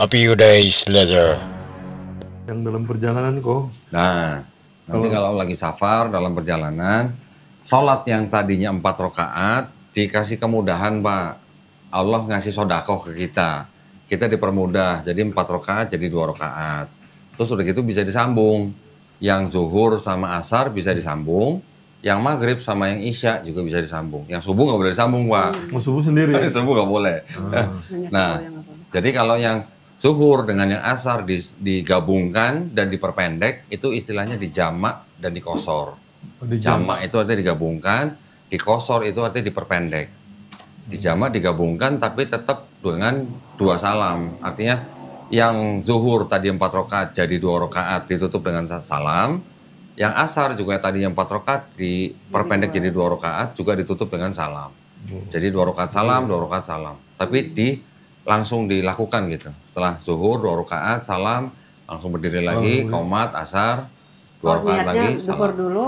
A few days later. Yang dalam perjalanan kok. Nah, nanti kalau lagi safar dalam perjalanan, sholat yang tadinya 4 rakaat dikasih kemudahan, Pak. Allah ngasih sodakoh ke kita. Kita dipermudah, jadi 4 rakaat jadi 2 rakaat. Terus udah gitu bisa disambung. Yang zuhur sama asar bisa disambung. Yang maghrib sama yang isya juga bisa disambung. Yang subuh nggak boleh disambung, Pak. Mau subuh sendiri ya? Subuh nggak boleh. Nah, jadi kalau yang zuhur dengan yang asar digabungkan dan diperpendek, itu istilahnya dijamak dan dikosor. Jamak itu artinya digabungkan, dikosor itu artinya diperpendek. Dijamak digabungkan tapi tetap dengan 2 salam. Artinya yang zuhur tadi 4 rakaat jadi 2 rakaat ditutup dengan salam. Yang asar juga tadinya 4 rakaat diperpendek jadi 2 rakaat juga ditutup dengan salam. Jadi 2 rakaat salam, 2 rakaat salam. Tapi langsung dilakukan gitu. Setelah zuhur 2 rakaat salam, langsung berdiri lagi, qomat, asar, 2 rakaat lagi salam. Dulu.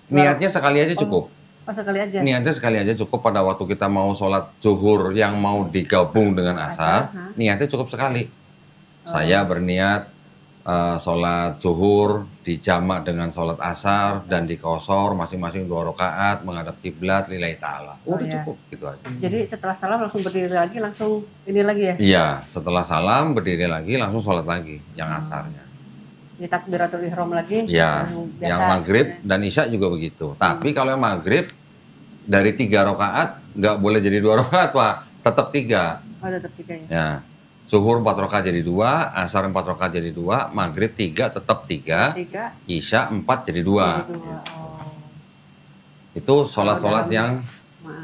Niatnya sekali aja cukup. Oh, sekali aja. Niatnya sekali aja cukup pada waktu kita mau sholat zuhur yang mau digabung dengan asar, niatnya cukup sekali. Saya berniat sholat zuhur dijamak dengan sholat asar dan dikosor masing-masing 2 rakaat menghadap kiblat lillahi ta'ala. Udah cukup gitu aja. Jadi setelah salam langsung berdiri lagi, langsung ini lagi ya? Iya, setelah salam berdiri lagi langsung sholat lagi yang asarnya. Di takbiratul ihram lagi? Iya, yang maghrib dan isya juga begitu. Tapi kalau yang maghrib dari 3 rakaat nggak boleh jadi 2 rakaat, Pak. Tetap 3. Oh, tetap 3 ya? Ya. Zuhur 4 rakaat jadi 2, asar 4 rakaat jadi 2, maghrib 3 tetap 3, isya 4 jadi 2. Itu sholat-sholat yang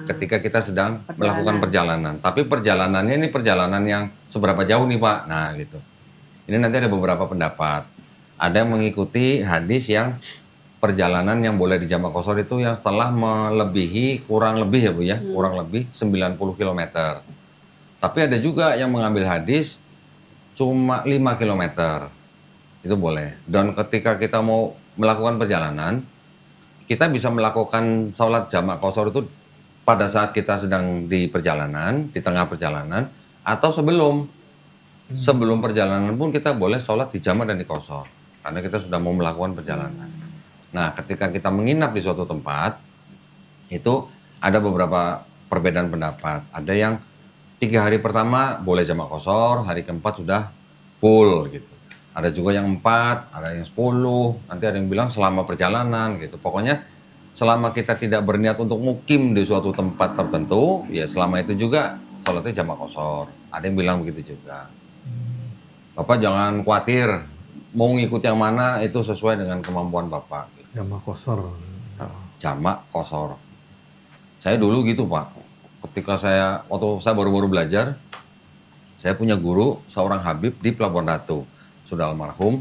ketika kita sedang melakukan perjalanan. Tapi perjalanannya ini perjalanan yang seberapa jauh nih, Pak? Nah gitu. Ini nanti ada beberapa pendapat. Ada yang mengikuti hadis yang perjalanan yang boleh dijamak qashar itu yang setelah melebihi kurang lebih ya Bu ya, kurang lebih 90 km. Tapi ada juga yang mengambil hadis cuma 5 km. Itu boleh. Dan ketika kita mau melakukan perjalanan, kita bisa melakukan sholat jamak qashar itu pada saat kita sedang di perjalanan, di tengah perjalanan, atau sebelum. Sebelum perjalanan pun kita boleh sholat di jamak dan di qashar. Karena kita sudah mau melakukan perjalanan. Nah, ketika kita menginap di suatu tempat, itu ada beberapa perbedaan pendapat. Ada yang 3 hari pertama boleh jamak qashar, hari keempat sudah full gitu. Ada juga yang 4, ada yang 10, nanti ada yang bilang selama perjalanan gitu. Pokoknya selama kita tidak berniat untuk mukim di suatu tempat tertentu, ya selama itu juga sholatnya jamak qashar. Ada yang bilang begitu juga. Bapak jangan khawatir, mau ngikut yang mana itu sesuai dengan kemampuan Bapak. Jamak qashar. Jamak qashar. Saya dulu gitu Pak, ketika waktu saya baru-baru belajar, saya punya guru seorang Habib di Pelabuhan Ratu, sudah almarhum.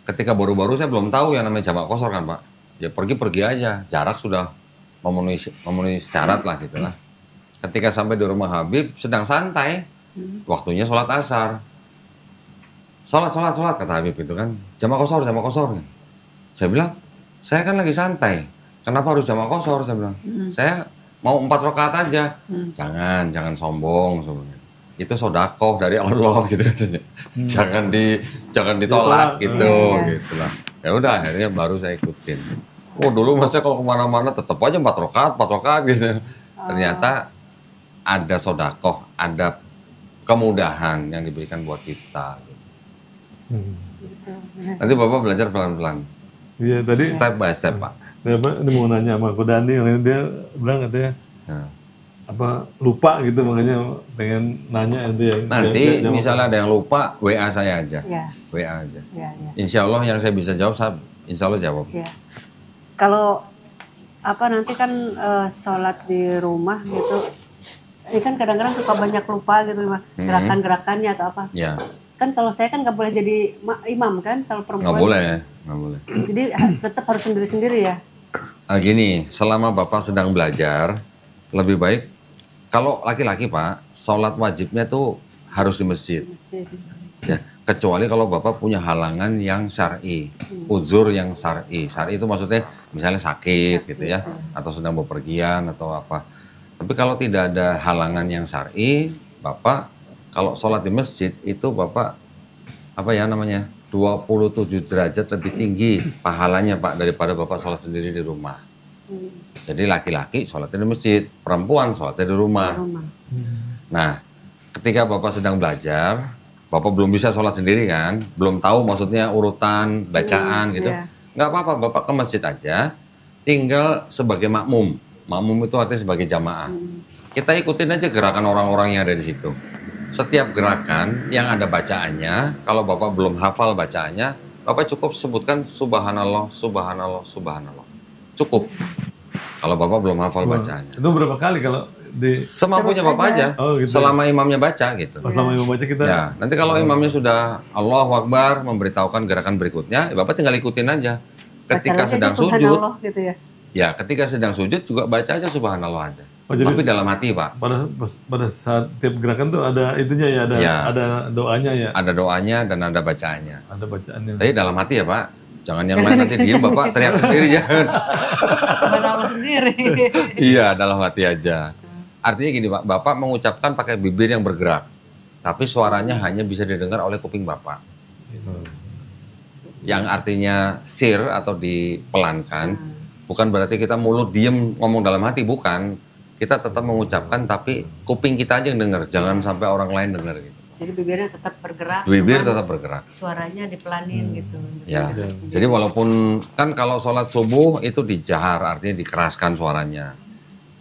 Ketika baru-baru saya belum tahu yang namanya jamak qashar kan Pak. Ya pergi-pergi aja, jarak sudah memenuhi syarat lah gitu lah. Ketika sampai di rumah Habib, sedang santai, waktunya sholat asar. Sholat, kata Habib itu kan. Jamak qashar. Saya bilang, saya kan lagi santai. Kenapa harus jamak qashar? Saya bilang, saya mau 4 rakaat aja. Jangan sombong sebenarnya. Itu sodakoh dari Allah gitu katanya. Jangan ditolak gitu, gitulah. Ya udah akhirnya baru saya ikutin. Oh dulu masa kalau kemana-mana tetap aja 4 rakaat gitu. Ternyata ada sodakoh, ada kemudahan yang diberikan buat kita. Nanti Bapak belajar pelan-pelan. Iya tadi. Step by step Pak. Ini mau nanya sama Ko Dani, dia bilang katanya lupa gitu makanya pengen nanya itu ya. Nanti misalnya ada yang lupa, WA saya aja. Ya. WA aja. Ya. Insya Allah yang saya bisa jawab, insya Allah jawab. Ya. Kalau nanti kan sholat di rumah gitu, ini kan kadang-kadang suka banyak lupa gitu, gerakan-gerakannya atau apa. Ya. Kan kalau saya kan nggak boleh jadi imam kan, kalau perempuan. Nggak boleh. Jadi tetap harus sendiri-sendiri ya. Gini, selama Bapak sedang belajar, lebih baik kalau laki-laki Pak, sholat wajibnya tuh harus di masjid. Ya, kecuali kalau Bapak punya halangan yang syar'i, uzur yang syar'i. Syar'i itu maksudnya misalnya sakit gitu ya, atau sedang bepergian atau apa. Tapi kalau tidak ada halangan yang syar'i, Bapak kalau sholat di masjid itu Bapak, apa ya namanya, 27 derajat lebih tinggi pahalanya Pak daripada Bapak sholat sendiri di rumah. Jadi laki-laki sholatnya di masjid, perempuan sholatnya di rumah. Nah, ketika Bapak sedang belajar, Bapak belum bisa sholat sendiri kan, belum tahu maksudnya urutan, bacaan gitu. Nggak apa-apa, Bapak ke masjid aja, tinggal sebagai makmum. Makmum itu artinya sebagai jamaah. Kita ikutin aja gerakan orang-orang yang ada di situ. Setiap gerakan yang ada bacaannya, kalau Bapak belum hafal bacaannya, Bapak cukup sebutkan subhanallah, subhanallah, subhanallah. Cukup. Kalau Bapak belum hafal bacaannya. Itu berapa kali kalau di Semampunya Bapak aja, Oh, gitu. selama imamnya baca gitu. pas lama imam baca kita Ya, nanti kalau imamnya sudah Allahu Akbar memberitahukan gerakan berikutnya, ya Bapak tinggal ikutin aja. Ketika Bacanya sedang itu sujud, subhanallah gitu ya. ya ketika sedang sujud juga baca aja subhanallah aja. Oh, jadi Tapi dalam hati Pak, pada saat tiap gerakan tuh ada itunya ya, Ya. ada doanya ya, ada doanya dan ada bacaannya. ada bacaannya. Tapi dalam hati ya Pak, jangan yang lain nanti diem Bapak teriak sendiri jangan. Subhanallah sendiri. Iya, dalam hati aja. Artinya gini Pak, Bapak mengucapkan pakai bibir yang bergerak, tapi suaranya hanya bisa didengar oleh kuping Bapak. Yang artinya sir atau dipelankan, bukan berarti kita mulut diem ngomong dalam hati, bukan. Kita tetap mengucapkan, tapi kuping kita aja yang dengar, jangan sampai orang lain dengar gitu. Jadi bibirnya tetap bergerak. Bibir cuman tetap bergerak. suaranya dipelanin gitu. Ya, jadi walaupun kan kalau sholat subuh itu dijahar, artinya dikeraskan suaranya.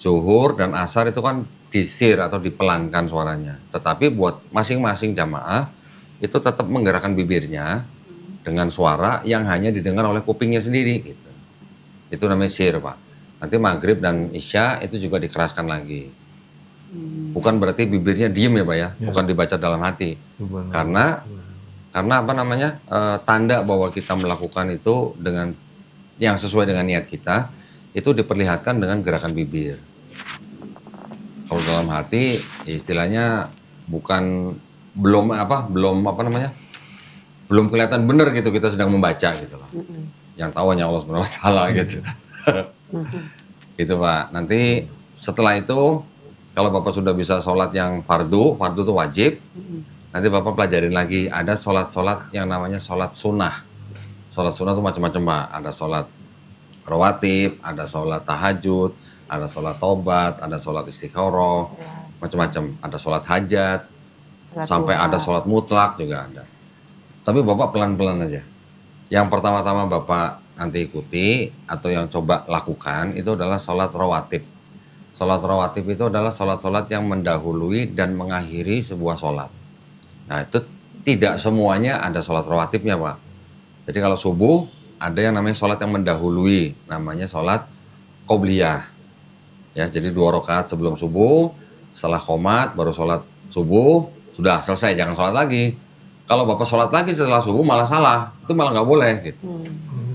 Zuhur dan asar itu kan disir atau dipelankan suaranya. Tetapi buat masing-masing jamaah itu tetap menggerakkan bibirnya dengan suara yang hanya didengar oleh kupingnya sendiri gitu. Itu namanya sir Pak. Nanti maghrib dan isya itu juga dikeraskan lagi. Bukan berarti bibirnya diem ya Pak ya, bukan dibaca dalam hati. Karena apa namanya, tanda bahwa kita melakukan itu dengan yang sesuai dengan niat kita, itu diperlihatkan dengan gerakan bibir. Kalau dalam hati, istilahnya belum kelihatan benar gitu kita sedang membaca gitu loh. Yang tahu hanya Allah Subhanahu wa taala gitu. Gitu Pak. Nanti setelah itu kalau Bapak sudah bisa sholat yang fardu itu wajib. Nanti Bapak pelajarin lagi ada sholat-sholat yang namanya sholat sunnah. Sholat sunnah itu macam-macam Pak. Ada sholat rawatib, ada sholat tahajud, ada sholat tobat, ada sholat istikharah, macam-macam. Ada sholat hajat, sampai ada sholat mutlak juga ada. Tapi Bapak pelan-pelan aja. Yang pertama-tama Bapak nanti ikuti atau yang coba lakukan itu adalah sholat rawatib. Sholat rawatib itu adalah sholat-sholat yang mendahului dan mengakhiri sebuah sholat. Nah itu tidak semuanya ada sholat rawatibnya Pak. Jadi kalau subuh ada yang namanya sholat yang mendahului, namanya sholat qobliyah. Ya, jadi 2 rakaat sebelum subuh, setelah qomat baru sholat subuh, sudah selesai, jangan sholat lagi. Kalau Bapak sholat lagi setelah subuh malah salah, itu malah nggak boleh gitu.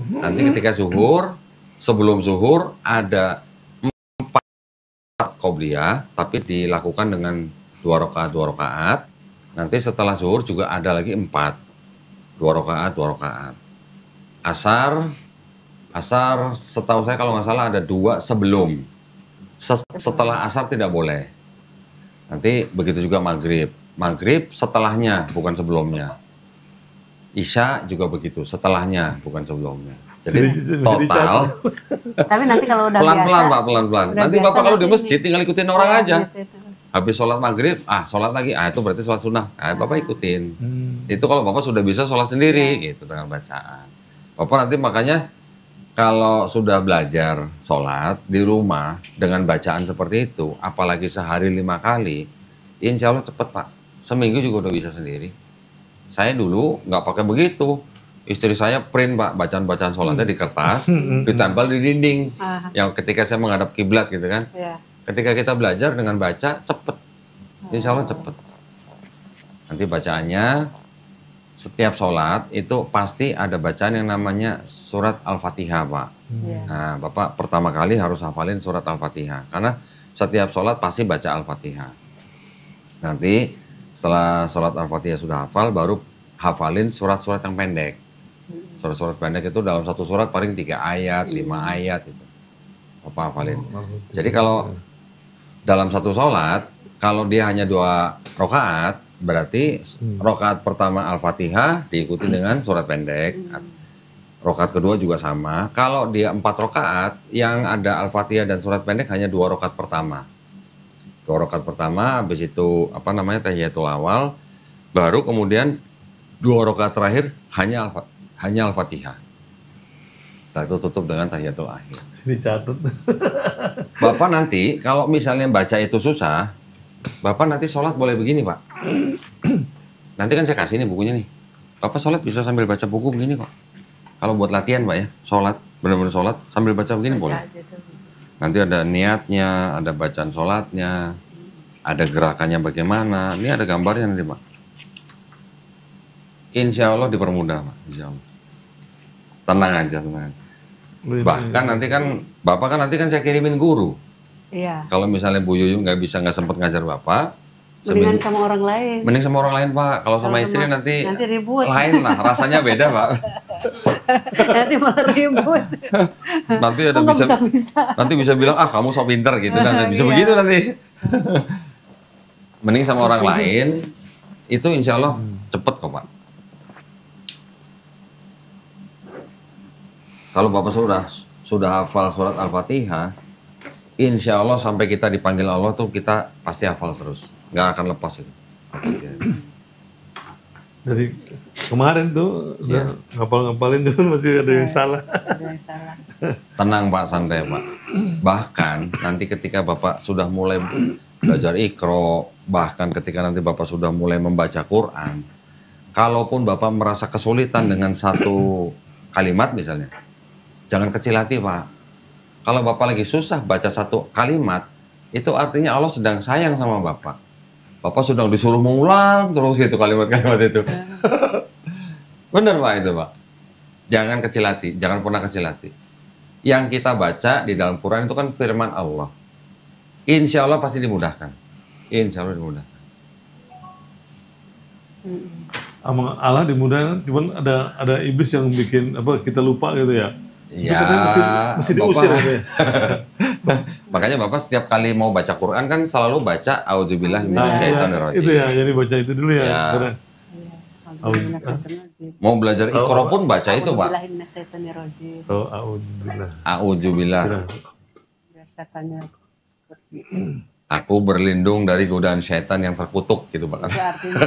Nanti ketika zuhur, sebelum zuhur ada 4 qobliyah, tapi dilakukan dengan 2 rakaat. Nanti setelah zuhur juga ada lagi 4, 2 rakaat. Asar setahu saya kalau nggak salah ada 2 sebelum. Setelah asar tidak boleh. Nanti begitu juga maghrib. Maghrib setelahnya, bukan sebelumnya. Isya juga begitu, setelahnya, bukan sebelumnya. Jadi total. Tapi nanti kalau udah pelan-pelan biasa, Pak, pelan-pelan. udah Nanti biasa Bapak kalau di nanti masjid tinggal ikutin orang aja. gitu. Habis sholat maghrib, sholat lagi, itu berarti sholat sunnah. Bapak ikutin. Itu kalau Bapak sudah bisa sholat sendiri, gitu dengan bacaan. Bapak nanti makanya kalau sudah belajar sholat di rumah dengan bacaan seperti itu, apalagi sehari 5 kali, insya Allah cepet Pak. Seminggu juga udah bisa sendiri. Saya dulu nggak pakai begitu. Istri saya print Pak, bacaan-bacaan sholatnya di kertas, ditempel di dinding. Yang ketika saya menghadap kiblat gitu kan. Ketika kita belajar dengan baca, cepet. Insya Allah cepet. Nanti bacaannya, setiap sholat itu pasti ada bacaan yang namanya surat Al-Fatihah Pak. Nah Bapak pertama kali harus hafalin surat Al-Fatihah. Karena setiap sholat pasti baca Al-Fatihah. Nanti setelah sholat Al-Fatihah sudah hafal, baru hafalin surat-surat yang pendek. Surat-surat pendek itu dalam satu surat paling 3 ayat, 5 ayat itu. Bapak hafalin. Jadi kalau dalam satu sholat, kalau dia hanya 2 rakaat, berarti rakaat pertama Al-Fatihah diikuti dengan surat pendek. Rakaat kedua juga sama. Kalau dia 4 rakaat, yang ada Al-Fatihah dan surat pendek hanya 2 rakaat pertama. 2 rakaat pertama, habis itu tahiyatul awal, baru kemudian 2 rakaat terakhir hanya Al-Fatihah. Setelah itu tutup dengan tahiyatul akhir. Sini catat. Bapak nanti kalau misalnya baca itu susah, Bapak nanti sholat boleh begini, Pak. Nanti kan saya kasih nih bukunya nih. Bapak sholat bisa sambil baca buku begini kok. Kalau buat latihan, Pak ya, sholat, benar-benar sholat sambil baca begini boleh. Nanti ada niatnya, ada bacaan sholatnya, ada gerakannya bagaimana. Ini ada gambarnya nanti, Pak. Insya Allah dipermudah, Pak. Insya Allah. Tenang aja, tenang. Bahkan nanti kan, Bapak kan nanti kan saya kirimin guru. Iya. Kalau misalnya Bu Yuyu nggak sempat ngajar Bapak, Mendingan sama orang lain. mending sama orang lain, Pak. Kalau sama istri nanti ribut. lain lah, rasanya beda, Pak. Nanti malah ribut. Nanti ada nanti bisa bilang, ah kamu sok pinter gitu, kan bisa Iya. begitu nanti. Mending sama orang lain, itu insya Allah cepet kok, Pak. Kalau Bapak sudah hafal surat Al-Fatihah, insya Allah sampai kita dipanggil Allah tuh kita pasti hafal terus, nggak akan lepas itu. Dari kemarin tuh udah ngapal-ngapalin dulu masih ada yang salah. Ada yang salah. Tenang Pak, santai Pak. Bahkan nanti ketika Bapak sudah mulai belajar Iqra, bahkan ketika nanti Bapak sudah mulai membaca Quran, kalaupun Bapak merasa kesulitan dengan satu kalimat misalnya, jangan kecil hati Pak. Kalau Bapak lagi susah baca satu kalimat, itu artinya Allah sedang sayang sama Bapak. Bapak sudah disuruh mengulang terus itu kalimat-kalimat itu. Benar Pak itu Pak. Jangan kecil hati, jangan pernah kecil hati. Yang kita baca di dalam Quran itu kan firman Allah. Insya Allah pasti dimudahkan. Insya Allah dimudahkan. Sama Allah dimudahkan, cuman ada iblis yang bikin apa kita lupa gitu ya. Ya, mesti diusir Bapak, ya. makanya Bapak setiap kali mau baca Quran kan selalu baca A'udzubillahi Nah, minasyaitonirrajim. itu ya, jadi baca itu dulu ya. Ya. Karena Mau belajar Iqra pun baca itu, Pak. oh, auzubillah. A'udzubillah. Biar setannya pergi. Aku berlindung dari godaan setan yang terkutuk gitu, Pak. Itu artinya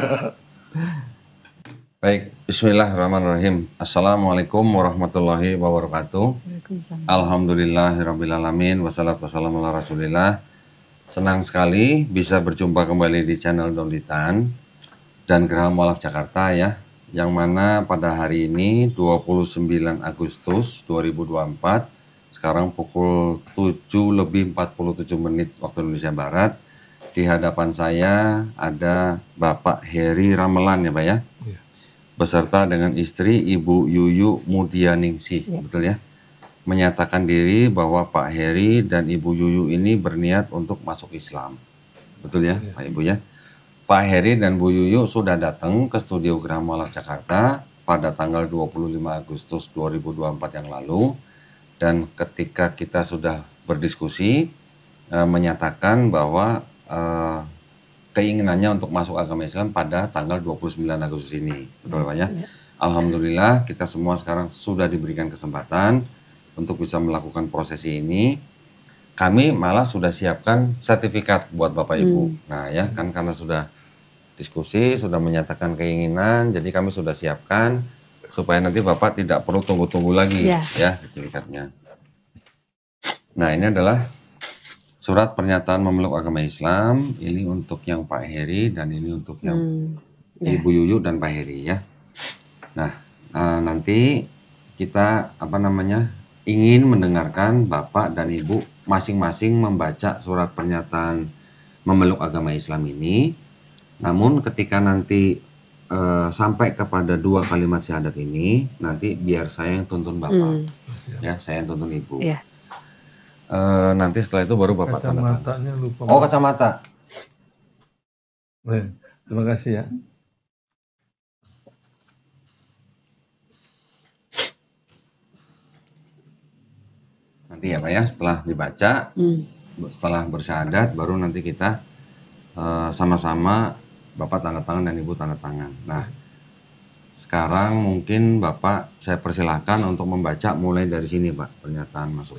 Baik, bismillahirrahmanirrahim. Assalamualaikum warahmatullahi wabarakatuh. Alhamdulillahirrabbilalamin. Wassalatu wassalamu ala rasulillah. Senang sekali bisa berjumpa kembali di channel Donditan dan Geraha Mualaf Jakarta ya. Yang mana pada hari ini 29 Agustus 2024. Sekarang pukul 7:47 waktu Indonesia Barat. Di hadapan saya ada Bapak Heri Ramelan ya Pak ya. Beserta dengan istri Ibu Yuyu Mudianingsih, betul ya? Menyatakan diri bahwa Pak Heri dan Ibu Yuyu ini berniat untuk masuk Islam. Betul ya, Pak Ibu ya? Pak Heri dan Bu Yuyu sudah datang ke studio Geraha Mualaf Jakarta pada tanggal 25 Agustus 2024 yang lalu. Dan ketika kita sudah berdiskusi, menyatakan bahwa keinginannya untuk masuk agama Islam pada tanggal 29 Agustus ini. Betul Pak ya? Alhamdulillah kita semua sekarang sudah diberikan kesempatan untuk bisa melakukan prosesi ini. Kami malah sudah siapkan sertifikat buat Bapak Ibu. Nah ya kan karena sudah diskusi, sudah menyatakan keinginan, jadi kami sudah siapkan supaya nanti Bapak tidak perlu tunggu-tunggu lagi ya sertifikatnya. Nah ini adalah surat pernyataan memeluk agama Islam, ini untuk yang Pak Heri dan ini untuk yang Ibu Yuyu dan Pak Heri ya. Nah, nanti kita ingin mendengarkan Bapak dan Ibu masing-masing membaca surat pernyataan memeluk agama Islam ini. Namun ketika nanti sampai kepada 2 kalimat syahadat ini, nanti biar saya yang tuntun Bapak, ya saya yang tuntun Ibu. Iya. Nanti setelah itu baru Bapak tanda tangan. Kacamatanya lupa. Oh kacamata. Terima kasih ya. Nanti ya Pak ya setelah dibaca, setelah bersyahadat baru nanti kita sama-sama Bapak tanda tangan dan Ibu tanda tangan. Nah, sekarang mungkin Bapak saya persilahkan untuk membaca mulai dari sini Pak, pernyataan masuk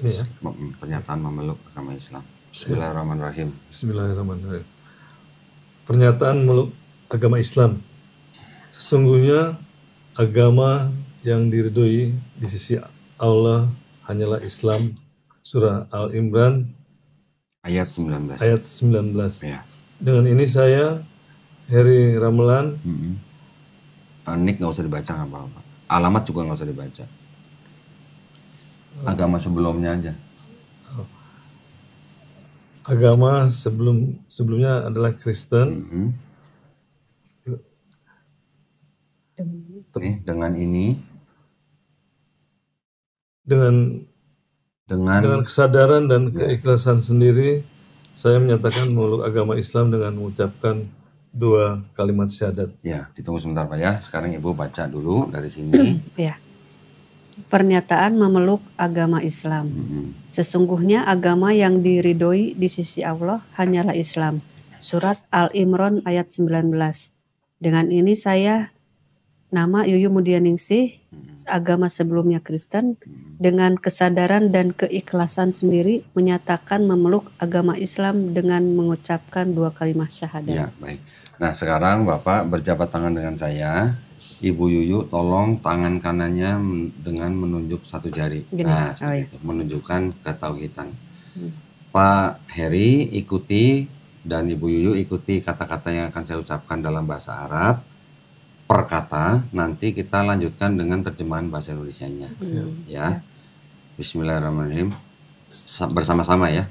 pernyataan memeluk agama Islam. Bismillahirrahmanirrahim. Bismillahirrahmanirrahim. Pernyataan memeluk agama Islam. Sesungguhnya agama yang diridhoi di sisi Allah hanyalah Islam. Surah Al-Imran Ayat 19. ayat 19. Ya. Dengan ini saya, Heri Ramelan, Nik nggak usah dibaca nggak apa-apa. Alamat juga nggak usah dibaca. Agama sebelumnya aja. agama sebelumnya adalah Kristen. Nih, dengan ini, Dengan kesadaran dan keikhlasan sendiri, saya menyatakan memeluk agama Islam dengan mengucapkan 2 kalimat syahadat. ya ditunggu sebentar Pak ya. Sekarang Ibu baca dulu dari sini. Ya. Pernyataan memeluk agama Islam. Sesungguhnya agama yang diridhoi di sisi Allah hanyalah Islam. Surat Al-Imran ayat 19. Dengan ini saya, nama Yuyu Mudianingsih, agama sebelumnya Kristen, dengan kesadaran dan keikhlasan sendiri menyatakan memeluk agama Islam dengan mengucapkan 2 kalimat syahadat. Ya, baik. Nah, sekarang Bapak berjabat tangan dengan saya. Ibu Yuyu tolong tangan kanannya dengan menunjuk 1 jari. Gini, Nah, seperti itu. Menunjukkan ketauhidan. Pak Heri ikuti dan Ibu Yuyu ikuti kata-kata yang akan saya ucapkan dalam bahasa Arab. Per kata, nanti kita lanjutkan dengan terjemahan bahasa Indonesianya. Ya. Bismillahirrahmanirrahim. Bersama-sama ya.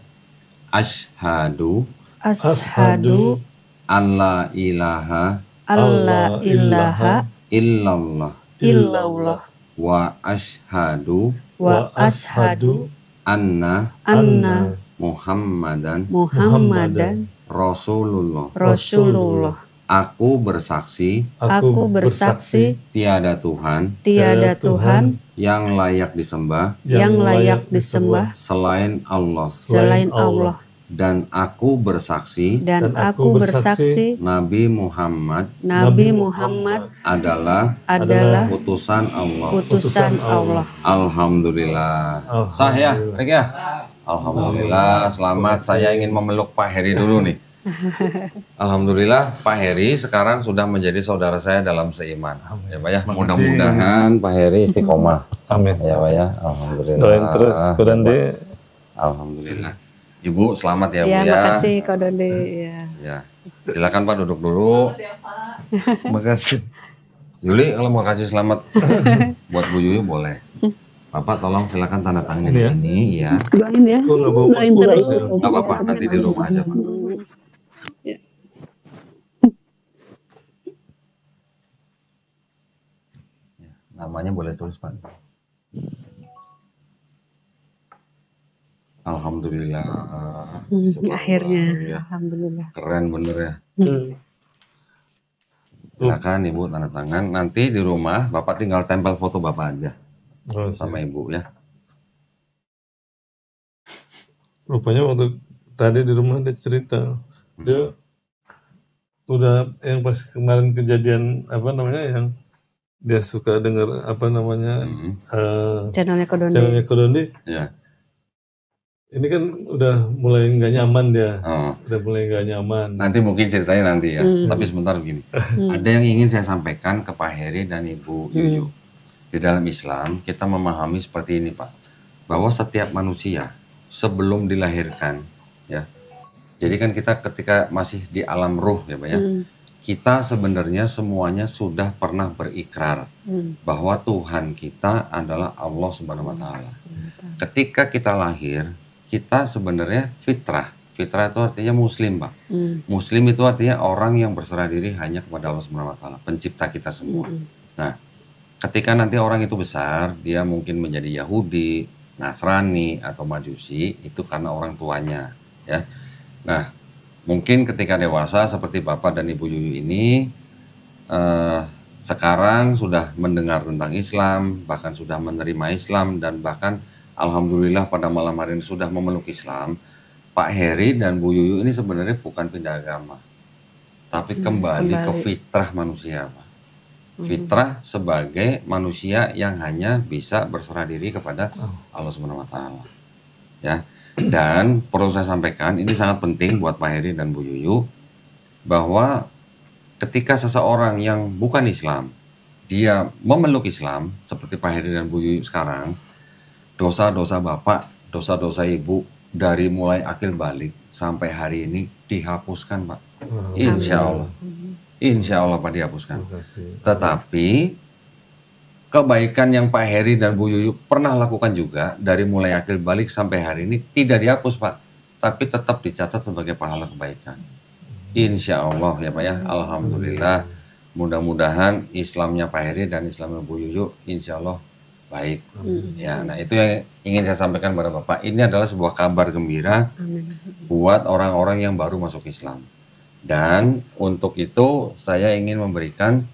Asyhadu Ashadu alla ilaha alla ilaha illallah illallah wa asyhadu wa ashadu anna anna Muhammadan Muhammadan Rasulullah. Rasulullah. Aku bersaksi Aku bersaksi tiada Tuhan tiada Tuhan yang layak disembah yang layak disembah selain Allah, selain Allah, dan aku bersaksi dan aku bersaksi Nabi Muhammad Nabi Muhammad adalah adalah utusan Allah. utusan Allah. Alhamdulillah. Sah ya, Rik ya? Alhamdulillah. Selamat. Saya ingin memeluk Pak Heri dulu nih. Alhamdulillah Pak Heri sekarang sudah menjadi saudara saya dalam seiman. Ya Pak ya. Mudah-mudahan Pak Heri istiqomah. Amin. Ya Pak ya. Alhamdulillah. Doain terus, Kodande. Alhamdulillah. Ibu selamat ya Bu Ya, ya. makasih Kodonde. Ya. Ya. Silakan Pak duduk dulu. Makasih. Yuli kalau mau kasih selamat buat Bu Yuyu boleh. Bapak tolong silakan tanda tangan di sini ya. Doain ya. Kok nggak bawa Doain paspor terus. ya? Nggak apa-apa nanti di rumah aja Pak. Ya. Namanya boleh tulis Pak. Alhamdulillah. Akhirnya, Ya. alhamdulillah. Keren bener ya. Silakan Ibu tanda tangan. Nanti di rumah Bapak tinggal tempel foto Bapak aja Oh, sama Ibu ya. rupanya waktu tadi di rumah dia cerita, dia udah yang pas kemarin kejadian apa namanya yang dia suka dengar apa namanya Channelnya Kodonde. channelnya Kodondi, Ya. ini kan udah mulai nggak nyaman dia, Oh. udah mulai nggak nyaman. Nanti mungkin ceritanya nanti ya. Tapi sebentar begini. Ada yang ingin saya sampaikan ke Pak Heri dan Ibu Yuyu. Di dalam Islam kita memahami seperti ini Pak. Bahwa setiap manusia sebelum dilahirkan ya. Jadi kan kita ketika masih di alam ruh ya Pak ya. Kita sebenarnya semuanya sudah pernah berikrar bahwa Tuhan kita adalah Allah Subhanahu wa taala. Ketika kita lahir, kita sebenarnya fitrah. Fitrah itu artinya muslim, Pak. Muslim itu artinya orang yang berserah diri hanya kepada Allah Subhanahu wa taala, pencipta kita semua. Nah, ketika nanti orang itu besar, dia mungkin menjadi Yahudi, Nasrani atau Majusi, itu karena orang tuanya, ya. Nah, mungkin ketika dewasa seperti Bapak dan Ibu Yuyu ini sekarang sudah mendengar tentang Islam, bahkan sudah menerima Islam dan bahkan alhamdulillah pada malam hari ini sudah memeluk Islam. Pak Heri dan Bu Yuyu ini sebenarnya bukan pindah agama. tapi kembali ke fitrah manusia, Pak. Fitrah sebagai manusia yang hanya bisa berserah diri kepada Allah Subhanahu wa taala. Ya. Dan perlu saya sampaikan, ini sangat penting buat Pak Heri dan Bu Yuyu, bahwa ketika seseorang yang bukan Islam dia memeluk Islam seperti Pak Heri dan Bu Yuyu sekarang, dosa-dosa bapak, dosa-dosa ibu dari mulai akil balik sampai hari ini dihapuskan, Pak. Insya Allah. Insya Allah Pak dihapuskan. Tetapi kebaikan yang Pak Heri dan Bu Yuyu pernah lakukan juga dari mulai akil balik sampai hari ini tidak dihapus, Pak. Tapi tetap dicatat sebagai pahala kebaikan. Insya Allah ya Pak ya. Alhamdulillah. Mudah-mudahan Islamnya Pak Heri dan Islamnya Bu Yuyu insya Allah baik. Ya, nah itu yang ingin saya sampaikan kepada Bapak. Ini adalah sebuah kabar gembira buat orang-orang yang baru masuk Islam. Dan untuk itu saya ingin memberikan,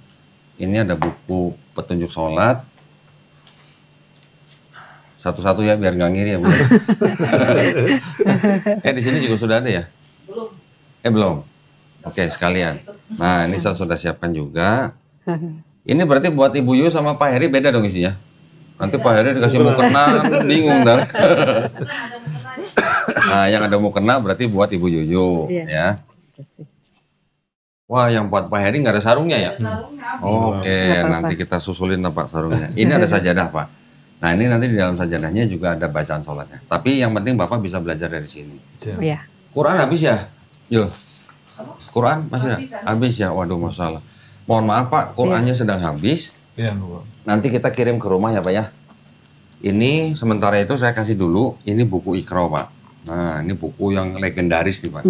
ini ada buku petunjuk sholat. Satu-satu ya biar nggak ngiri ya Bu. Di sini juga sudah ada ya? Belum. Belum. Oke, sekalian. Nah, ini saya sudah siapkan juga. Ini berarti buat Ibu Yu sama Pak Heri beda dong isinya. Nanti Pak Heri dikasih mukena, bingung ntar. Nah, yang ada mukena berarti buat Ibu Yuyu, ya. Wah, yang buat Pak Heri nggak ada sarungnya ya? Oke, nanti kita susulin Pak sarungnya. Ini ada sajadah Pak. Nah, ini nanti di dalam sajadahnya juga ada bacaan sholatnya. Tapi yang penting Bapak bisa belajar dari sini. Iya. Quran habis ya? Yo. Quran masih habis ya? Waduh, masalah. Mohon maaf Pak, Qurannya sedang habis. Iya, Bu. Nanti kita kirim ke rumah ya Pak ya. Ini sementara itu saya kasih dulu, ini buku Iqra Pak. Nah, ini buku yang legendaris nih Pak.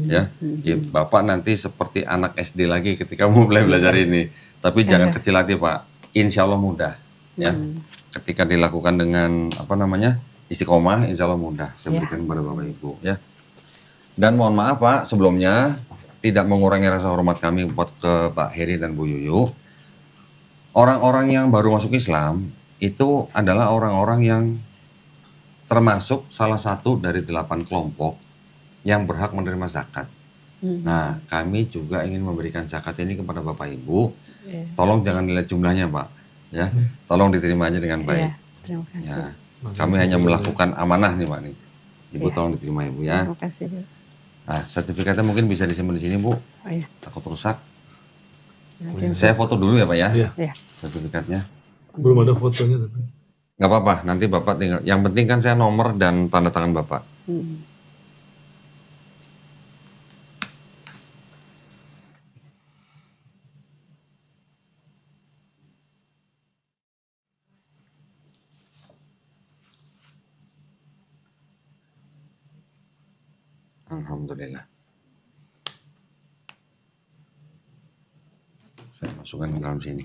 Ya, Bapak nanti seperti anak SD lagi ketika mau belajar ini. Tapi jangan kecil hati Pak. Insya Allah mudah. Ya, ketika dilakukan dengan istiqomah, insya Allah mudah. Saya berikan kepada Bapak Ibu ya. Dan mohon maaf Pak, sebelumnya tidak mengurangi rasa hormat kami buat ke Pak Heri dan Bu Yuyu. Orang-orang yang baru masuk Islam itu adalah orang-orang yang termasuk salah satu dari 8 kelompok yang berhak menerima zakat. Nah, kami juga ingin memberikan zakat ini kepada Bapak Ibu. Tolong jangan dilihat jumlahnya Pak, ya. Tolong diterima aja dengan baik. Terima kasih. Ya, kami hanya melakukan amanah nih Pak nih. Ibu tolong diterima Ibu ya. Terima kasih Bu. Nah, sertifikatnya mungkin bisa disimpan di sini Bu. Takut rusak. Saya foto dulu ya Pak ya. Iya. Sertifikatnya. Belum ada fotonya tapi. Nggak apa-apa, nanti Bapak tinggal. Yang penting kan saya nomor dan tanda tangan Bapak. Alhamdulillah. Saya masukkan ke dalam sini.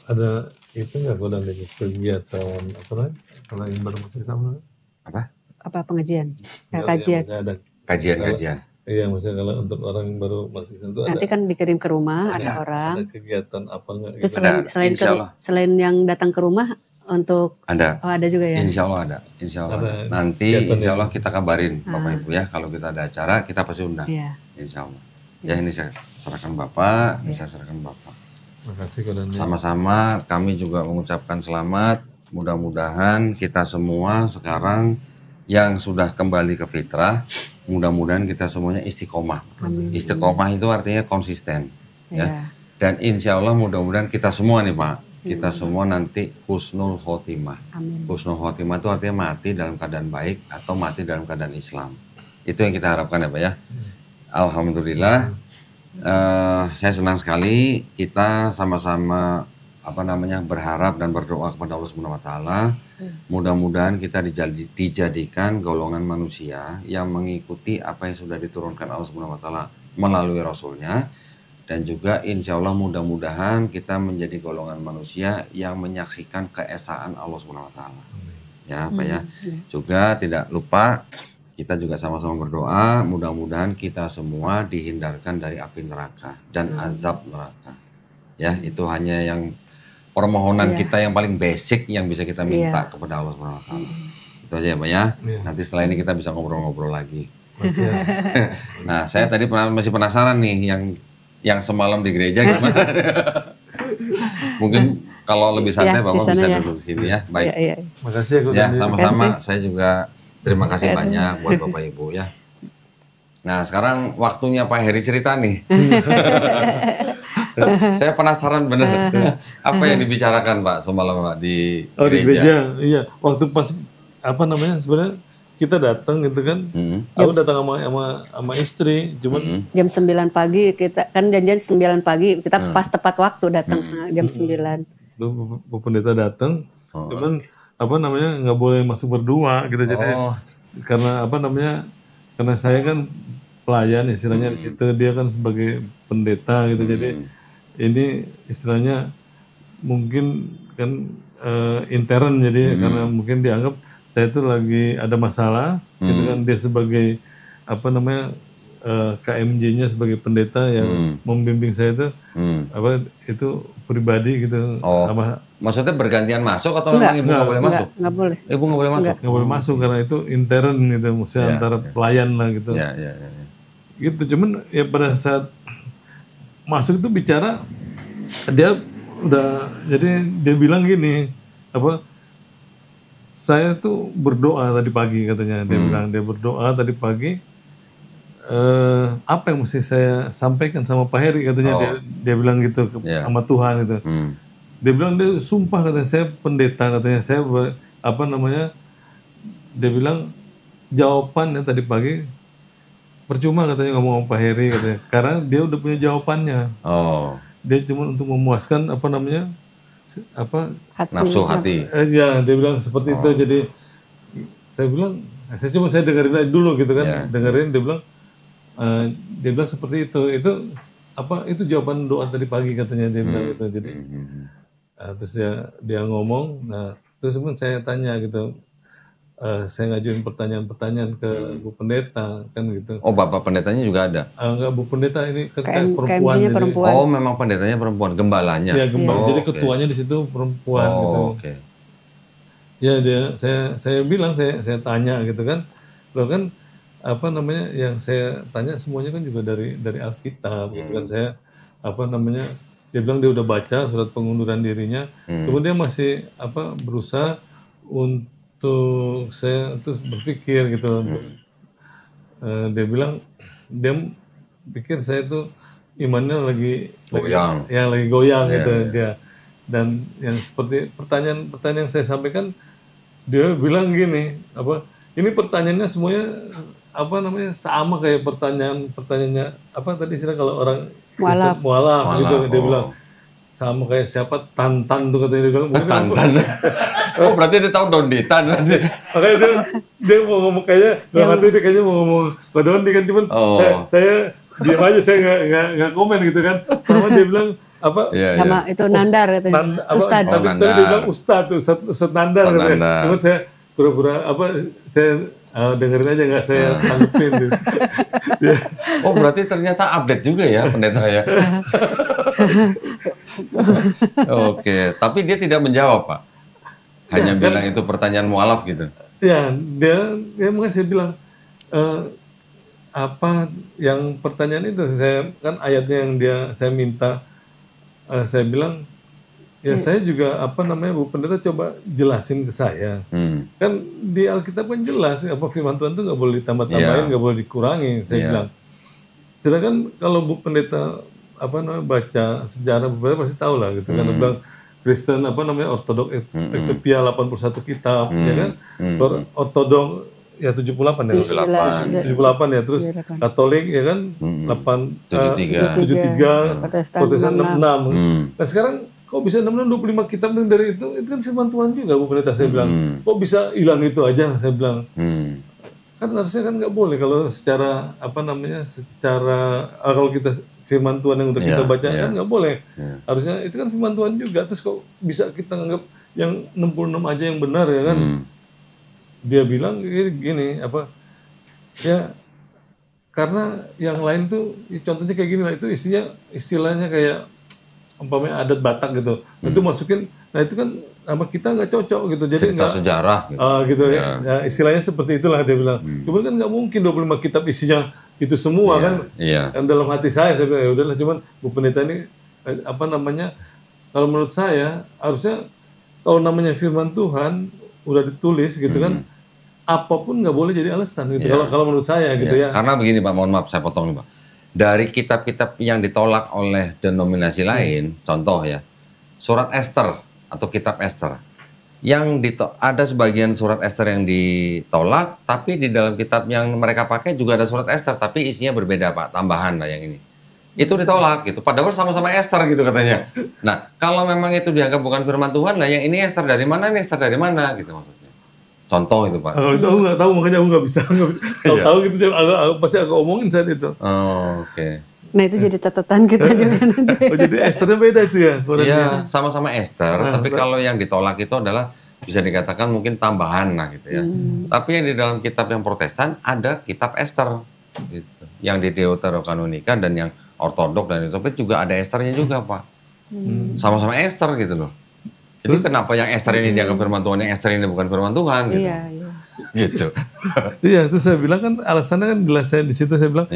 Ada itu nggak kalau ada kegiatan apa lagi? Kalau yang baru masuk Islam Apa? Apa pengajian? Nggak, Kajian. ada Kajian-kajian. iya, maksudnya kalau untuk orang yang baru masuk Islam itu Nanti kan dikirim ke rumah, ada orang. ada kegiatan apa enggak Terus gitu. selain yang datang ke rumah untuk Ada. ada juga ya. Insya Allah ada. Insya Allah ada. Ada Nanti kegiatan insya ya. Allah kita kabarin Bapak Ibu ya. Kalau kita ada acara kita pasti undang. Iya. Insya Allah. Ya ini saya serahkan Bapak, ini saya serahkan Bapak. Terima kasih kodannya. Sama-sama kami juga mengucapkan selamat. Mudah-mudahan kita semua sekarang yang sudah kembali ke fitrah, mudah-mudahan kita semuanya istiqomah. Istiqomah itu artinya konsisten. Ya. Dan insya Allah mudah-mudahan kita semua nih Pak, kita semua nanti husnul khotimah. Husnul khotimah itu artinya mati dalam keadaan baik atau mati dalam keadaan Islam. Itu yang kita harapkan ya Pak ya. Alhamdulillah. Saya senang sekali kita sama-sama berharap dan berdoa kepada Allah Subhanahu wa taala. Mudah-mudahan kita dijadikan golongan manusia yang mengikuti apa yang sudah diturunkan Allah Subhanahu wa taala melalui rasulnya, dan juga insya Allah mudah-mudahan kita menjadi golongan manusia yang menyaksikan keesaan Allah Subhanahu wa taala. Ya, Pak ya. Juga tidak lupa kita juga sama-sama berdoa, mudah-mudahan kita semua dihindarkan dari api neraka dan azab neraka. Ya, itu hanya yang permohonan kita yang paling basic yang bisa kita minta kepada Allah Subhanahu wa taala. Itu aja ya Pak ya. Nanti setelah ini kita bisa ngobrol-ngobrol lagi. Masih ya. Nah, saya tadi masih penasaran nih yang semalam di gereja gimana? Mungkin kalau lebih santai Ya, Bapak di sana bisa ya. duduk di sini ya. Baik. Ya. Makasih ya Kak Ya, Dandi. sama-sama. Saya juga terima kasih banyak buat Bapak Ibu ya. Nah, sekarang waktunya Pak Heri cerita nih. Saya penasaran bener. Apa yang dibicarakan Pak semalam Pak di Oh di gereja? gereja, iya. Waktu pas apa namanya sebenarnya kita datang gitu kan, aku datang sama istri, cuman Jam 9 pagi kita kan janjian 9 pagi, kita pas tepat waktu datang jam 9. Bu pendeta datang, cuman apa namanya nggak boleh masuk berdua gitu jadi karena apa namanya karena saya kan pelayan istilahnya di situ, dia kan sebagai pendeta gitu jadi ini istilahnya mungkin kan intern jadi karena mungkin dianggap saya itu lagi ada masalah gitu kan, dia sebagai apa namanya KMJ-nya sebagai pendeta yang membimbing saya itu apa itu pribadi gitu. Apa Maksudnya bergantian masuk atau memang ibu nggak boleh masuk? Nggak boleh. Ibu nggak boleh masuk? nggak boleh masuk karena itu intern gitu, maksudnya antara pelayan lah gitu. Ya. Gitu, cuman ya pada saat masuk itu bicara dia udah jadi dia bilang gini apa saya tuh berdoa tadi pagi katanya, dia bilang dia berdoa tadi pagi apa yang mesti saya sampaikan sama Pak Heri katanya, dia bilang gitu sama Tuhan gitu. Dia bilang dia sumpah katanya saya pendeta katanya saya apa namanya dia bilang jawabannya tadi pagi percuma katanya ngomong sama Pak Heri katanya karena dia udah punya jawabannya. Dia cuma untuk memuaskan apa namanya apa nafsu hati. Ya dia bilang seperti itu, jadi saya bilang saya dengerin aja dulu gitu kan, dengerin dia bilang seperti itu apa itu jawaban doa tadi pagi katanya, dia bilang gitu. Jadi terus dia ngomong, nah terus kemudian saya tanya gitu, saya ngajuin pertanyaan-pertanyaan ke Bu Pendeta kan gitu. Oh Bapak pendetanya juga ada? Enggak, Bu Pendeta ini kan perempuan, KMJ-nya perempuan. Oh memang pendetanya perempuan, gembalanya? Ya gembala, jadi ketuanya di situ perempuan gitu. Ya saya bilang saya tanya gitu kan, loh kan apa namanya yang saya tanya semuanya kan juga dari Alkitab gitu kan. Saya apa namanya dia bilang dia udah baca surat pengunduran dirinya, kemudian masih apa berusaha untuk saya terus berpikir gitu. Dia bilang dia pikir saya tuh imannya lagi goyang, lagi goyang gitu dia. Dan yang seperti pertanyaan yang saya sampaikan, dia bilang gini, apa ini pertanyaannya semuanya apa namanya sama kayak pertanyaannya apa tadi istilah kalau orang mualaf gitu. Dia bilang sama kayak siapa Tantan tuh katanya, dia bilang. Tantan. Oh berarti dia tahu Donditan nanti. Makanya dia mau ngomong kayaknya dia kayaknya mau ngomong ke Dondi kan, cuman saya diam aja, saya nggak komen gitu kan. Sama dia bilang apa? Sama itu Nandar katanya. Ustad. Tapi dia bilang Ustad Nandar katanya. Cuman saya pura-pura apa saya dengerin aja, nggak saya tanggepin gitu. Oh berarti ternyata update juga ya pendeta ya. Oke, tapi dia tidak menjawab Pak. Hanya bilang itu pertanyaan mualaf gitu. Ya, dia makanya saya bilang apa yang pertanyaan itu saya kan ayatnya yang saya minta, saya bilang ya saya juga apa namanya Bu Pendeta coba jelasin ke saya. Kan di Alkitab kan jelas apa firman Tuhan itu nggak boleh ditambah-tambahin, nggak boleh dikurangi. Saya bilang. Sedangkan kalau Bu Pendeta apa namanya baca sejarah Bu Pendeta pasti tahu lah gitu kan. Dia bilang Kristen apa namanya Ortodok Ethiopia 81 kitab ya kan. Ortodok ya 78 ya. 78 ya, terus Katolik ya kan 73, Protestan 66. Nah sekarang kok bisa 25 kitab dari itu kan firman Tuhan juga Bu Pendeta, saya bilang. Kok bisa hilang itu aja, saya bilang. Kan harusnya kan nggak boleh kalau secara apa namanya secara kalau kita firman Tuhan yang udah kita baca kan nggak boleh. Harusnya itu kan firman Tuhan juga, terus kok bisa kita anggap yang 66 aja yang benar ya kan. Dia bilang gini apa ya karena yang lain tuh contohnya kayak gini lah, itu istilahnya kayak umpamanya adat Batak gitu, itu masukin, nah itu kan sama kita nggak cocok gitu, jadi Cerita nggak sejarah gitu. gitu ya. Ya, istilahnya seperti itulah dia bilang. Cuman kan nggak mungkin 25 kitab isinya itu semua kan. Iya. Dan dalam hati saya bilang ya udahlah, cuman Bu Pendeta ini apa namanya, kalau menurut saya harusnya kalau namanya firman Tuhan udah ditulis gitu kan, apapun nggak boleh jadi alasan gitu. Kalau menurut saya gitu ya. Karena begini Pak, mohon maaf saya potong nih Pak. Dari kitab-kitab yang ditolak oleh denominasi lain, contoh ya, surat Ester atau kitab Ester. Ada sebagian surat Ester yang ditolak, tapi di dalam kitab yang mereka pakai juga ada surat Ester, tapi isinya berbeda Pak, tambahan lah yang ini. Itu ditolak gitu, padahal sama-sama Ester gitu katanya. Nah, kalau memang itu dianggap bukan firman Tuhan, lah yang ini Ester dari mana, ini Ester dari mana gitu maksudnya. Contoh itu Pak. Kalau itu aku nggak tahu, makanya aku nggak bisa. Kalau tahu gitu, pasti aku omongin saat itu. Oh, oke. Nah itu jadi catatan kita juga nanti. Oh jadi Esternya beda itu ya? Iya, sama-sama Ester, tapi kalau yang ditolak itu adalah bisa dikatakan mungkin tambahan lah gitu ya. Tapi yang di dalam kitab yang Protestan ada kitab Ester gitu. Yang di Deuterokanonika dan yang Ortodok dan itu juga ada Esternya juga Pak. Sama-sama Ester gitu loh. Jadi kenapa yang Ester ini dianggap firman Tuhan, yang Ester ini bukan firman Tuhan gitu. Iya. Gitu. Iya, itu saya bilang kan alasannya kan jelas, saya di situ saya bilang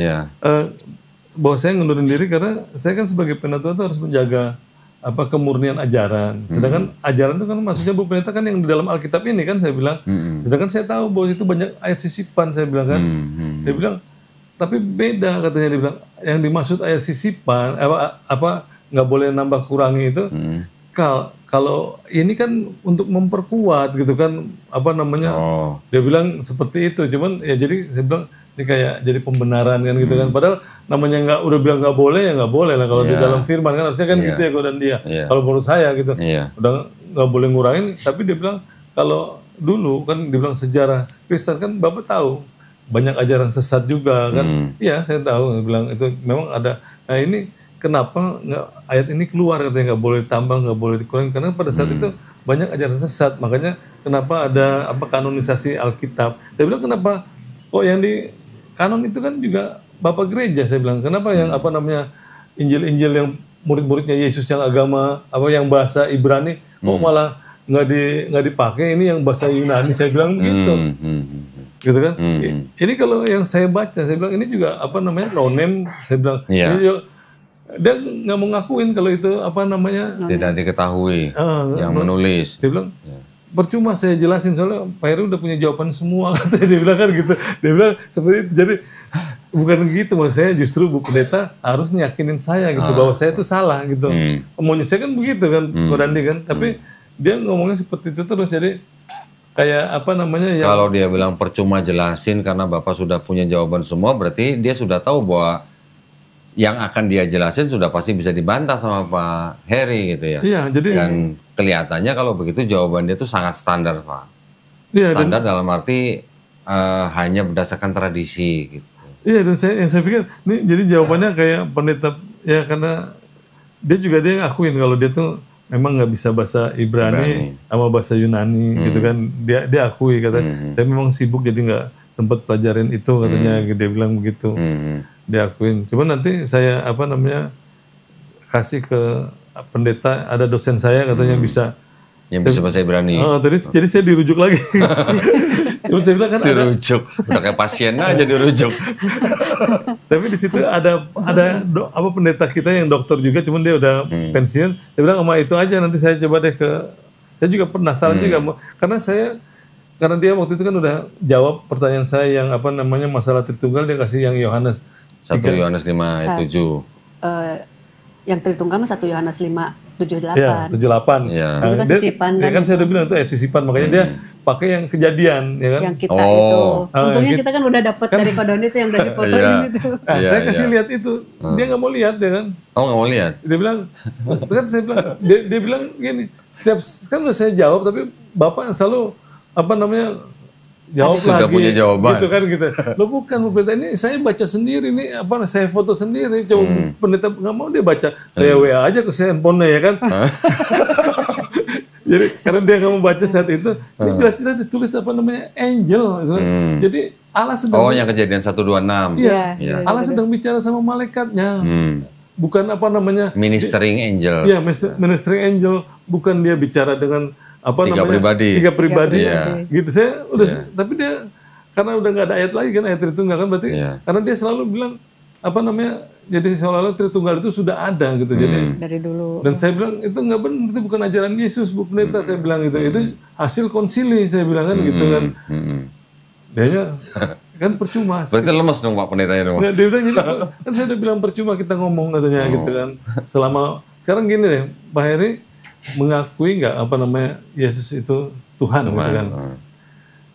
bahwa saya ngundurin diri karena saya kan sebagai penatua itu harus menjaga kemurnian ajaran. Sedangkan ajaran itu kan maksudnya Bu Pendeta kan yang di dalam Alkitab ini kan saya bilang. Sedangkan saya tahu bahwa itu banyak ayat sisipan saya bilang kan. Dia bilang tapi beda katanya, dia bilang yang dimaksud ayat sisipan nggak boleh nambah kurangi itu. Kalau ini kan untuk memperkuat gitu kan dia bilang seperti itu, cuman ya jadi saya bilang ini kayak jadi pembenaran kan gitu kan, padahal namanya udah bilang nggak boleh ya nggak boleh lah kalau di dalam firman kan harusnya kan gitu ya dan dia kalau menurut saya gitu udah nggak boleh ngurangin, tapi dia bilang kalau dulu kan dibilang sejarah Kristen kan Bapak tahu banyak ajaran sesat juga kan, iya saya tahu, dia bilang itu memang ada. Nah ini kenapa ayat ini keluar katanya nggak boleh ditambah, nggak boleh dikurangi, karena pada saat itu banyak ajaran sesat, makanya kenapa ada kanonisasi Alkitab. Saya bilang kenapa kok yang di kanon itu kan juga Bapak Gereja, saya bilang kenapa yang Injil-Injil yang murid-muridnya Yesus yang agama yang bahasa Ibrani kok malah nggak dipakai, ini yang bahasa Yunani, saya bilang gitu. Gitu kan. Ini kalau yang saya baca, saya bilang ini juga no name, saya bilang ini juga, dia nggak mau ngakuin kalau itu tidak diketahui yang menulis. Dia bilang percuma saya jelasin soalnya Pak Heru udah punya jawaban semua, katanya dia bilang kan gitu. Dia bilang seperti itu. Jadi bukan gitu, maksud saya justru Bu Pendeta harus meyakinin saya gitu bahwa saya itu salah gitu. Maunya saya kan begitu kan, Kodandi kan. Tapi dia ngomongnya seperti itu terus, jadi kayak kalau dia bilang percuma jelasin karena Bapak sudah punya jawaban semua, berarti dia sudah tahu bahwa yang akan dia jelasin sudah pasti bisa dibantah sama Pak Heri gitu ya. Iya, jadi dan kelihatannya kalau begitu jawaban dia itu sangat standar Pak. Iya, standar dalam arti hanya berdasarkan tradisi gitu. Iya, dan saya pikir ini jadi jawabannya kayak pendeta ya, karena dia ngakuin kalau dia tuh memang nggak bisa bahasa Ibrani sama bahasa Yunani gitu kan. Dia akui katanya saya memang sibuk jadi nggak sempat pelajarin itu katanya, dia bilang begitu. Dia akuin. Cuman nanti saya kasih ke pendeta, ada dosen saya katanya bisa yang bisa bahasa Ibrani. Jadi saya dirujuk lagi. Cuma saya bilang kan dirujuk, udah kayak pasien aja dirujuk. Tapi di situ ada pendeta kita yang dokter juga, cuman dia udah pensiun. Dia bilang sama itu aja nanti saya coba deh saya juga penasaran juga karena dia waktu itu kan udah jawab pertanyaan saya yang masalah Tritunggal, dia kasih yang Yohanes 1 Yohanes 5:7. Yang Tritunggal mah 1 Yohanes 5:7-8. Ya, 7-8. Ya. Itu kan sisipan kan saya udah bilang itu ayat sisipan, makanya dia pakai yang kejadian ya kan. Yang kita itu. Untungnya kita kan udah dapat dari Kodoni itu yang udah difotoin itu. Saya kasih lihat itu. Dia nggak mau lihat ya kan. Oh, nggak mau lihat. Dia bilang, kan saya bilang, dia bilang gini, kan udah saya jawab tapi Bapak selalu jawab sudah lagi, punya jawaban gitu kan gitu. Loh bukan Bu Pendeta, ini saya baca sendiri nih, saya foto sendiri, coba Pendeta nggak mau dia baca, saya WA aja ke handphonenya ya kan. Jadi karena dia nggak mau baca saat itu, ini jelas-jelas ditulis angel. Jadi Allah sedang yang kejadian 126. Iya, Allah sedang bicara sama malaikatnya. bukan apa namanya Ministering angel. ya ministering angel, bukan dia bicara dengan apa Tiga namanya pribadi. tiga pribadi Iya. gitu. Saya udah tapi dia karena udah nggak ada ayat lagi kan, ayat Tritunggal kan, berarti Iya. karena dia selalu bilang apa namanya, jadi seolah-olah Tritunggal itu sudah ada gitu. Jadi Dari dulu. dan saya bilang itu nggak benar, itu bukan ajaran Yesus, Bu Pendeta. Saya bilang gitu, itu hasil konsili, saya bilang kan gitu kan. Dia kan percuma. Berarti lemes dong Pak Pendetanya dong. Nggak, dia bilang jadi, kan saya udah bilang percuma kita ngomong katanya gitu kan. Selama sekarang gini deh, Pak Heri mengakui nggak apa namanya Yesus itu Tuhan gitu kan.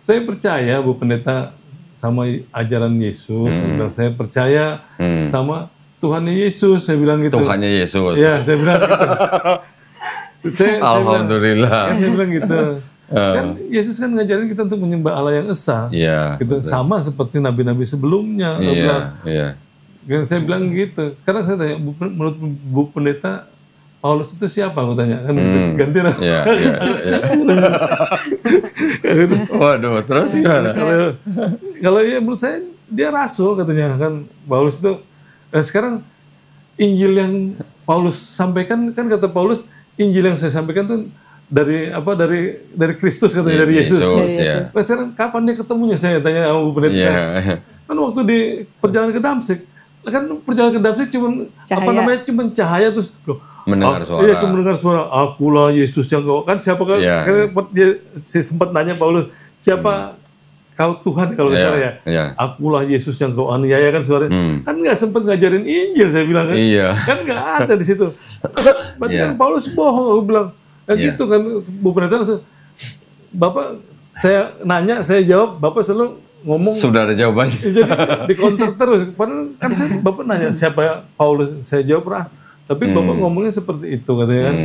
Saya percaya Bu Pendeta sama ajaran Yesus. Saya bilang saya percaya sama Tuhannya Yesus. Saya bilang gitu. Tuhannya Yesus. Ya, saya bilang gitu. Alhamdulillah. Saya bilang gitu. Kan Yesus kan ngajarin kita untuk menyembah Allah yang esa. Iya. Gitu. Sama seperti nabi-nabi sebelumnya. Saya bilang, Iya. kan saya bilang gitu. Sekarang saya tanya, menurut Bu Pendeta, Paulus itu siapa? Aku tanya kan, ganti lah. Iya. Waduh, terus gimana? Kalau ya menurut saya dia rasul katanya kan, Paulus itu. Dan sekarang Injil yang Paulus sampaikan kan, kata Paulus, Injil yang saya sampaikan tuh dari apa, dari Kristus katanya, dari Yesus. Ya. Nah sekarang kapan dia ketemunya, saya tanya sama Bu Pendeta. Iya. Kan waktu di perjalanan ke Damsik, kan perjalanan ke Damsik cuma apa namanya, cuma cahaya terus loh, Mendengar suara. Iya, cuma mendengar suara. Akulah Yesus yang kau, kan siapa kan? Iya. Kan dia sempat nanya Paulus, siapa kau Tuhan kalau nggak salah ya? Iya. Akulah Yesus yang kau aniaya, kan suaranya. Kan nggak sempat ngajarin Injil, saya bilang kan. Iya. Kan nggak ada di situ. Berarti kan Paulus bohong, aku bilang. Kan gitu kan, Bu Pendeta langsung, Bapak, saya nanya, saya jawab, Bapak selalu ngomong. Sudah ada jawabannya. Jadi di counter terus. Padahal kan Bapak nanya siapa Paulus, saya jawab ras. Tapi Bapak ngomongnya seperti itu katanya kan.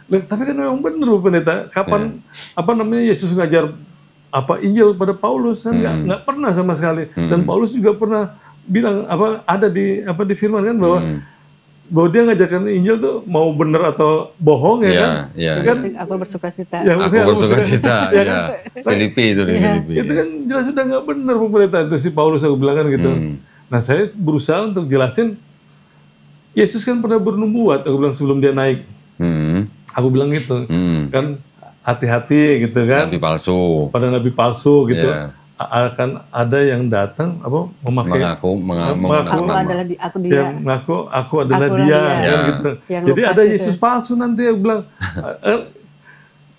Loh, tapi kan memang benar Bu Pendeta. Kapan apa namanya Yesus ngajar apa Injil pada Paulus, kan nggak pernah sama sekali. Dan Paulus juga pernah bilang apa, ada di apa di firman kan, bahwa dia ngajarkan Injil tuh mau benar atau bohong ya kan. Iya. Kan Aku bersukacita. ya, Aku bersuka-cita. ya Iya. kan? Filipi itu di Filipi. Itu kan jelas sudah nggak benar Bu Pendeta, itu si Paulus, aku bilang kan gitu. Nah saya berusaha untuk jelasin, Yesus kan pernah bernubuat, aku bilang, sebelum dia naik. Aku bilang gitu, kan hati-hati gitu kan. Nabi palsu. Pada nabi palsu gitu. Iya. Akan ada yang datang apa memakai Mengaku Aku adalah aku dia. yang ngaku aku adalah Akulah dia, dia. kan gitu. Yang Jadi Lukas ada itu. Yesus palsu nanti, aku bilang.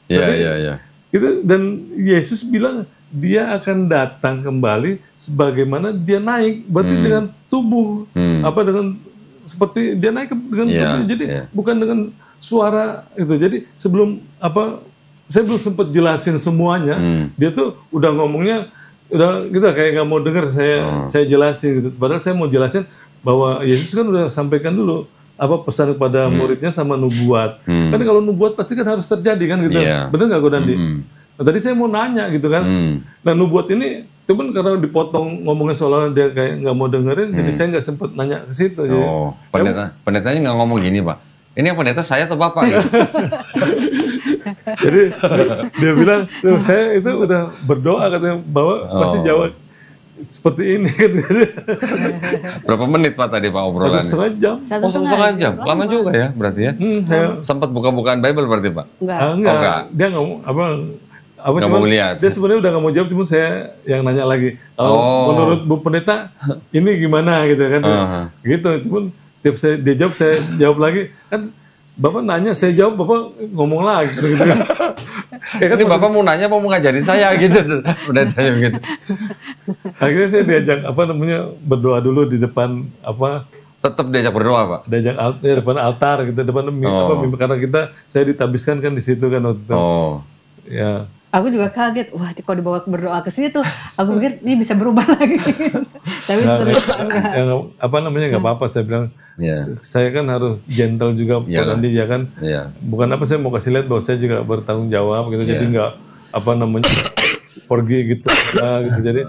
Iya. Gitu, dan Yesus bilang dia akan datang kembali sebagaimana dia naik, berarti dengan tubuh apa, dengan seperti dia naik dengan tubuh, jadi bukan dengan suara itu. Jadi sebelum apa, saya belum sempat jelasin semuanya, dia tuh udah ngomongnya udah kita kayak nggak mau dengar saya jelasin gitu. Padahal saya mau jelasin bahwa Yesus kan udah sampaikan dulu apa pesan kepada muridnya sama nubuat. Kan kalau nubuat pasti kan harus terjadi kan gitu. Bener nggak Ko Dandi? Nah, tadi saya mau nanya gitu kan. Nah nubuat ini cuman karena dipotong ngomongnya seolah dia kayak nggak mau dengerin, jadi saya nggak sempat nanya ke situ. Oh, pendetanya nggak ngomong gini Pak. Ini yang pendeta saya atau Bapak? Gitu? Jadi dia bilang, tuh, saya itu udah berdoa katanya bahwa pasti jawab seperti ini. Berapa menit Pak tadi Pak obrolannya? 1,5 jam. Setengah jam. Lama juga ya berarti ya? Sempat buka-bukaan Bible berarti Pak? Enggak. Dia ngomong apa nggak cuman, mau lihat. dia sebenarnya udah nggak mau jawab, cuma saya yang nanya lagi. Kalau menurut Bu Pendeta ini gimana gitu kan? Gitu. Cuman tiap dia jawab, saya jawab lagi. Kan Bapak nanya, saya jawab, Bapak ngomong lagi gitu. Ya kan, ini Bapak mau nanya apa mau ngajarin saya gitu? Pendetanya gitu. Akhirnya saya diajak apa namanya berdoa dulu di depan apa. Tetap diajak berdoa Pak? Diajak depan altar gitu, depan apa, karena saya ditabiskan kan di situ kan waktu itu. Ya. Aku juga kaget, wah kalau dibawa berdoa ke situ, aku pikir ini bisa berubah lagi. Tapi apa namanya nggak apa-apa, saya bilang. Saya kan harus gentle juga Pak Andi ya kan. Bukan apa, saya mau kasih lihat bahwa saya juga bertanggung jawab gitu. Jadi nggak apa namanya pergi gitu. Gitu. Jadi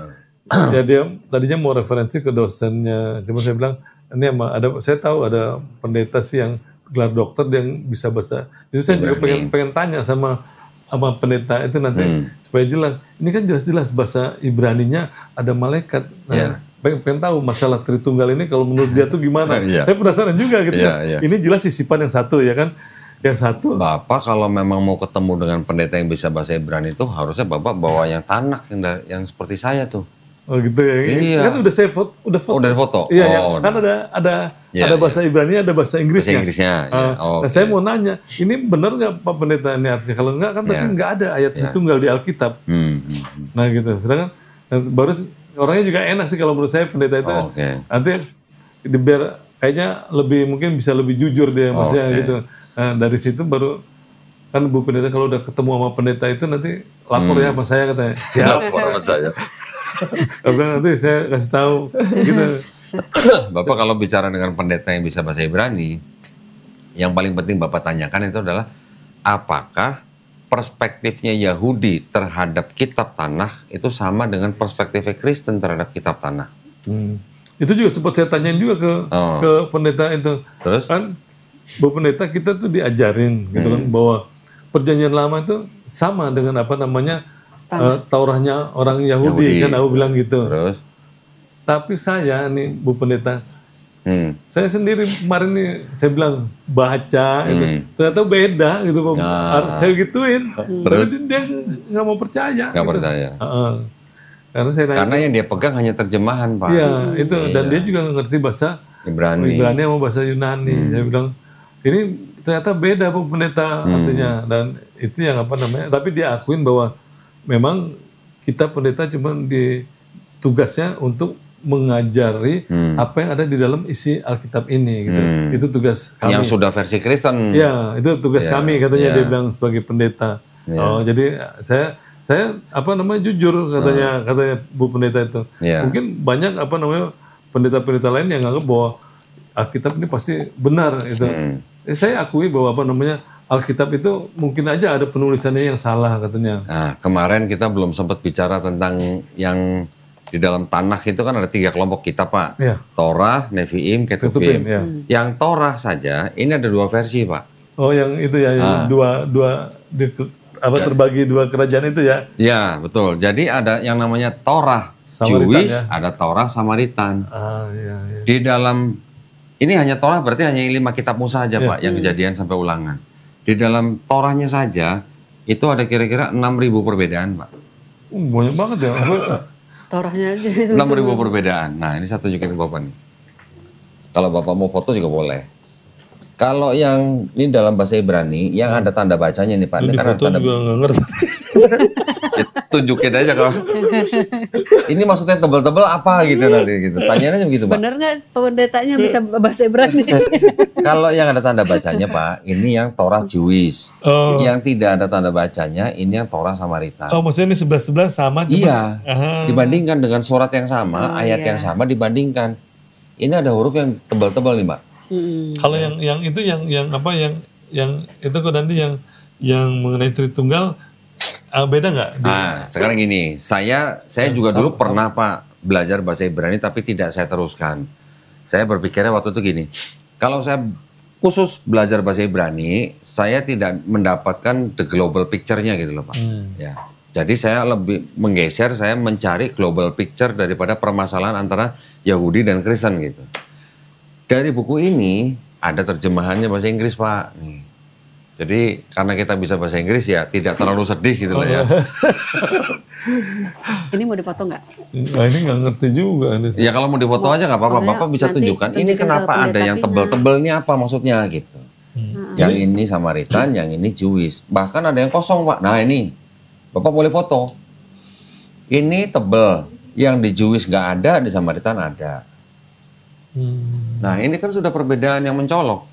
ya dia tadinya mau referensi ke dosennya, cuma saya bilang ini saya tahu ada pendeta sih yang gelar dokter, dia yang bisa bahasa. Jadi saya juga pengen tanya sama pendeta itu nanti supaya jelas. Ini kan jelas-jelas bahasa Ibraninya ada malaikat. Nah, pengen tahu masalah Tritunggal ini kalau menurut dia tuh gimana. Iya. Saya penasaran juga gitu. Iya, iya. Ini jelas sisipan yang satu ya kan. Yang satu. Bapak kalau memang mau ketemu dengan pendeta yang bisa bahasa Ibrani itu harusnya Bapak bawa yang Tanakh yang seperti saya tuh. Oh gitu ya. Iya. Kan udah saya foto, udah foto. Udah foto. Iya, ya. Oh, Kan Iya, ada bahasa Ibrani, ada bahasa Inggrisnya. Bahasa Inggrisnya. Ya. Nah, saya mau nanya, ini benar nggak Pak Pendeta ini artinya? Kalau enggak kan berarti nggak ada ayat Tritunggal di Alkitab. Nah gitu. Sedangkan baru orangnya juga enak sih kalau menurut saya pendeta itu nanti biar kayaknya mungkin bisa lebih jujur dia maksudnya gitu. Nah, dari situ baru kan Bu Pendeta kalau udah ketemu sama pendeta itu nanti lapor ya sama saya katanya. Siap. Lapor sama saya. Karena nanti saya kasih tahu gitu. Bapak kalau bicara dengan pendeta yang bisa bahasa Ibrani, yang paling penting Bapak tanyakan itu adalah apakah perspektifnya Yahudi terhadap kitab Tanakh itu sama dengan perspektifnya Kristen terhadap kitab Tanakh. Itu juga sempat saya tanyain juga ke pendeta itu. Terus? Kan Bu Pendeta kita tuh diajarin gitu kan bahwa Perjanjian Lama itu sama dengan apa namanya Taurahnya orang Yahudi kan aku bilang gitu. Terus? Tapi saya nih Bu Pendeta, saya sendiri kemarin nih saya bilang baca itu ternyata beda gitu Pak. Saya gituin, terus dia nggak mau percaya. Nggak gitu. percaya. Karena saya nanya, Karena yang dia pegang hanya terjemahan, Pak. iya itu dan dia juga nggak ngerti bahasa Ibrani sama bahasa Yunani. Saya bilang ini ternyata beda Bu Pendeta artinya dan itu yang apa namanya. Tapi dia akuin bahwa memang kita pendeta cuma tugasnya untuk mengajari apa yang ada di dalam isi Alkitab ini gitu. Itu tugas kami. yang sudah versi Kristen. Ya, itu tugas kami katanya dia bilang sebagai pendeta. Oh, jadi saya apa namanya jujur katanya Bu Pendeta itu. Mungkin banyak apa namanya pendeta-pendeta lain yang nganggap bahwa Alkitab ini pasti benar itu. Saya akui bahwa apa namanya Alkitab itu mungkin aja ada penulisannya yang salah katanya. Nah, kemarin kita belum sempat bicara tentang yang di dalam Tanakh itu kan ada 3 kelompok kitab, Pak. Torah, Nevi'im, Ketuvim. Yang Torah saja ini ada 2 versi, Pak. Oh, yang itu ya, yang terbagi 2 kerajaan itu ya? Ya, betul. Jadi ada yang namanya Torah Samaritan, Jewish, ada Torah Samaritan. Iya. Di dalam ini hanya Torah berarti hanya 5 kitab Musa saja, Pak, yang Kejadian sampai Ulangan. Di dalam Torahnya saja itu ada kira-kira 6.000 perbedaan, Pak. Banyak banget ya. Torahnya aja. 6.000 perbedaan. Nah, ini saya tunjukin ke Bapak nih. Kalau Bapak mau foto juga boleh. Kalau yang ini dalam bahasa Ibrani, yang ada tanda bacanya nih Pak. Ini Kan foto tanda... juga nggak ngerti. Ya, tunjukin aja kalau. Ini maksudnya tebel-tebel apa gitu nanti gitu. Tanyanya aja begitu Pak. Bener nggak pendetanya bisa bahasa Ibrani? Kalau yang ada tanda bacanya Pak, ini yang Torah Jewish. Yang tidak ada tanda bacanya, ini yang Torah Samaritan. Oh, maksudnya ini 11-11 sama? Iya. Dibandingkan dengan surat yang sama, ayat yang sama dibandingkan. Ini ada huruf yang tebal-tebal nih Mbak. Kalau yang itu yang apa yang itu kok nanti yang mengenai Tritunggal beda nggak? Nah, sekarang gini, saya juga dulu pernah Pak belajar bahasa Ibrani tapi tidak saya teruskan. Saya berpikirnya waktu itu gini, kalau saya khusus belajar bahasa Ibrani, saya tidak mendapatkan the global picture-nya gitu loh Pak. Ya. Jadi saya lebih menggeser, saya mencari global picture daripada permasalahan antara Yahudi dan Kristen gitu. Dari buku ini ada terjemahannya bahasa Inggris Pak. Nih. Jadi karena kita bisa bahasa Inggris ya tidak terlalu sedih gitu loh ya. Ini mau dipoto nggak? Nah, ini nggak ngerti juga. Ya kalau mau difoto aja nggak apa-apa. Bapak bisa tunjukkan ini kenapa ada yang tebel-tebel ini apa maksudnya gitu. Yang ini Samaritan, yang ini Jewish. Bahkan ada yang kosong Pak. Nah ini Bapak boleh foto. Ini tebel. Yang di Jewish nggak ada, di Samaritan ada. Nah ini kan sudah perbedaan yang mencolok.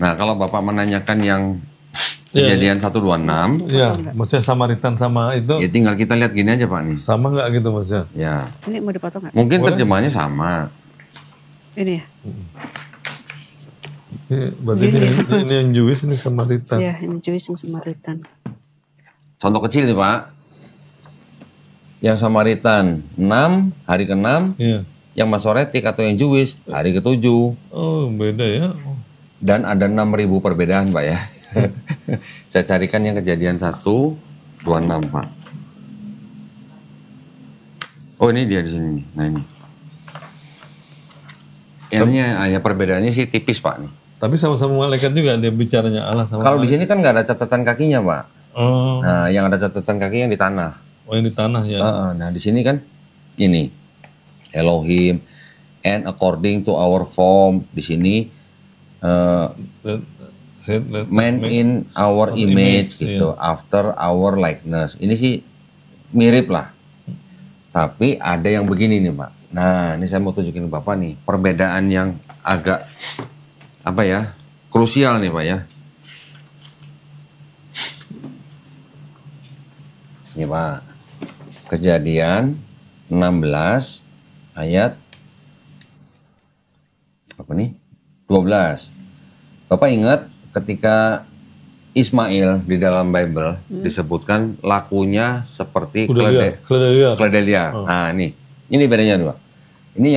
Nah kalau Bapak menanyakan yang Kejadian 126. Iya, maksudnya Samaritan sama itu. Ya tinggal kita lihat gini aja Pak nih. Sama nggak gitu maksudnya? Ya. Ini mau dipotong nggak? Mungkin terjemahannya sama. Ini ya? Berarti ini yang Jewish, ini Samaritan. Iya, ini Jewish yang Samaritan. Contoh kecil nih Pak. Yang Samaritan 6, hari ke-6. Iya. Yang Masoretik atau yang Jewish hari ke-7. Oh, beda ya. Dan ada 6.000 perbedaan Pak ya. Saya carikan yang Kejadian 1:26 Pak. Oh ini dia di sini. Nah ini. Akhirnya hanya perbedaannya sih tipis Pak nih. Tapi sama-sama malaikat juga dia bicaranya Allah sama. Kalau di sini kan nggak ada catatan kakinya Pak. Oh, Nah, yang ada catatan kaki yang di tanah. oh yang di tanah ya. Nah, di sini kan ini Elohim and according to our form. Di sini man in our image gitu, after our likeness. Ini sih mirip lah. Tapi ada yang begini nih Pak. Nah, ini saya mau tunjukin ke Bapak nih perbedaan yang agak apa ya, krusial nih Pak ya. Ini Pak, Kejadian 16 ayat apa nih? 12. Bapak ingat ketika Ismail di dalam Bible disebutkan lakunya seperti keledai liar. Nah, ini bedanya dua. Ini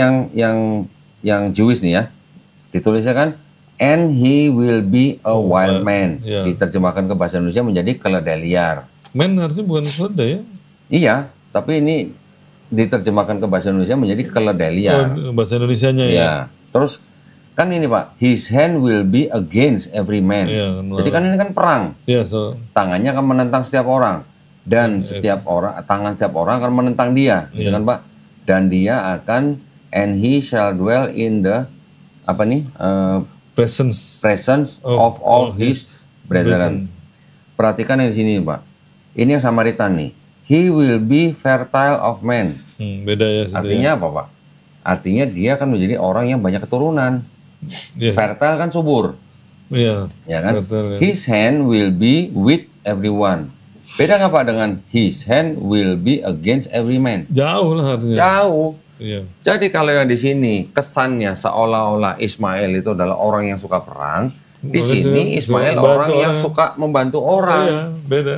yang Jewish nih ya. Ditulisnya kan and he will be a wild man. Diterjemahkan ke bahasa Indonesia menjadi keledai liar. Man harusnya bukan keledai ya? Iya, tapi ini diterjemahkan ke bahasa Indonesia menjadi keledai liar. Oh, bahasa Indonesianya ya. Ya. Terus kan ini Pak, his hand will be against every man. Ya, jadi kan ini kan perang. Ya, tangannya akan menentang setiap orang dan tangan setiap orang akan menentang dia, gitu kan Pak. Dan dia akan and he shall dwell in the presence of all his brethren. Perhatikan yang di sini Pak. Ini yang Samaritan nih. He will be fertile of men. Beda ya. Artinya apa Pak? Artinya dia akan menjadi orang yang banyak keturunan. Fertile kan subur. Iya. Ya kan? Fertile, ya. His hand will be with everyone. Beda nggak Pak dengan his hand will be against every man? Jauh lah artinya. Jauh. Iya. Jadi kalau yang di sini kesannya seolah-olah Ismail itu adalah orang yang suka perang. Di sini Ismail orang yang suka membantu orang. Iya, beda.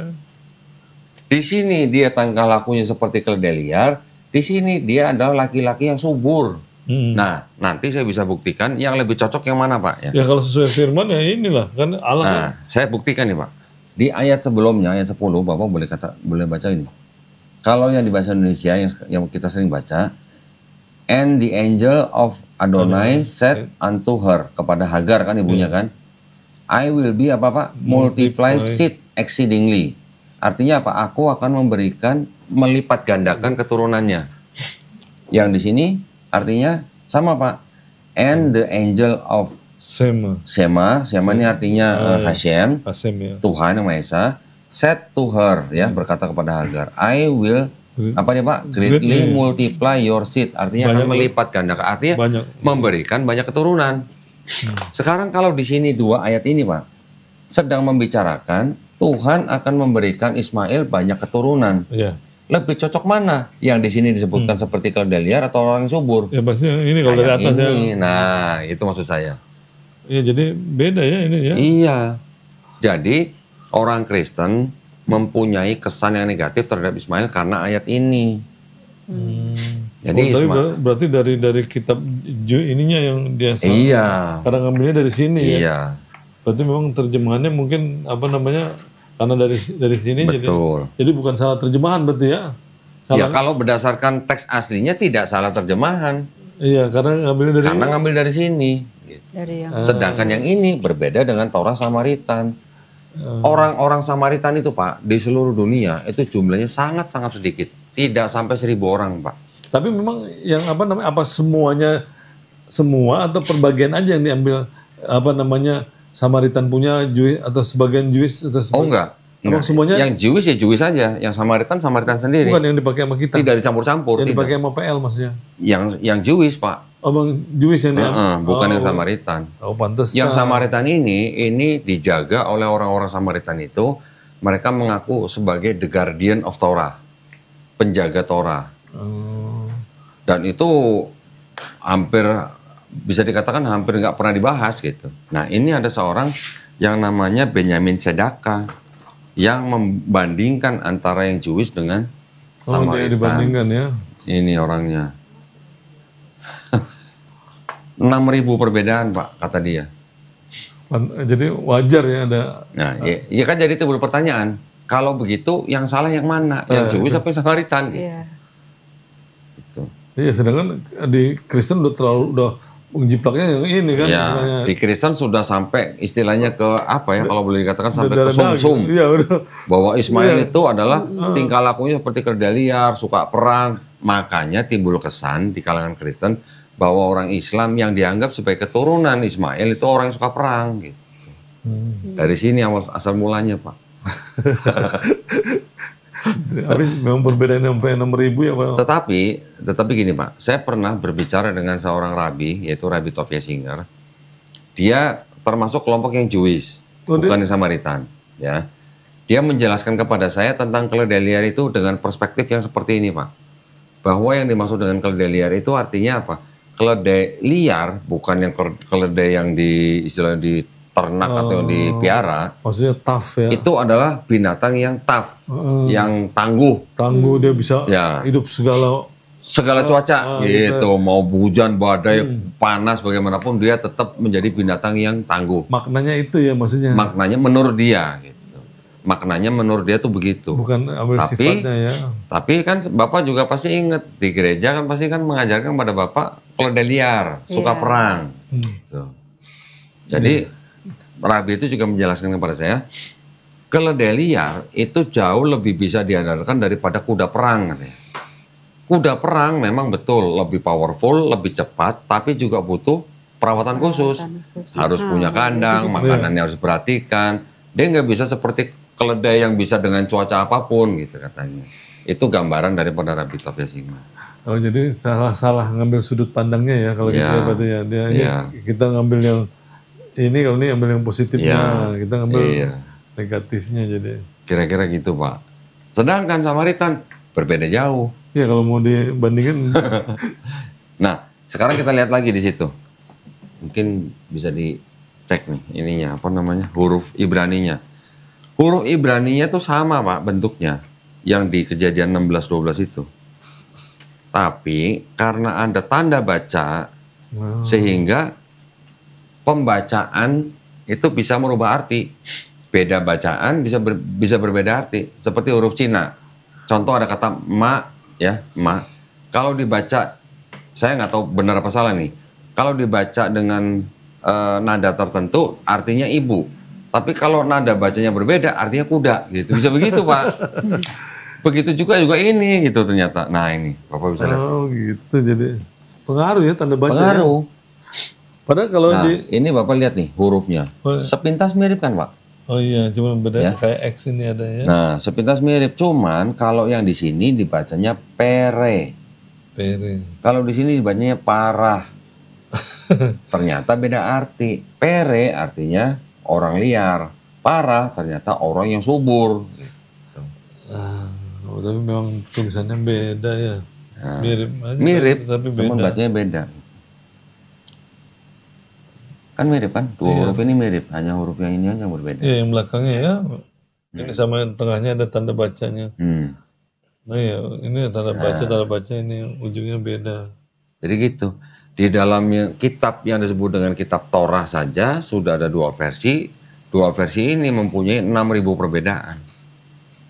Di sini dia tingkah lakunya seperti keledai liar. Di sini dia adalah laki-laki yang subur. Nah, nanti saya bisa buktikan yang lebih cocok yang mana Pak? Ya kalau sesuai firman ya inilah kan Allah. Nah, saya buktikan nih Pak. Di ayat sebelumnya, ayat 10, Bapak boleh baca ini. Kalau yang di bahasa Indonesia yang kita sering baca, and the angel of Adonai said unto her, kepada Hagar kan ibunya kan, I will be apa Pak? Multiply seed exceedingly. Artinya apa? Aku akan melipat gandakan keturunannya. Yang di sini artinya sama Pak. And the angel of Shema ini artinya Hashem, ya. Tuhan yang Maha Esa, said to her, ya, berkata kepada Hagar, I will apa nih Pak? Greatly multiply your seed. Artinya akan melipat gandakan. Artinya memberikan banyak keturunan. Sekarang kalau di sini dua ayat ini Pak sedang membicarakan Tuhan akan memberikan Ismail banyak keturunan. Iya. Lebih cocok mana? Yang di sini disebutkan seperti keledai liar atau orang yang subur? Ya pasti ini kalau dari atas ini. ya. Nah, itu maksud saya. Iya, jadi beda ya ini ya. Iya. Jadi orang Kristen mempunyai kesan yang negatif terhadap Ismail karena ayat ini. Jadi berarti dari kitab ininya yang dia karena ngambilnya dari sini ya. Iya. Berarti memang terjemahannya mungkin karena dari sini. Betul. Jadi bukan salah terjemahan berarti ya. Ya kalau berdasarkan teks aslinya tidak salah terjemahan. Iya, karena ngambil dari sini. Sedangkan yang ini berbeda dengan Torah Samaritan. Orang-orang Samaritan itu Pak di seluruh dunia itu jumlahnya sangat-sangat sedikit, tidak sampai 1.000 orang Pak. Tapi memang yang apa semuanya semua atau perbagian aja yang diambil Samaritan punya Jewish atau sebagian Jewish atau enggak. Semuanya yang Jewish ya Jewish saja, yang Samaritan sendiri. Bukan yang dipakai sama kita. Tidak dicampur-campur. Yang dipakai sama PL maksudnya. Yang Jewish Pak. Oh, Bang Jewish yang bukan yang Samaritan. Oh, pantes. Yang Samaritan ini dijaga oleh orang-orang Samaritan itu, mereka mengaku sebagai the guardian of Torah, penjaga Torah. Dan itu hampir bisa dikatakan hampir nggak pernah dibahas gitu. Nah ini ada seorang yang namanya Benyamin Sedaka yang membandingkan antara yang Jewish dengan Samaritan. Dibandingkan ya. Ini orangnya. 6.000 perbedaan Pak kata dia. Jadi wajar ya ada. Nah ya kan jadi timbul pertanyaan. Kalau begitu yang salah yang mana? Yang Jewish apa yang Samaritan? Gitu. Iya, sedangkan di Kristen udah Jiplaknya yang ini kan. Ya, istilahnya. di Kristen sudah sampai istilahnya ke apa ya, kalau boleh dikatakan sampai ke Darah daging. sumsum. Iya, udah. Bahwa Ismail itu adalah tingkah lakunya seperti keledai liar, suka perang. Makanya timbul kesan di kalangan Kristen bahwa orang Islam yang dianggap sebagai keturunan Ismail itu orang yang suka perang. Gitu. Dari sini asal mulanya, Pak. Habis memang perbedaan sampai 6.000 ya Pak. Tetapi gini Pak, saya pernah berbicara dengan seorang rabi, yaitu Rabi Tovia Singer. Dia termasuk kelompok yang Jewish, bukan yang Samaritan. Ya, dia menjelaskan kepada saya tentang keledai liar itu dengan perspektif yang seperti ini Pak. Bahwa yang dimaksud dengan keledai liar itu artinya apa? Keledai liar bukan yang keledai yang di istilahnya di ternak atau yang dipiara. Maksudnya tough ya. Itu adalah binatang yang tough, yang tangguh. Tangguh, dia bisa hidup segala cuaca gitu. Mau hujan, badai, panas bagaimanapun dia tetap menjadi binatang yang tangguh. Maknanya itu ya maksudnya. Maknanya menurut dia gitu. Maknanya menurut dia tuh begitu. Bukan ambil sifatnya ya. Tapi kan Bapak juga pasti ingat di gereja kan pasti kan mengajarkan pada Bapak keledai liar, suka perang. Gitu. Jadi Rabi itu juga menjelaskan kepada saya, keledai liar itu jauh lebih bisa diandalkan daripada kuda perang katanya. Kuda perang memang betul lebih powerful, lebih cepat, tapi juga butuh perawatan khusus. Harus punya kandang, makanannya harus diperhatikan. Dia nggak bisa seperti keledai yang bisa dengan cuaca apapun gitu katanya. Itu gambaran daripada Rabi Tovia Singer. Oh jadi salah ngambil sudut pandangnya ya kalau gitu ya berarti ya. Kita ngambil yang ini, kalau ini ambil yang positifnya, kita ngambil negatifnya jadi. Kira-kira gitu Pak. Sedangkan Samaritan berbeda jauh. Ya kalau mau dibandingkan. Nah sekarang kita lihat lagi di situ. Mungkin bisa dicek nih ininya apa namanya huruf Ibraninya. Huruf Ibraninya tuh sama Pak bentuknya yang di Kejadian 16:12 itu. Tapi karena ada tanda baca sehingga pembacaan itu bisa merubah arti. Beda bacaan bisa berbeda arti. Seperti huruf Cina. Contoh ada kata ma, ya, ma. Kalau dibaca, saya nggak tahu benar apa salah nih. Kalau dibaca dengan nada tertentu, artinya ibu. Tapi kalau nada bacanya berbeda, artinya kuda. Gitu. Bisa begitu Pak. Begitu juga ini gitu ternyata. Nah ini, Bapak bisa lihat. Oh gitu, jadi pengaruh ya tanda baca. Pengaruh. Ya? Padahal kalau ini Bapak lihat nih hurufnya, sepintas mirip kan Pak? Oh iya, cuma beda kayak X ini ada ya. Nah, sepintas mirip, cuman kalau yang di sini dibacanya pere. Kalau di sini dibacanya parah. Ternyata beda arti. Pere artinya orang liar, parah ternyata orang yang subur. Gitu. Tapi memang tulisannya beda ya. Nah, mirip tapi beda. Cuman bacanya beda. Kan mirip kan, huruf ini mirip, hanya huruf yang ini aja yang berbeda. Iya, yang belakangnya ya, ini sama yang tengahnya ada tanda bacanya. Nah ya, ini tanda baca ini ujungnya beda. Jadi gitu, di dalamnya kitab yang disebut dengan kitab Torah saja sudah ada dua versi ini mempunyai 6.000 perbedaan.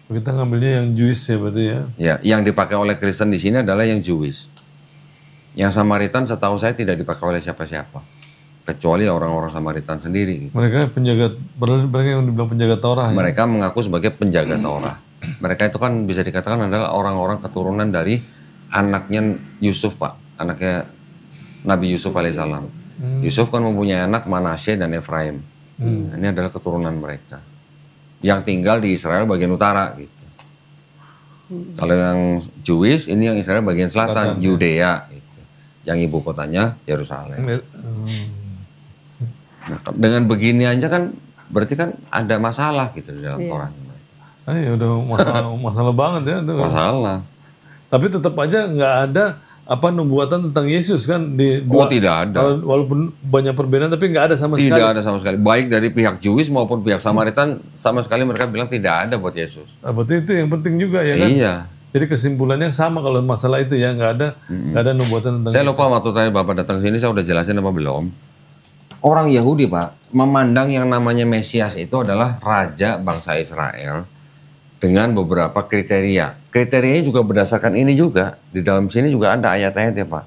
Kita ngambilnya yang Jewish ya berarti ya? Ya, yang dipakai oleh Kristen di sini adalah yang Jewish. Yang Samaritan setahu saya tidak dipakai oleh siapa-siapa. Kecuali orang-orang Samaritan sendiri. Mereka yang dibilang penjaga Torah. Mereka mengaku sebagai penjaga Torah. Mereka itu kan bisa dikatakan adalah orang-orang keturunan dari anaknya Yusuf Pak. Anaknya Nabi Yusuf alaihissalam. Yusuf kan mempunyai anak Manasye dan Efraim. Ini adalah keturunan mereka. Yang tinggal di Israel bagian utara gitu. Kalau yang Jewish ini yang Israel bagian selatan, Yudea gitu. Yang ibu kotanya Yerusalem. Nah, dengan begini aja kan berarti kan ada masalah gitu di dalam Torah. Ya udah masalah banget ya. Masalah. Tapi tetap aja nggak ada nubuatan tentang Yesus kan di tidak ada. Walaupun banyak perbedaan tapi nggak ada sama sekali. Tidak ada sama sekali. Baik dari pihak Jewish maupun pihak Samaritan sama sekali mereka bilang tidak ada buat Yesus. Berarti itu yang penting juga ya kan? Iya. Jadi kesimpulannya sama kalau masalah itu ya nggak ada nubuatan tentang Yesus. Saya lupa waktu tadi Bapak datang sini saya udah jelasin apa belum? Orang Yahudi Pak memandang yang namanya Mesias itu adalah raja bangsa Israel dengan beberapa kriteria. Kriterianya juga berdasarkan ini juga. Di dalam sini juga ada ayat-ayat ya Pak.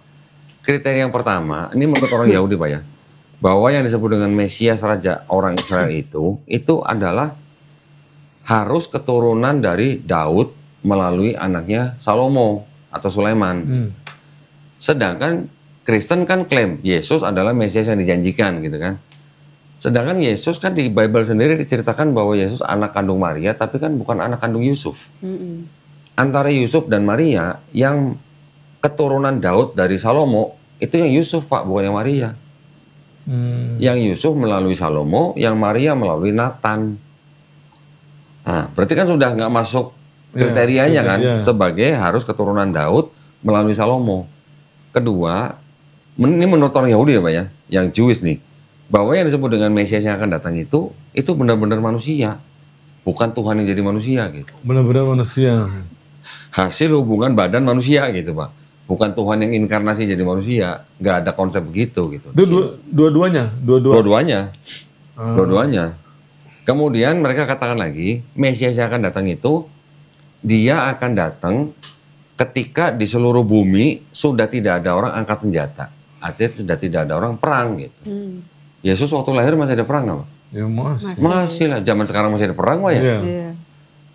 kriteria yang pertama, ini menurut orang Yahudi Pak ya, bahwa yang disebut dengan Mesias Raja orang Israel itu adalah harus keturunan dari Daud melalui anaknya Salomo atau Sulaiman. Sedangkan Kristen kan klaim Yesus adalah Mesias yang dijanjikan gitu kan. Sedangkan Yesus kan di Bible sendiri diceritakan bahwa Yesus anak kandung Maria, tapi kan bukan anak kandung Yusuf. Antara Yusuf dan Maria, yang keturunan Daud dari Salomo itu yang Yusuf Pak, bukan yang Maria. Yang Yusuf melalui Salomo, yang Maria melalui Nathan. Nah, berarti kan sudah nggak masuk kriterianya kan, sebagai harus keturunan Daud melalui Salomo. Kedua, ini menurut orang Yahudi ya Pak ya, yang Jewish nih, bahwa yang disebut dengan Mesias yang akan datang itu benar-benar manusia, bukan Tuhan yang jadi manusia gitu. Benar-benar manusia. Hasil hubungan badan manusia gitu Pak, bukan Tuhan yang inkarnasi jadi manusia, nggak ada konsep begitu gitu. Itu dua-duanya. Kemudian mereka katakan lagi, Mesias yang akan datang itu, dia akan datang ketika di seluruh bumi sudah tidak ada orang angkat senjata. Artinya sudah tidak ada orang perang gitu. Yesus waktu lahir masih ada perang nggak Pak? Ya Masih lah, zaman sekarang masih ada perang Pak ya? Iya.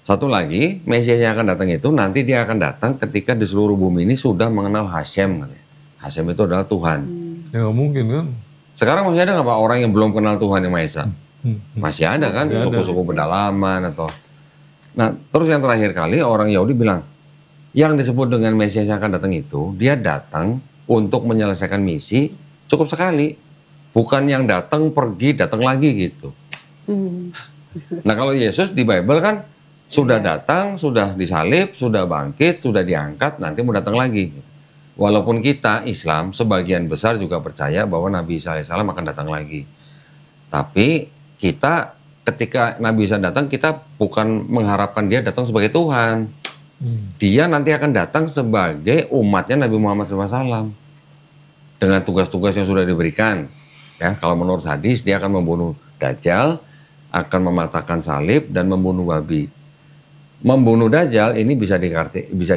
Satu lagi, Mesias yang akan datang itu, nanti dia akan datang ketika di seluruh bumi ini sudah mengenal Hashem. Hashem itu adalah Tuhan. Ya nggak mungkin kan. Sekarang masih ada nggak Pak orang yang belum kenal Tuhan yang Maha Esa? Masih ada kan, suku-suku pedalaman atau... Nah, terus yang terakhir kali orang Yahudi bilang, yang disebut dengan Mesias yang akan datang itu, dia datang untuk menyelesaikan misi cukup sekali. Bukan yang datang, pergi, datang lagi gitu. Nah kalau Yesus di Bible kan, sudah datang, sudah disalib, sudah bangkit, sudah diangkat, nanti mau datang lagi. Walaupun kita Islam sebagian besar juga percaya bahwa Nabi Isa AS akan datang lagi. Tapi kita ketika Nabi Isa datang, kita bukan mengharapkan dia datang sebagai Tuhan. Dia nanti akan datang sebagai umatnya Nabi Muhammad SAW. Dengan tugas-tugas yang sudah diberikan. Ya, kalau menurut hadis dia akan membunuh Dajjal, akan mematahkan salib dan membunuh babi. Membunuh Dajjal ini bisa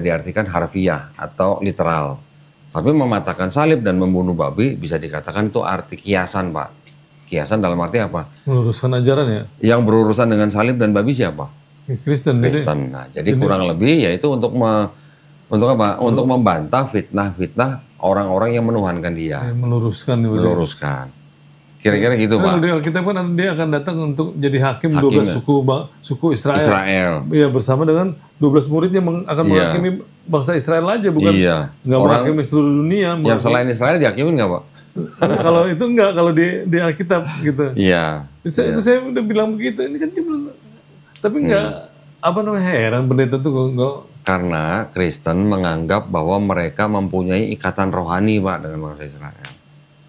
diartikan harfiah atau literal. Tapi mematahkan salib dan membunuh babi bisa dikatakan itu arti kiasan Pak. Kiasan dalam arti apa? Meluruskan ajaran ya? Yang berurusan dengan salib dan babi siapa? Kristen. Nah, jadi kurang lebih yaitu untuk apa? Untuk membantah fitnah-fitnah orang-orang yang menuhankan dia. Meluruskan. Kira-kira gitu Pak. Di Alkitab kan dia akan datang untuk jadi hakim 12 suku Israel. Iya, bersama dengan 12 muridnya akan menghakimi bangsa Israel aja, bukan nggak menghakimi seluruh dunia. Yang selain Israel dihakimin nggak Pak? Kalau itu enggak, kalau di Alkitab gitu. Iya. Itu saya udah bilang begitu. Ini kan cuma, tapi enggak heran pendeta tuh enggak. Karena Kristen menganggap bahwa mereka mempunyai ikatan rohani Pak dengan bangsa Israel.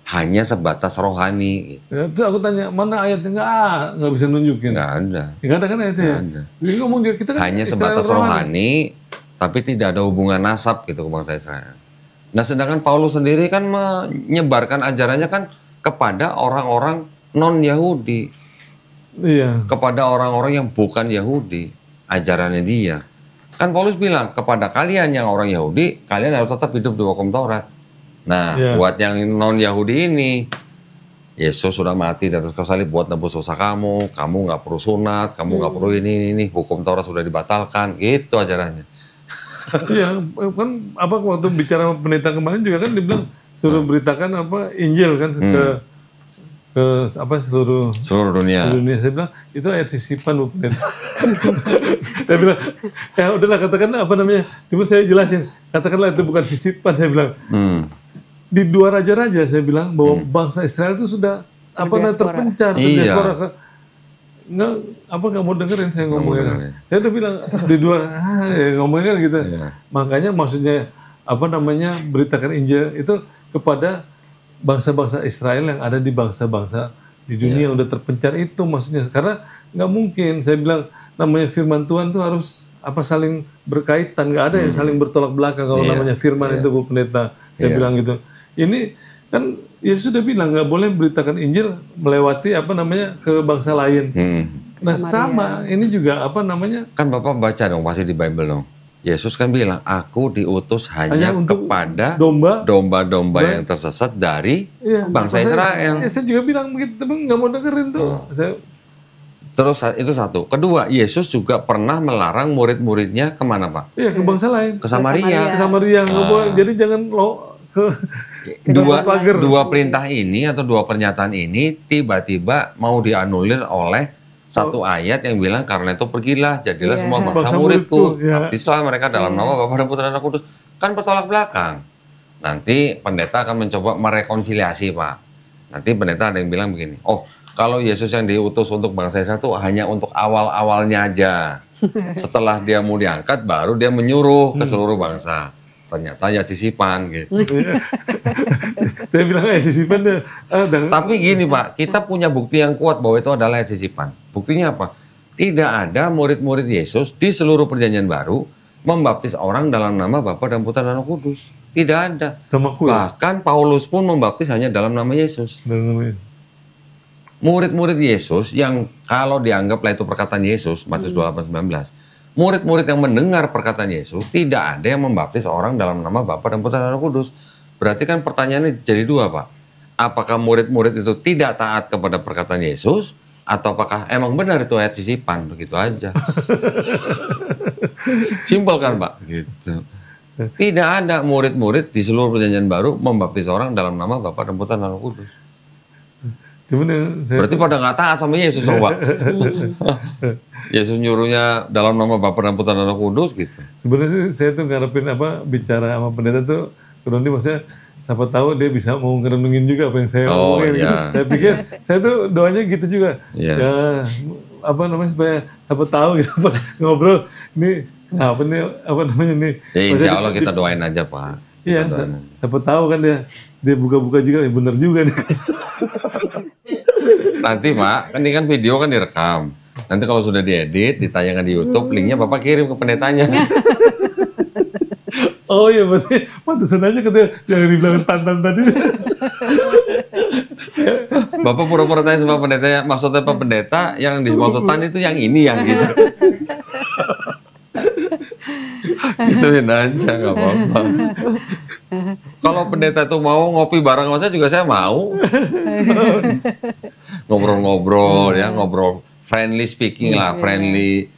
Hanya sebatas rohani. Gitu. Ya, terus aku tanya mana ayatnya? Nggak bisa nunjukin. Nggak ada. Nggak ada kan ayatnya? Nggak ada. Jadi ngomong kita kan hanya sebatas rohani, tapi tidak ada hubungan nasab gitu ke bangsa Israel. Nah sedangkan Paulus sendiri kan menyebarkan ajarannya kan kepada orang-orang non-Yahudi. Iya. Kepada orang-orang yang bukan Yahudi. Ajarannya dia. Kan Paulus bilang, kepada kalian yang orang Yahudi, kalian harus tetap hidup di hukum Taurat. Nah, buat yang non-Yahudi ini, Yesus sudah mati di atas kayu salib buat nebus dosa kamu nggak perlu sunat, kamu nggak perlu ini, hukum Taurat sudah dibatalkan, gitu ajarannya. Iya, kan waktu bicara pendeta kemarin juga kan dibilang suruh beritakan Injil kan ke seluruh dunia. Saya bilang itu ayat sisipan Bu Pendeta. Saya bilang ya udahlah katakanlah cuma saya jelasin, katakanlah itu bukan sisipan, saya bilang. Di dua raja-raja saya bilang bahwa bangsa Israel itu sudah terpencar, nggak mau dengerin saya ngomongnya. Saya udah bilang di dua ngomongnya kan gitu. Makanya maksudnya beritakan Injil itu kepada bangsa-bangsa Israel yang ada di bangsa-bangsa di dunia yang udah terpencar itu maksudnya. Karena nggak mungkin saya bilang namanya firman Tuhan tuh harus saling berkaitan, nggak ada yang saling bertolak belakang kalau namanya firman itu Bu Pendeta. Saya bilang gitu. Ini kan Yesus sudah bilang nggak boleh beritakan Injil melewati ke bangsa lain. Nah sama ini juga kan Bapak baca dong pasti di Bible dong. Yesus kan bilang, aku diutus hanya untuk kepada domba domba-domba yang tersesat dari bangsa Israel. Saya juga bilang begitu, tapi nggak mau dengerin tuh. Terus itu satu. Kedua, Yesus juga pernah melarang murid-muridnya kemana, Pak? Iya, ke bangsa lain. Ke Samaria. Ke Samaria. Nggak boleh. Jadi jangan Dua perintah ini atau dua pernyataan ini tiba-tiba mau dianulir oleh satu ayat yang bilang karena itu pergilah jadilah semua bangsa muridku. Baptislah mereka dalam nama Bapa dan Putra dan Roh Kudus. Kan bertolak belakang. Nanti pendeta akan mencoba merekonsiliasi, Pak. Nanti pendeta ada yang bilang begini, oh kalau Yesus yang diutus untuk bangsa Israel itu hanya untuk awal-awalnya aja. Setelah dia mau diangkat baru dia menyuruh ke seluruh bangsa. Ternyata ya sisipan gitu. Saya bilang sisipan deh. Tapi gini Pak, kita punya bukti yang kuat bahwa itu adalah sisipan. Buktinya apa? Tidak ada murid-murid Yesus di seluruh perjanjian baru membaptis orang dalam nama Bapa dan Putra dan Roh Kudus. Tidak ada. Bahkan Paulus pun membaptis hanya dalam nama Yesus. Murid-murid Yesus yang kalau dianggaplah itu perkataan Yesus, Matius 28:19. Murid-murid yang mendengar perkataan Yesus, tidak ada yang membaptis orang dalam nama Bapa dan Putra dan Roh Kudus. Berarti kan pertanyaannya jadi dua, Pak. Apakah murid-murid itu tidak taat kepada perkataan Yesus, atau apakah emang benar itu ayat sisipan? Begitu aja. Simpel kan, Pak? Gitu. Tidak ada murid-murid di seluruh perjanjian baru membaptis orang dalam nama Bapa dan Putra dan Roh Kudus. Berarti pada nggak taat sama Yesus, Pak. Yesus nyuruhnya dalam nama Bapa dan Putra dan Roh Kudus gitu. Sebenarnya saya tuh ngarepin bicara sama pendeta tuh, kurang maksudnya siapa tahu dia bisa mau ngerenungin juga apa yang saya omongin gitu. Saya pikir saya tuh doanya gitu juga. Ya supaya siapa tahu gitu pas ngobrol ini apa nih nih. Ya insya Allah kita doain aja, Pak. Iya, siapa tahu kan dia buka-buka juga, benar juga nih. Nanti Pak, ini kan video kan direkam. Nanti kalau sudah diedit, ditayangkan di YouTube, linknya Bapak kirim ke pendetanya. Oh iya, berarti pantesan aja katanya yang dibilang Tantan tadi. Bapak pura-pura tanya sama pendetanya, maksudnya Pak Pendeta, yang dimaksudkan itu yang ini yang gitu. Gituin aja, nggak apa-apa. Kalau pendeta itu mau ngopi bareng sama saya juga saya mau. Ngobrol-ngobrol ya, ngobrol friendly speaking lah, friendly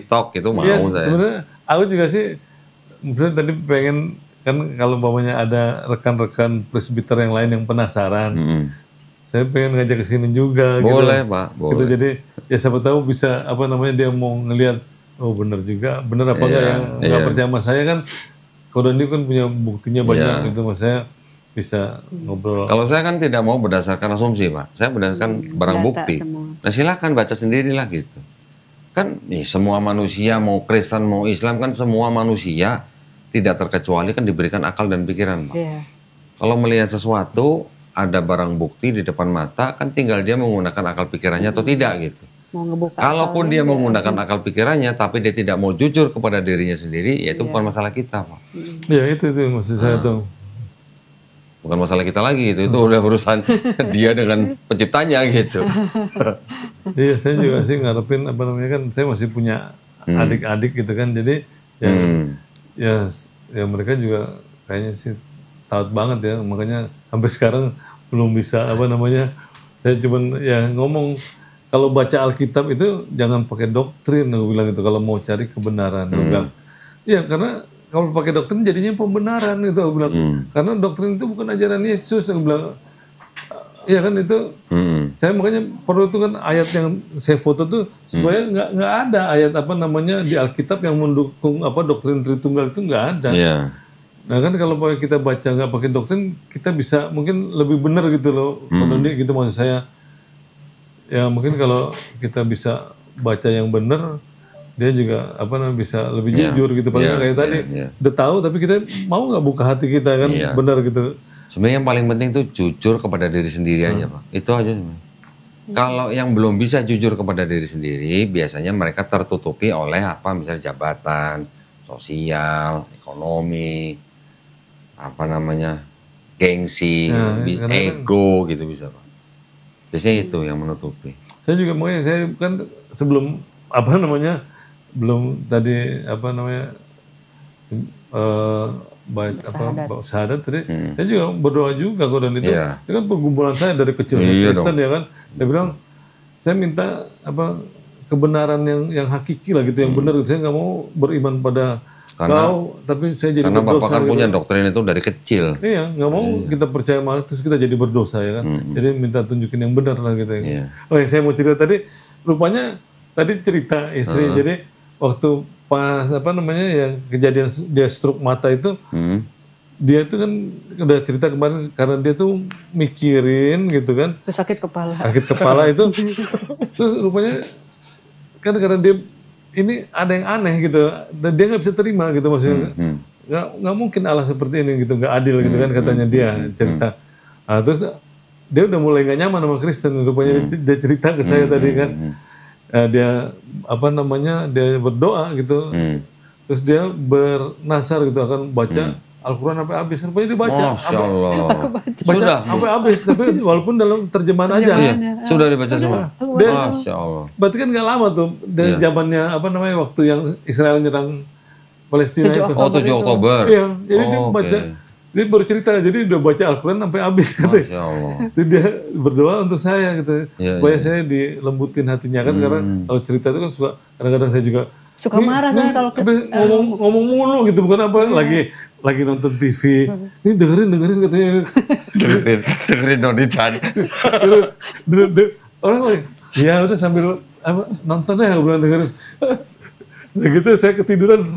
talk itu mau saya. Sebenarnya aku juga sih, sebenarnya tadi pengen kan kalau umpamanya ada rekan-rekan presbiter yang lain yang penasaran, saya pengen ngajak ke sini juga. Boleh gitu. Pak, boleh. Gitu, jadi ya siapa tahu bisa dia mau ngelihat, oh benar juga, benar apa enggak yang nggak percaya sama saya kan. Kalau dia kan punya buktinya banyak gitu, maksudnya bisa ngobrol. Kalau saya kan tidak mau berdasarkan asumsi, Pak. Saya berdasarkan barang bukti. Nah silakan baca sendirilah gitu. Kan semua manusia, mau Kristen, mau Islam, kan semua manusia tidak terkecuali kan diberikan akal dan pikiran, Pak. Kalau melihat sesuatu, ada barang bukti di depan mata, kan tinggal dia menggunakan akal pikirannya atau tidak gitu. Mau ngebuka kalaupun dia menggunakan akal pikirannya, tapi dia tidak mau jujur kepada dirinya sendiri, ya itu bukan masalah kita, Pak. Ya itu maksud saya tuh. Bukan masalah kita lagi itu udah urusan dia dengan penciptanya gitu. Iya, saya juga sih ngarepin kan saya masih punya adik-adik gitu kan, jadi ya mereka juga kayaknya sih taat banget ya, makanya sampai sekarang belum bisa saya cuman ngomong. Kalau baca Alkitab itu jangan pakai doktrin, aku bilang itu kalau mau cari kebenaran. Aku bilang, ya karena kalau pakai doktrin jadinya pembenaran itu, aku bilang. Karena doktrin itu bukan ajaran Yesus, aku bilang. Ya kan itu, saya makanya perlu itu kan ayat yang saya foto tuh supaya nggak ada ayat di Alkitab yang mendukung doktrin Tritunggal itu nggak ada. Nah kan kalau kita baca nggak pakai doktrin, kita bisa mungkin lebih benar gitu loh, gitu maksud saya. Ya mungkin kalau kita bisa baca yang benar, dia juga bisa lebih jujur gitu. Paling kayak tadi udah tahu tapi kita mau nggak buka hati kita kan benar gitu. Sebenarnya yang paling penting tuh jujur kepada diri sendiri aja, Pak. Itu aja sebenarnya. Kalau yang belum bisa jujur kepada diri sendiri, biasanya mereka tertutupi oleh misalnya jabatan, sosial, ekonomi, gengsi, ego gitu bisa, Pak. Biasanya itu yang menutupi. Saya juga saya kan sebelum belum tadi syahadat tadi, saya juga berdoa juga kok, dan itu Iya. itu kan pergumulan saya dari kecil Iya Kristen ya kan. Dia bilang saya minta kebenaran yang hakiki lah gitu, yang benar. Saya nggak mau beriman pada kau, tapi saya jadi Karena berdosa. Bapak kan gitu. punya doktrin itu dari kecil. Iya, nggak mau kita percaya malah terus kita jadi berdosa ya kan. Jadi minta tunjukin yang benar lah gitu. Iya. Oh yang saya mau cerita tadi, rupanya tadi cerita istri, jadi waktu pas yang kejadian dia stroke mata itu, dia tuh kan udah cerita kemarin karena dia tuh mikirin gitu kan, Terus sakit kepala. sakit kepala itu, terus rupanya kan karena dia ini ada yang aneh gitu, dan dia nggak bisa terima gitu maksudnya, nggak mungkin Allah seperti ini gitu, nggak adil gitu kan katanya dia cerita. Nah, terus dia udah mulai nggak nyaman sama Kristen, rupanya dia cerita ke saya tadi kan, dia dia berdoa gitu, terus dia bernasar gitu akan baca Al-Quran sampai habis, rupanya dia baca, Masya Allah. baca sampai habis, tapi walaupun dalam terjemahan aja. Sudah dibaca semua. Dia, Masya Allah. berarti kan nggak lama tuh dari zamannya waktu yang Israel nyerang Palestina 7 itu. Oh, 7 Oktober. Iya, jadi dia Oh, baca, oke. dia baru cerita, jadi udah baca Al-Quran sampai habis katanya. Masya Allah. Jadi dia berdoa untuk saya gitu, Iya, supaya saya dilembutin hatinya kan, karena kalau cerita itu kan suka kadang-kadang saya juga Suka marah saya kalau ngomong mulu gitu, bukan lagi nonton TV, ini dengerin katanya. Dengerin Donitan. Orang lain, ya udah sambil nonton ya, bilang dengerin. Nah gitu saya ketiduran.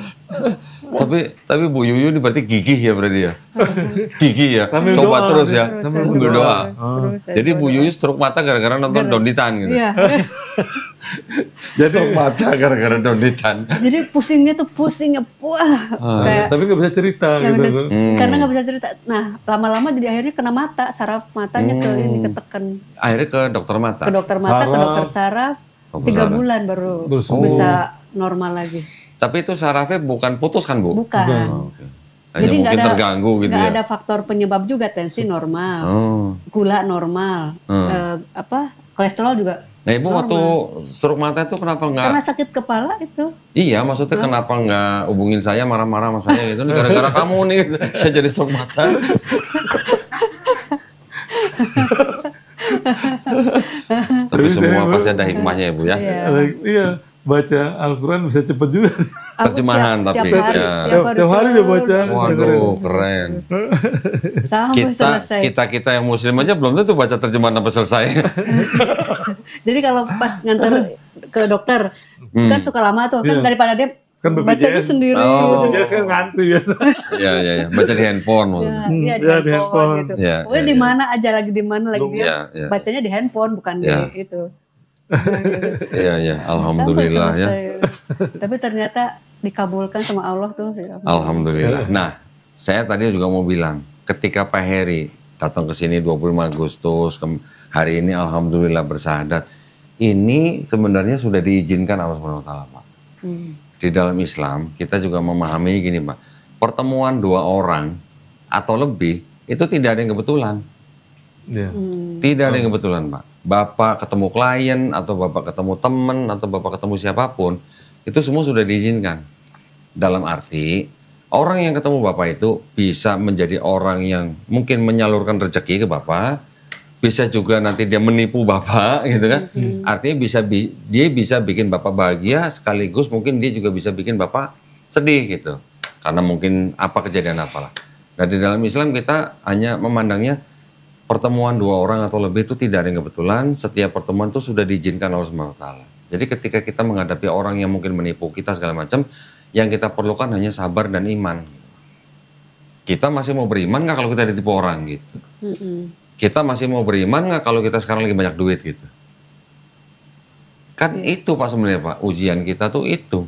Tapi Bu Yuyu ini berarti gigih ya berarti ya. Gigih ya. Sambil Coba doa, terus ya. sambil doa. Terus saya Jadi Bu Yuyu stroke mata gara-gara nonton Donitan gitu. Iya. Stroke mata gara-gara Donitan. Jadi pusingnya tuh wah, kayak Tapi nggak bisa cerita nggak gitu. bisa- karena nggak bisa cerita. Nah, lama-lama jadi akhirnya kena mata, saraf matanya ketekan. Akhirnya ke dokter mata. Ke dokter mata, ke dokter saraf. 3 bulan baru bisa normal lagi. Tapi itu sarafnya bukan putus kan Bu? Bukan. Oke. Hanya mungkin terganggu gitu nggak ya. ada faktor penyebab juga, tensi normal, Oh. gula normal, kolesterol juga. Nah Ibu waktu stroke mata itu kenapa nggak? Karena sakit kepala itu. Iya, maksudnya kenapa nggak hubungin saya marah-marah sama saya gitu? Gara-gara kamu nih, saya jadi stroke mata. Tapi semua pasti ada hikmahnya ya Bu ya. Iya, baca Al-Quran bisa cepet juga. Terjemahan tapi tiap hari, ya. Tiap hari dia baca. Waduh, keren. sampai selesai. Kita yang muslim aja belum tentu baca terjemahan sampai selesai. Jadi kalau pas nganter ke dokter kan suka lama tuh, kan daripada dia Kan baca tuh BPJS. sendiri. Oh. Biasa kan ngantri biasa. Iya, iya, iya. Baca di handphone maksudnya. Iya, di Iya, di handphone handphone. gitu. Iya, Pokoknya iya, di iya. mana aja lagi di mana lagi dia Iya, iya. bacanya di handphone bukan Iya. di itu. Iya, iya. Sampai Alhamdulillah ya. selesai. Tapi ternyata dikabulkan sama Allah tuh. Ya. Alhamdulillah. Nah, saya tadi juga mau bilang, ketika Pak Heri datang ke sini 25 Agustus, hari ini Alhamdulillah bersyahadat, ini sebenarnya sudah diizinkan Allah SWT, Pak. Di dalam Islam, kita juga memahami gini, Pak. Pertemuan 2 orang atau lebih, itu tidak ada yang kebetulan. Iya. Tidak ada yang kebetulan, Pak. Bapak ketemu klien, atau Bapak ketemu teman, atau Bapak ketemu siapapun, itu semua sudah diizinkan. Dalam arti, orang yang ketemu Bapak itu bisa menjadi orang yang mungkin menyalurkan rezeki ke Bapak, bisa juga nanti dia menipu Bapak gitu kan. Artinya dia bisa bikin Bapak bahagia, sekaligus mungkin dia juga bisa bikin Bapak sedih gitu. Karena mungkin apa kejadian apalah. Nah di dalam Islam kita hanya memandangnya pertemuan 2 orang atau lebih itu tidak ada yang kebetulan. Setiap pertemuan itu sudah diizinkan Allah SWT. Jadi ketika kita menghadapi orang yang mungkin menipu kita segala macam, yang kita perlukan hanya sabar dan iman. Kita masih mau beriman nggak kalau kita ditipu orang gitu? Kita masih mau beriman nggak kalau kita sekarang lagi banyak duit gitu? Kan itu Pak sebenarnya Pak, ujian kita tuh itu.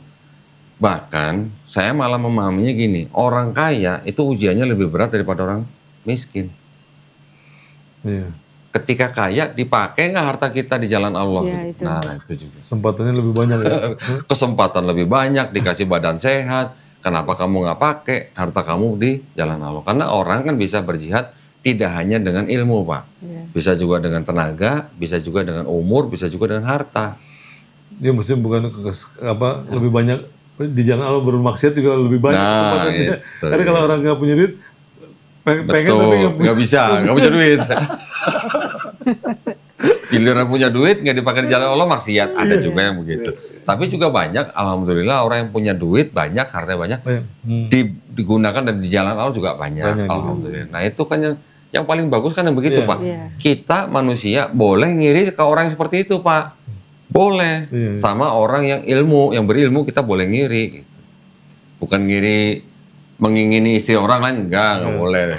Bahkan saya malah memahaminya gini, orang kaya itu ujiannya lebih berat daripada orang miskin. Iya. Ketika kaya dipakai nggak harta kita di jalan Allah? Iya, gitu. itu. Nah itu juga. Kesempatannya lebih banyak ya. Kesempatan lebih banyak, dikasih badan sehat. Kenapa kamu nggak pakai harta kamu di jalan Allah? Karena orang kan bisa berjihad tidak hanya dengan ilmu Pak. Iya. Bisa juga dengan tenaga, bisa juga dengan umur, bisa juga dengan harta. Dia mesti bukan lebih banyak di jalan Allah bermaksiat juga lebih banyak kesempatannya. gitu, Karena kalau orang nggak punya duit, pengen tapi betul, nggak bisa, nggak punya duit. Giliran punya duit nggak dipakai di jalan Allah maksiat, ada juga yang begitu. Tapi juga banyak, alhamdulillah orang yang punya duit banyak, harta banyak, digunakan dan di jalan Allah juga banyak, alhamdulillah. Nah itu kan yang paling bagus kan yang begitu Pak. Kita manusia boleh ngiri ke orang yang seperti itu Pak, boleh. Sama orang yang berilmu kita boleh ngiri. Bukan ngiri mengingini istri orang lain, enggak boleh.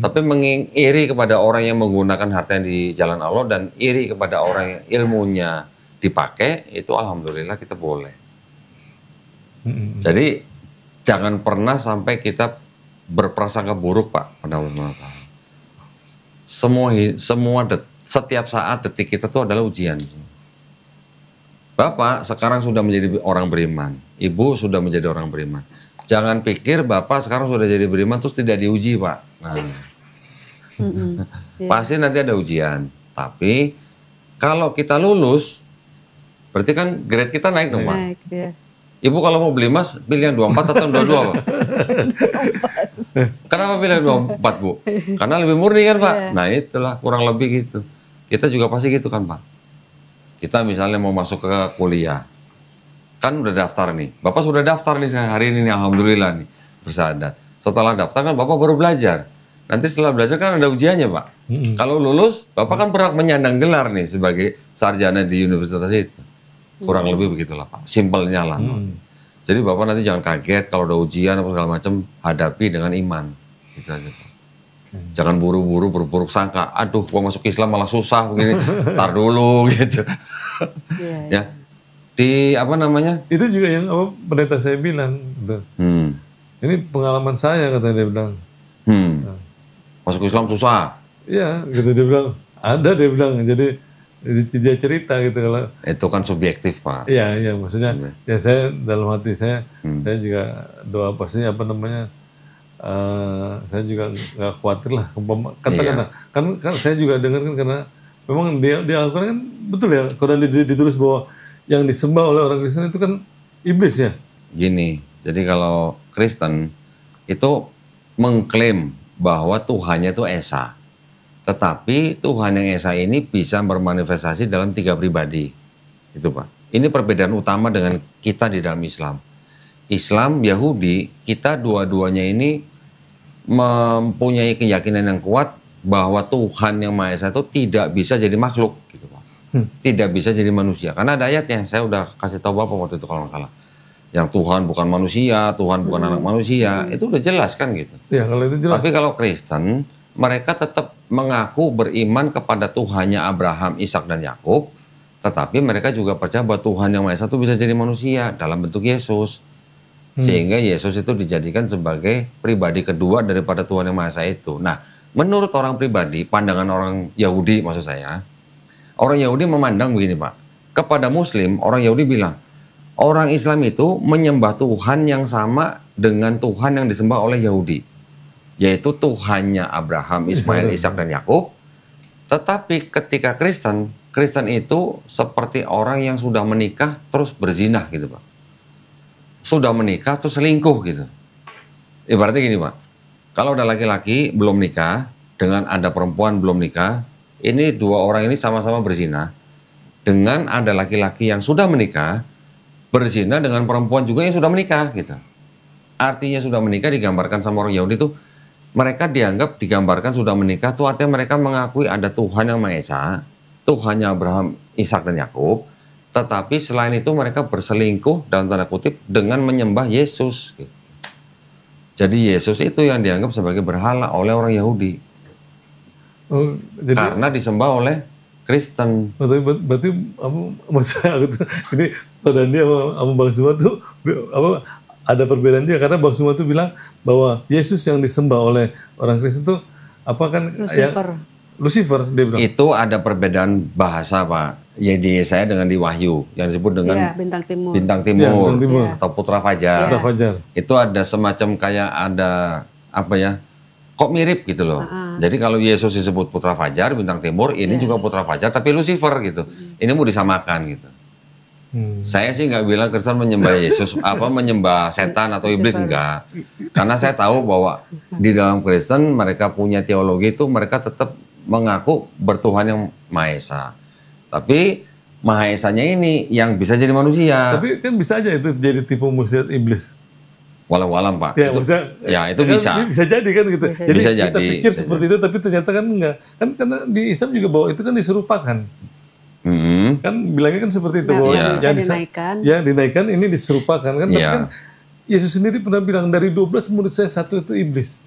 Tapi mengiri kepada orang yang menggunakan harta di jalan Allah dan iri kepada orang yang ilmunya dipakai, itu alhamdulillah kita boleh. Jadi jangan pernah sampai kita berprasangka buruk Pak pada Allah. Setiap saat detik kita itu adalah ujian. Bapak sekarang sudah menjadi orang beriman, Ibu sudah menjadi orang beriman. Jangan pikir Bapak sekarang sudah jadi beriman terus tidak diuji Pak. Nah, pasti nanti ada ujian. Tapi kalau kita lulus, berarti kan grade kita naik dong Pak. Naik, ya. Ibu kalau mau beli emas, pilih yang 24 atau 22 Pak? Kenapa pilih 24 Bu? Karena lebih murni kan Pak? Nah itulah kurang lebih gitu. Kita juga pasti gitu kan Pak. Kita misalnya mau masuk ke kuliah. Kan udah daftar nih. Bapak sudah daftar nih hari ini nih, alhamdulillah nih. Bersahadat. Setelah daftar kan Bapak baru belajar. Nanti setelah belajar kan ada ujiannya Pak. Kalau lulus, Bapak kan berhak menyandang gelar nih sebagai sarjana di universitas itu. Kurang lebih begitulah Pak, simpelnya lah. Jadi Bapak nanti jangan kaget kalau ada ujian apa segala macam, hadapi dengan iman. Gitu aja Pak. Jangan buru-buru berburuk sangka, aduh gua masuk Islam malah susah begini, tar dulu gitu. Ya, di apa namanya? Itu juga yang pendeta saya bilang. Gitu. Ini pengalaman saya katanya dia bilang. Masuk Islam susah? Iya, gitu dia bilang. Ada dia bilang, jadi dia cerita gitu kalau itu kan subjektif Pak. Iya maksudnya ya saya dalam hati saya juga doa pastinya saya juga nggak khawatir lah katakanlah kan saya juga dengar kan karena memang dia Al-Quran kan betul ya Quran ditulis bahwa yang disembah oleh orang Kristen itu kan iblis ya. Gini, jadi kalau Kristen itu mengklaim bahwa Tuhannya itu Esa. Tetapi Tuhan yang Esa ini bisa bermanifestasi dalam 3 pribadi. Itu Pak. Ini perbedaan utama dengan kita di dalam Islam. Islam, Yahudi, kita dua-duanya ini mempunyai keyakinan yang kuat bahwa Tuhan yang Maha Esa itu tidak bisa jadi makhluk. Gitu Pak. Tidak bisa jadi manusia. Karena ada ayatnya, saya udah kasih tahu Bapak waktu itu kalau nggak salah. Yang Tuhan bukan manusia, Tuhan bukan anak manusia. Itu udah jelas kan gitu. Ya, kalau itu jelas. Tapi kalau Kristen, mereka tetap mengaku beriman kepada Tuhannya Abraham, Ishak dan Yakub, tetapi mereka juga percaya bahwa Tuhan yang Maha Esa itu bisa jadi manusia dalam bentuk Yesus. Sehingga Yesus itu dijadikan sebagai pribadi kedua daripada Tuhan yang Maha Esa itu. Nah, menurut orang pribadi, pandangan orang Yahudi maksud saya, orang Yahudi memandang begini Pak, kepada Muslim, orang Yahudi bilang, orang Islam itu menyembah Tuhan yang sama dengan Tuhan yang disembah oleh Yahudi. Yaitu Tuhannya Abraham, Ismail, Ishak dan Yakub. Tetapi ketika Kristen itu seperti orang yang sudah menikah terus berzinah gitu Pak. Sudah menikah terus selingkuh gitu. Ibaratnya gini Pak, kalau ada laki-laki belum nikah dengan ada perempuan belum nikah, ini dua orang ini sama-sama berzina. Dengan ada laki-laki yang sudah menikah berzina dengan perempuan juga yang sudah menikah gitu. Artinya sudah menikah digambarkan sama orang Yahudi itu, mereka digambarkan sudah menikah tuh artinya mereka mengakui ada Tuhan yang Maha Esa, Tuhannya Abraham, Ishak dan Yakub, tetapi selain itu mereka berselingkuh dalam tanda kutip dengan menyembah Yesus. Gitu. Jadi Yesus itu yang dianggap sebagai berhala oleh orang Yahudi. Jadi, karena disembah oleh Kristen. Berarti maksudnya ini pada dia sama Bang Suma tuh ada perbedaan dia karena Bang Suma tuh bilang bahwa Yesus yang disembah oleh orang Kristen itu apa kan Lucifer dia bilang. Itu ada perbedaan bahasa Pak. Ya di saya dengan di Wahyu yang disebut dengan bintang timur. Bintang timur atau putra fajar. Putra fajar. Itu ada semacam kayak ada apa ya? Kok mirip gitu loh. Jadi kalau Yesus disebut putra fajar, bintang timur, ini juga putra fajar tapi Lucifer gitu. Ini mau disamakan gitu. Saya sih nggak bilang Kristen menyembah Yesus, menyembah setan atau iblis, enggak. Karena saya tahu bahwa di dalam Kristen mereka punya teologi itu, mereka tetap mengaku bertuhan yang Maha Esa. Tapi Maha Esanya ini yang bisa jadi manusia. Tapi kan bisa aja itu jadi tipu muslihat iblis. Walau-walam Pak. Ya, Itu bisa. Bisa jadi kan gitu. Jadi Bisa kita jadi, pikir bisa seperti itu, tapi ternyata kan enggak. Kan karena di Islam juga bahwa itu kan diserupakan. Kan bilangnya kan seperti itu, bahwa yang dinaikkan ini diserupakan kan. Tapi kan Yesus sendiri pernah bilang dari 12 murid saya satu itu iblis.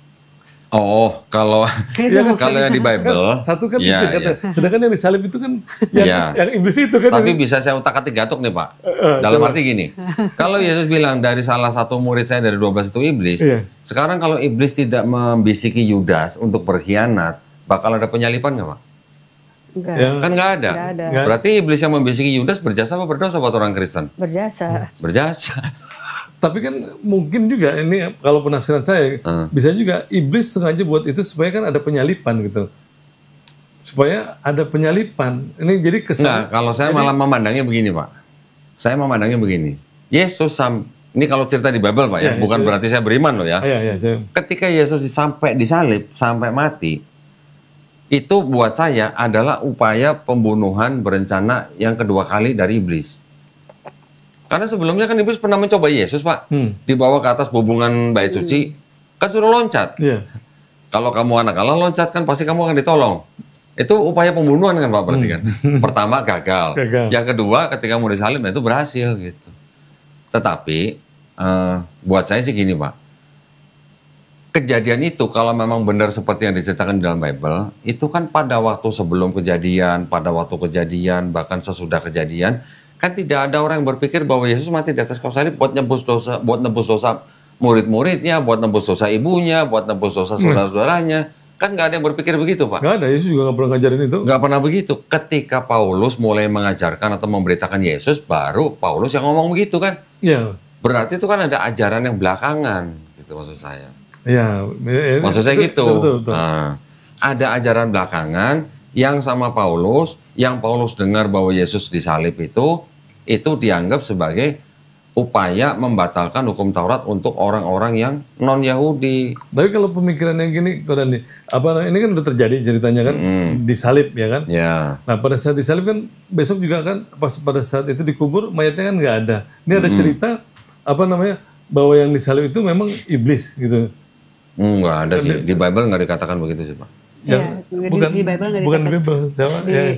Oh, kalau yang di Bible kan, satu kan iblis katanya. Sedangkan yang disalib itu kan yang iblis itu kan. Tapi bisa saya utak-atik gatuk nih Pak. Dalam arti gini, kalau Yesus bilang dari salah satu murid saya dari 12 itu iblis, sekarang kalau iblis tidak membisiki Yudas untuk berkhianat, bakal ada penyalipan nggak Pak? Enggak. Kan nggak ada. Berarti iblis yang membisiki Yudas berjasa apa berdosa buat orang Kristen? Berjasa. Berjasa. Tapi kan mungkin juga ini kalau penafsiran saya bisa juga iblis sengaja buat itu supaya kan ada penyalipan gitu. Supaya ada penyalipan. Ini jadi kesan. Nah, kalau saya malah memandangnya begini Pak. Saya memandangnya begini. Yesus ini kalau cerita di Bible Pak ya, bukan berarti saya beriman loh ya. Ketika Yesus sampai disalib, sampai mati, itu buat saya adalah upaya pembunuhan berencana yang kedua kali dari iblis. Karena sebelumnya kan iblis pernah mencoba Yesus Pak, dibawa ke atas bubungan bait suci, kan suruh loncat. Kalau kamu anak Allah loncat kan pasti kamu akan ditolong. Itu upaya pembunuhan kan Pak berarti kan. Pertama gagal. Yang kedua ketika mau disalib itu berhasil gitu. Tetapi buat saya sih gini Pak, kejadian itu kalau memang benar seperti yang diceritakan di dalam Bible, itu kan pada waktu sebelum kejadian, pada waktu kejadian, bahkan sesudah kejadian, kan tidak ada orang yang berpikir bahwa Yesus mati di atas kayu salib buat nebus dosa murid-muridnya, buat nebus dosa ibunya, buat nebus dosa saudara-saudaranya. Kan nggak ada yang berpikir begitu Pak. Nggak ada, Yesus juga nggak pernah ngajarin itu. Nggak pernah begitu. Ketika Paulus mulai mengajarkan atau memberitakan Yesus, baru Paulus yang ngomong begitu kan. Iya. Berarti itu kan ada ajaran yang belakangan, gitu maksud saya. Iya. Maksud saya gitu. Betul. Nah, ada ajaran belakangan yang sama Paulus, yang Paulus dengar bahwa Yesus disalib itu dianggap sebagai upaya membatalkan hukum Taurat untuk orang-orang yang non-Yahudi. Tapi kalau pemikiran yang gini, ini kan udah terjadi ceritanya kan, disalib ya kan. Nah pada saat disalib kan, besok juga kan, pada saat itu dikubur, mayatnya kan nggak ada. Ini ada cerita, bahwa yang disalib itu memang iblis gitu. Nggak ada sih, di Bible nggak dikatakan begitu sih Pak. Bukan di Bible,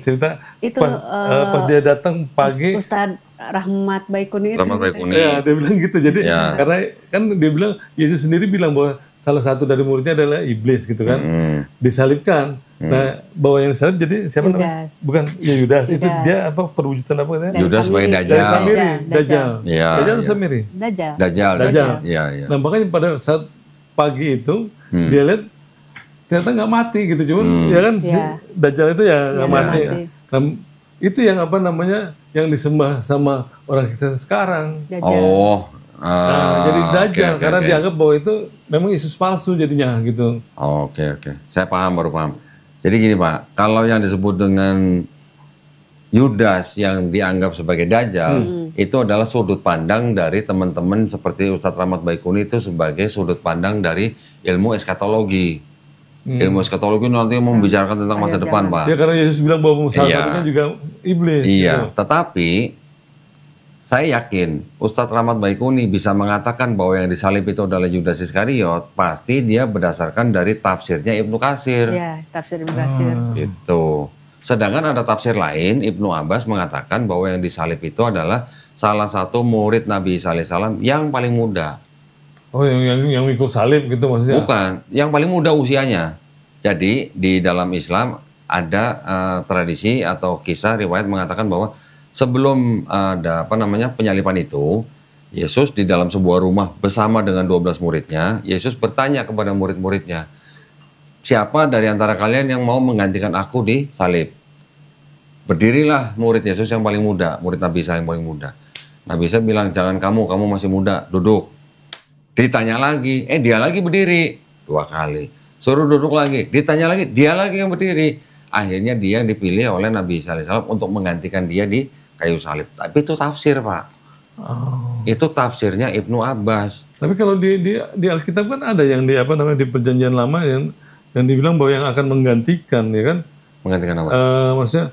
cerita itu, pas dia datang pagi. Ustadz Rahmat Baikuni itu. Ya, dia bilang gitu. Jadi karena kan dia bilang Yesus sendiri bilang bahwa salah satu dari muridnya adalah iblis gitu kan, disalibkan. Nah, bahwa yang disalib jadi siapa namanya? Bukan Yudas. Itu dia perwujudan apa katanya? Yudas sebagai Dajjal. Dajjal. Dajjal Samiri. Dajjal. Iya. Nah, makanya pada saat pagi itu dia lihat ternyata nggak mati gitu, cuman Dajjal itu nggak mati. Nah, itu yang yang disembah sama orang Kristen sekarang. Dajjal. Jadi Dajjal karena dianggap bahwa itu memang Yesus palsu jadinya gitu. Oke. Saya baru paham. Jadi gini Pak, kalau yang disebut dengan Yudas yang dianggap sebagai Dajjal, itu adalah sudut pandang dari teman-teman seperti Ustadz Rahmat Baikuni itu sebagai sudut pandang dari ilmu eskatologi. Ilmu eskatologi nanti membicarakan tentang masa depan Pak. Ya karena Yesus bilang bahwa salah satunya juga iblis. Iya, gitu. Tetapi saya yakin Ustadz Rahmat Baikuni bisa mengatakan bahwa yang disalib itu adalah Yudas Iskariot, pasti dia berdasarkan dari tafsirnya Ibnu Katsir. Iya, tafsir Ibnu Katsir. Itu. Sedangkan ada tafsir lain, Ibnu Abbas mengatakan bahwa yang disalib itu adalah salah satu murid Nabi Isa alaihissalam yang paling muda. Oh, yang ikut salib gitu maksudnya? Bukan, yang paling muda usianya. Jadi di dalam Islam ada tradisi atau kisah riwayat mengatakan bahwa sebelum ada penyalipan itu, Yesus di dalam sebuah rumah bersama dengan 12 muridnya, Yesus bertanya kepada murid-muridnya, siapa dari antara kalian yang mau menggantikan aku di salib? Berdirilah murid Yesus yang paling muda, murid Nabi Isa yang paling muda. Nabi Isa bilang, jangan kamu masih muda, duduk. Ditanya lagi, dia lagi berdiri 2 kali. Suruh duduk lagi, ditanya lagi, dia lagi yang berdiri. Akhirnya dia dipilih oleh Nabi Isa alaihissalam untuk menggantikan dia di kayu salib. Tapi itu tafsir, Pak. Oh. Itu tafsirnya Ibnu Abbas. Tapi kalau di Alkitab kan ada yang di apa namanya di Perjanjian Lama yang dibilang bahwa yang akan menggantikan, ya kan? Menggantikan apa? Maksudnya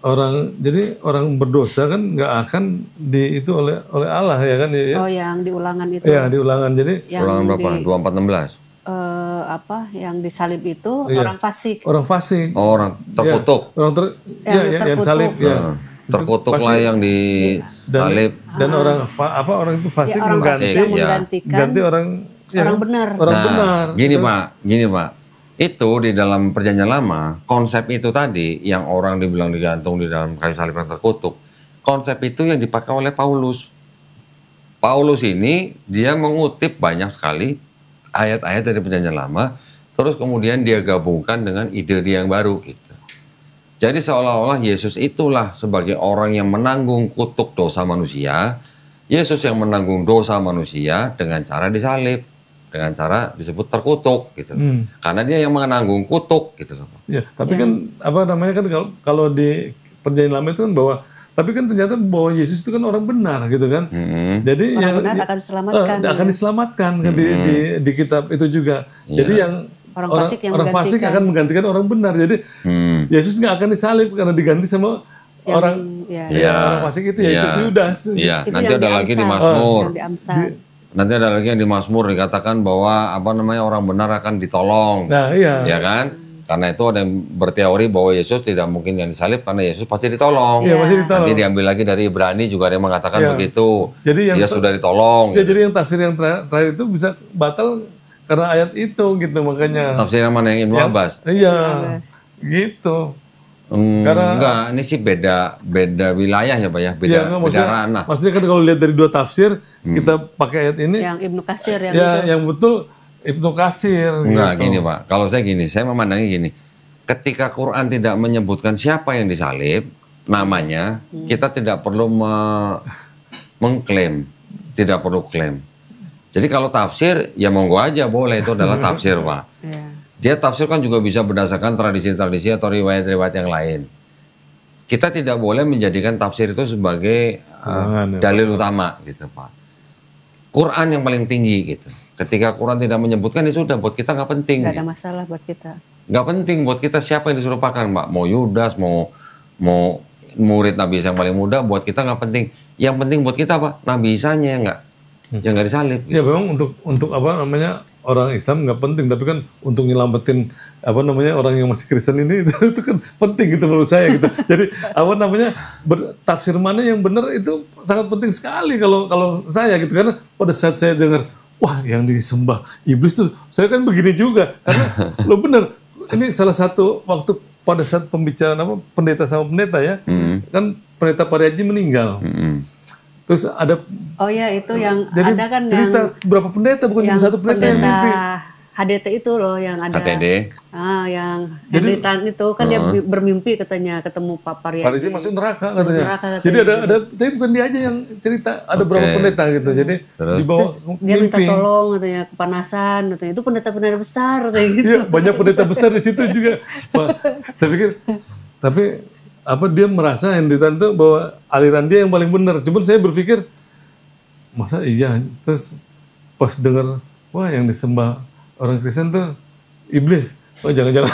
orang berdosa kan nggak akan itu oleh Allah, ya kan? Ya? Oh, yang di Ulangan itu. Ya, di Ulangan. Jadi Ulangan berapa? 24:16. Apa yang disalib itu Iya. orang fasik. orang fasik. Oh, orang terkutuk. Ya, orang yang terkutuk. salib, ya. Terkutuklah yang disalib. Dan orang itu fasik Ya, orang mengganti, fasik yang menggantikan ganti orang orang benar. Orang benar. Gini Pak. Itu di dalam Perjanjian Lama, konsep itu tadi yang orang dibilang digantung di dalam kayu salib yang terkutuk, konsep itu yang dipakai oleh Paulus. Paulus ini dia mengutip banyak sekali ayat-ayat dari Perjanjian Lama, terus kemudian dia gabungkan dengan ide dia yang baru gitu. Jadi seolah-olah Yesus itulah sebagai orang yang menanggung kutuk dosa manusia, Yesus yang menanggung dosa manusia dengan cara disalib, dengan cara disebut terkutuk gitu. Karena dia yang menanggung kutuk gitu. Ya, tapi kan apa namanya kan kalau di Perjanjian Lama itu kan bahwa tapi kan ternyata bahwa Yesus itu kan orang benar gitu kan. Jadi Orang benar akan diselamatkan. akan diselamatkan kan di kitab itu juga. Jadi yang orang fasik akan menggantikan orang benar. Jadi Yesus nggak akan disalib karena diganti sama orang fasik itu yaitu Yudas. Iya, Itu nanti yang ada di lagi di Amsal, Mazmur. yang di Amsal. Nanti ada lagi yang di Mazmur dikatakan bahwa orang benar akan ditolong. Nah, iya. Ya kan? Karena itu ada yang berteori bahwa Yesus tidak mungkin yang disalib karena Yesus pasti ditolong. Iya, pasti ditolong. Nanti diambil lagi dari Ibrani juga ada yang mengatakan begitu. Jadi dia sudah ditolong. Ya, jadi yang tafsir yang terakhir itu bisa batal karena ayat itu gitu makanya. Tafsir yang mana yang Ibnu Abbas? Iya. Gitu. Karena enggak, ini sih beda wilayah ya Pak ya, beda ranah. Maksudnya kan kalau lihat dari dua tafsir, kita pakai ayat ini. Yang Ibnu Katsir yang yang betul Ibnu Katsir. Enggak, gitu. gini Pak. Kalau saya memandangnya gini. Ketika Quran tidak menyebutkan siapa yang disalib, namanya, kita tidak perlu mengklaim, tidak perlu klaim. Jadi kalau tafsir, ya monggo aja boleh, itu adalah tafsir Pak. Dia tafsir kan juga bisa berdasarkan tradisi-tradisi atau riwayat-riwayat yang lain. Kita tidak boleh menjadikan tafsir itu sebagai dalil utama gitu Pak. Quran yang paling tinggi gitu. Ketika Quran tidak menyebutkan, itu sudah buat kita nggak penting. Nggak ada masalah buat kita. Nggak penting buat kita siapa yang disuruhkan Pak. Mau Yudas, mau murid Nabi Isa yang paling muda, buat kita nggak penting. Yang penting buat kita Pak, Nabi Isanya yang nggak disalib. Ya memang untuk apa namanya orang Islam nggak penting, tapi kan untuk nyelamatin apa namanya orang yang masih Kristen ini itu kan penting gitu menurut saya gitu. Jadi apa namanya tafsir mana yang benar itu sangat penting sekali kalau saya gitu, karena pada saat saya dengar wah yang disembah iblis tuh saya kan begini juga karena lo bener ini salah satu waktu pada saat pembicaraan pendeta sama pendeta ya kan pendeta Pariaji meninggal. Terus ada itu yang jadi ada kan cerita berapa pendeta bukan cuma satu pendeta yang mimpi. HDT itu loh yang ada. HTD. Yang Hendritan itu kan dia bermimpi katanya ketemu Pak Pariaji. Pariaji masuk neraka katanya. Jadi ada tapi bukan dia aja yang cerita, ada berapa pendeta gitu. Jadi di bawah dia minta tolong katanya, kepanasan katanya. Itu pendeta-pendeta besar katanya gitu. Iya, banyak pendeta besar di situ juga. Tapi dia merasa Hendritan itu bahwa aliran dia yang paling benar. Cuman saya berpikir masa iya, terus pas dengar wah yang disembah orang Kristen tuh iblis. Oh jangan-jangan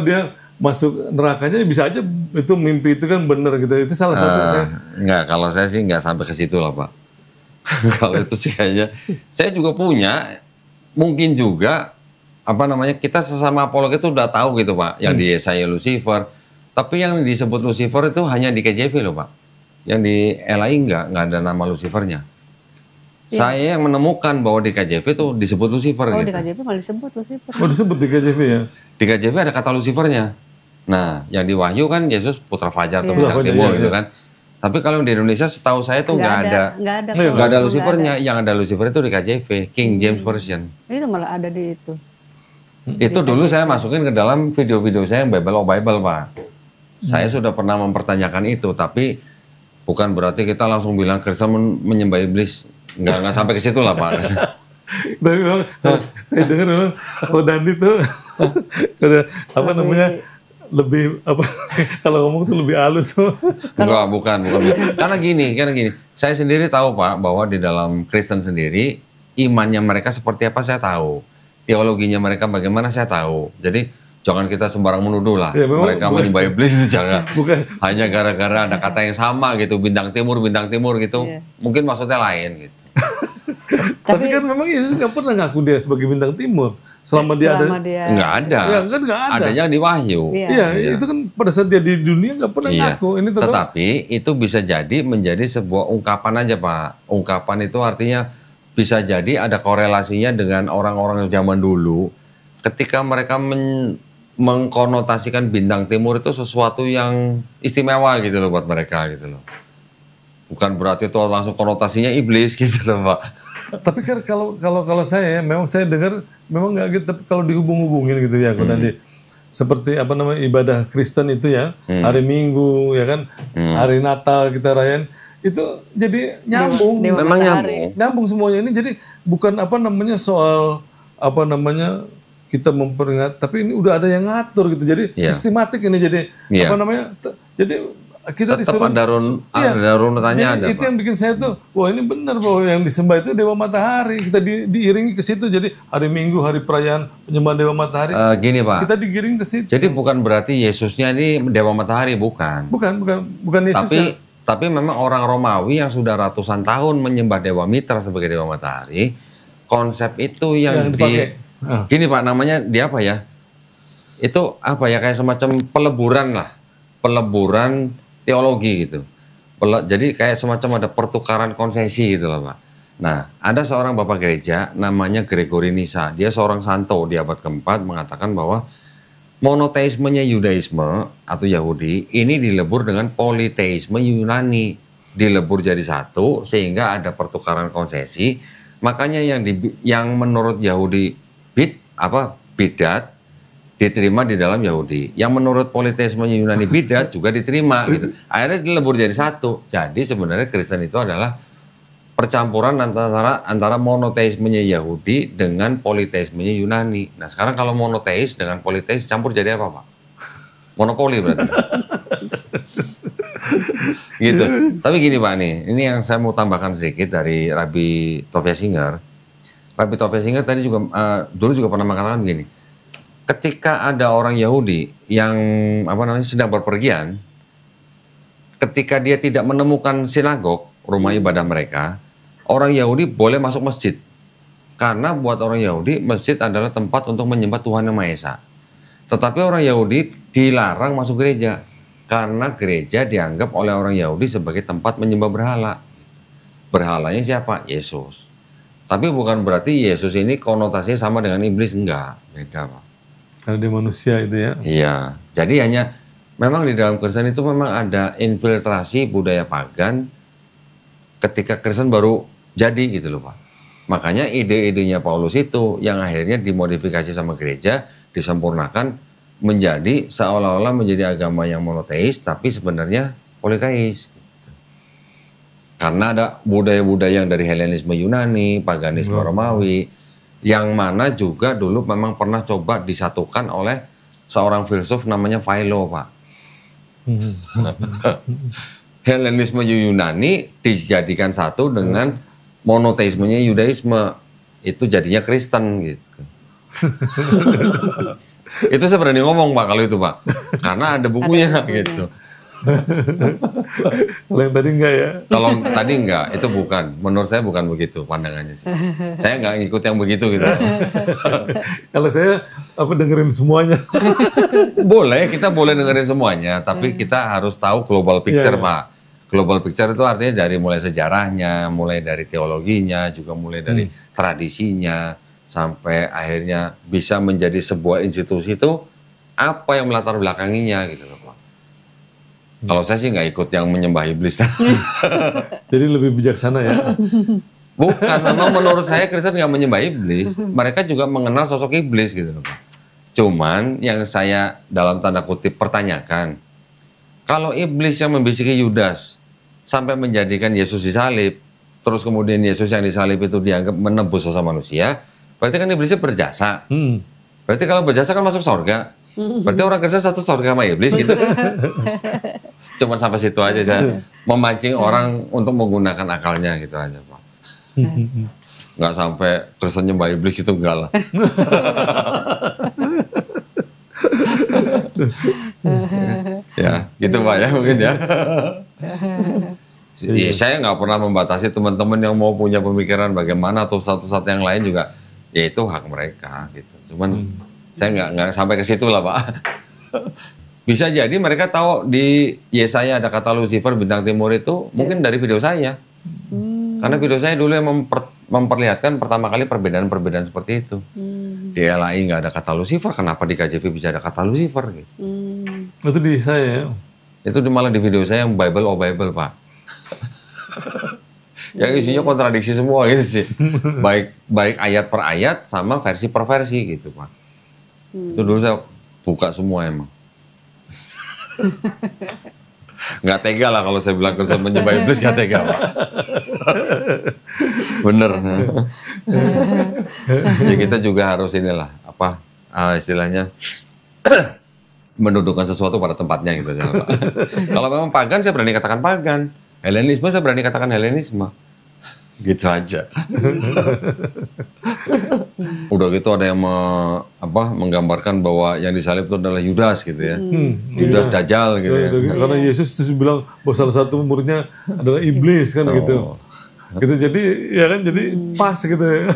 dia masuk nerakanya bisa aja itu mimpi itu kan benar gitu. Itu salah satu saya. Enggak, kalau saya sih enggak sampai ke situ lah Pak. Kalau itu sih kayaknya saya juga punya, mungkin juga kita sesama apolog itu udah tahu gitu Pak, yang di Yesaya Lucifer. Tapi yang disebut Lucifer itu hanya di KJV loh Pak. Yang di LAI enggak ada nama Lucifernya. Saya yang menemukan bahwa di KJV itu disebut Lucifer gitu. Di KJV malah disebut Lucifer. Oh disebut di KJV ya? Di KJV ada kata Lucifernya. Nah, yang di Wahyu kan Yesus putra fajar atau bintang timur gitu kan. Tapi kalau di Indonesia setahu saya tuh nggak ada Lucifernya. Yang ada Lucifer itu di KJV, King James Version. Itu malah ada di itu. Itu dulu saya masukin ke dalam video-video saya yang Bible of Bible Pak. Saya sudah pernah mempertanyakan itu, tapi bukan berarti kita langsung bilang Kristen menyembah iblis. Nggak sampai ke situ lah Pak. Tapi memang saya dengar memang kalau Dandi tuh lebih apa kalau ngomong tuh lebih halus. Enggak, bukan. Karena gini. Saya sendiri tahu Pak bahwa di dalam Kristen sendiri imannya mereka seperti apa saya tahu. Teologinya mereka bagaimana saya tahu. Jadi jangan kita sembarang menuduh lah. Ya, Mereka menyembah iblis itu jangan. Bukan. Hanya gara-gara ada kata yang sama gitu, bintang timur gitu. Iya. Mungkin maksudnya lain gitu. Tapi kan memang Yesus nggak pernah ngaku dia sebagai bintang timur selama dia ada. Enggak ada. Ya, kan nggak ada. Adanya di Wahyu. Iya. Iya, itu kan pada saat dia di dunia nggak pernah Iya. ngaku. Ini tetap Tetapi itu bisa jadi menjadi sebuah ungkapan aja Pak. Ungkapan itu artinya bisa jadi ada korelasinya dengan orang-orang zaman dulu. Ketika mereka mengkonotasikan bintang timur itu sesuatu yang istimewa gitu loh buat mereka gitu loh. Bukan berarti itu langsung konotasinya iblis gitu loh Pak. Tapi kan kalau saya ya, memang saya dengar memang nggak gitu. Tapi kalau dihubung-hubungin gitu ya, aku nanti seperti apa namanya ibadah Kristen itu ya, hari Minggu ya kan, hari Natal kita rayain itu jadi nyambung, Dewa Memang Matahari. nyambung. semuanya ini jadi bukan apa namanya soal apa namanya kita memperingat, tapi ini udah ada yang ngatur gitu, jadi Iya. sistematik ini jadi Iya. apa namanya, jadi kita Tetap disuruh ada runutannya jadi ada itu Pak. yang bikin saya tuh, wah ini benar bahwa yang disembah itu Dewa Matahari. Kita diiringi ke situ. Jadi hari Minggu, hari perayaan penyembahan Dewa Matahari. Gini Pak. Kita digiring ke situ. Jadi bukan berarti Yesusnya ini Dewa Matahari, bukan. Bukan Yesus. Tapi memang orang Romawi yang sudah ratusan tahun menyembah Dewa Mitra sebagai Dewa Matahari, konsep itu yang dipakai. Gini Pak, namanya dia apa ya? Itu apa ya, kayak semacam peleburan lah. Peleburan teologi gitu. Jadi kayak semacam ada pertukaran konsesi gitu loh Pak. Nah, ada seorang bapak gereja namanya Gregory Nyssa. Dia seorang santo di abad keempat mengatakan bahwa monoteismenya Yudaisme atau Yahudi ini dilebur dengan politeisme Yunani. Dilebur jadi satu sehingga ada pertukaran konsesi. Makanya yang menurut Yahudi bidat diterima di dalam Yahudi. Yang menurut politeisme Yunani bidat juga diterima gitu. Akhirnya dilebur jadi satu. Jadi sebenarnya Kristen itu adalah percampuran antara monoteismenya Yahudi dengan politeismenya Yunani. Nah sekarang kalau monoteis dengan politeis campur jadi apa Pak? Monopoli berarti. Gitu. Tapi gini Pak nih, ini yang saya mau tambahkan sedikit dari Rabbi Tovia Singer. Rabbi Tovia Singer tadi juga dulu juga pernah mengatakan begini. Ketika ada orang Yahudi yang sedang berpergian, ketika dia tidak menemukan sinagog, rumah ibadah mereka, orang Yahudi boleh masuk masjid. Karena buat orang Yahudi, masjid adalah tempat untuk menyembah Tuhan Yang Maha Esa. Tetapi orang Yahudi dilarang masuk gereja. Karena gereja dianggap oleh orang Yahudi sebagai tempat menyembah berhala. Berhalanya siapa? Yesus. Tapi bukan berarti Yesus ini konotasinya sama dengan iblis, enggak. Beda Pak. Karena dia manusia itu ya. Iya, jadi hanya memang di dalam Kristen itu memang ada infiltrasi budaya pagan ketika Kristen baru jadi gitu loh Pak. Makanya ide-idenya Paulus itu yang akhirnya dimodifikasi sama gereja, disempurnakan menjadi seolah-olah menjadi agama yang monoteis tapi sebenarnya politeis. Karena ada budaya-budaya yang dari Helenisme Yunani, paganisme Romawi, yang mana juga dulu memang pernah coba disatukan oleh seorang filsuf namanya Philo Pak. Helenisme Yunani dijadikan satu dengan monoteismenya Yudaisme, itu jadinya Kristen gitu. Itu saya berani ngomong Pak kalau itu Pak, karena ada bukunya gitu. Kalau yang tadi enggak ya. Kalau tadi enggak, itu bukan. Menurut saya bukan begitu pandangannya sih. Saya enggak ngikut yang begitu gitu. Kalau saya dengerin semuanya. Kita boleh dengerin semuanya, tapi kita harus tahu global picture Pak. Global picture itu artinya dari mulai sejarahnya, mulai dari teologinya, juga mulai dari tradisinya, sampai akhirnya bisa menjadi sebuah institusi itu apa yang melatar belakanginya gitu loh Pak. Kalau saya sih nggak ikut yang menyembah iblis. Jadi lebih bijaksana ya. Bukan, memang menurut saya Kristen nggak menyembah iblis. Mereka juga mengenal sosok iblis gitu loh Pak. Cuman yang saya dalam tanda kutip pertanyakan, kalau iblis yang membisiki Yudas sampai menjadikan Yesus disalib, terus kemudian Yesus yang disalib itu dianggap menebus dosa manusia, berarti kan iblisnya berjasa. Berarti kalau berjasa kan masuk surga. Berarti orang Kristen satu surga sama iblis gitu. Cuman sampai situ aja saya memancing orang untuk menggunakan akalnya gitu aja Pak. Nggak sampai Kristen nyembah iblis gitu, enggak lah. Ya gitu Pak ya mungkin ya. Saya nggak pernah membatasi teman-teman yang mau punya pemikiran bagaimana atau satu-satu yang lain juga, ya itu hak mereka gitu. Cuman saya nggak sampai ke situ lah Pak. Bisa jadi mereka tahu di Yesaya ada kata Lucifer bintang timur itu mungkin dari video saya. Karena video saya dulu yang memperlihatkan pertama kali perbedaan-perbedaan seperti itu. Di LAI nggak ada kata Lucifer, kenapa di KJV bisa ada kata Lucifer gitu. Itu di saya ya. Itu malah di video saya yang Bible oh Bible Pak. Yang isinya kontradiksi semua gitu sih. Baik ayat per ayat sama versi per versi gitu Pak. Itu dulu saya buka semua emang. Nggak tega lah kalau saya bilang Kristen menyembah iblis, nggak tega Pak. Bener. Ya kita juga harus inilah apa istilahnya mendudukkan sesuatu pada tempatnya gitu ya Pak. Kalau memang pagan saya berani katakan pagan, Helenisme saya berani katakan Helenisme. Gitu aja. Udah gitu ada yang menggambarkan bahwa yang disalib itu adalah Yudas gitu ya. Yudas Dajjal gitu ya. Karena Yesus bilang bahwa salah satu muridnya adalah iblis kan gitu. Gitu jadi ya kan jadi pas gitu ya.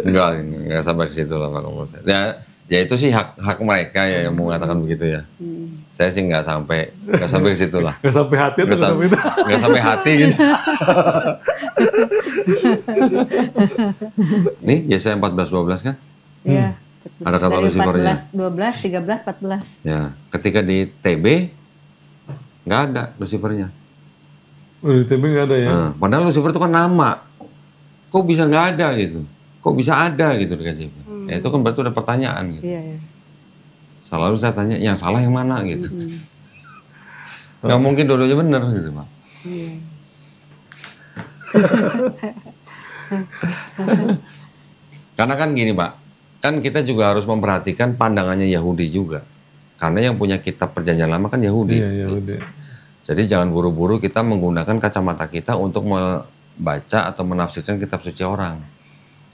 Enggak sampai ke situ lah Pak. Ya itu sih hak mereka ya yang mengatakan begitu ya. Saya sih nggak sampai ke situ lah. Nggak sampai hati atau nggak sampai hati gitu. Nih Yesaya 14:12 kan? Iya. Ada kata Lucifernya. 12, 13, 14. Ya, ketika di TB nggak ada Lucifernya. Di TB nggak ada ya. Nah, padahal Lucifer itu kan nama. Kok bisa nggak ada gitu? Kok bisa ada gitu di KJV? Ya itu kan berarti ada pertanyaan gitu. Iya, iya. Selalu saya tanya, yang salah yang mana gitu. Nggak mungkin dua-duanya benar gitu Pak. Iya. Karena kan gini Pak, kan kita juga harus memperhatikan pandangannya Yahudi juga. Karena yang punya kitab perjanjian lama kan Yahudi. Iya, Yahudi. Jadi jangan buru-buru kita menggunakan kacamata kita untuk membaca atau menafsirkan kitab suci orang.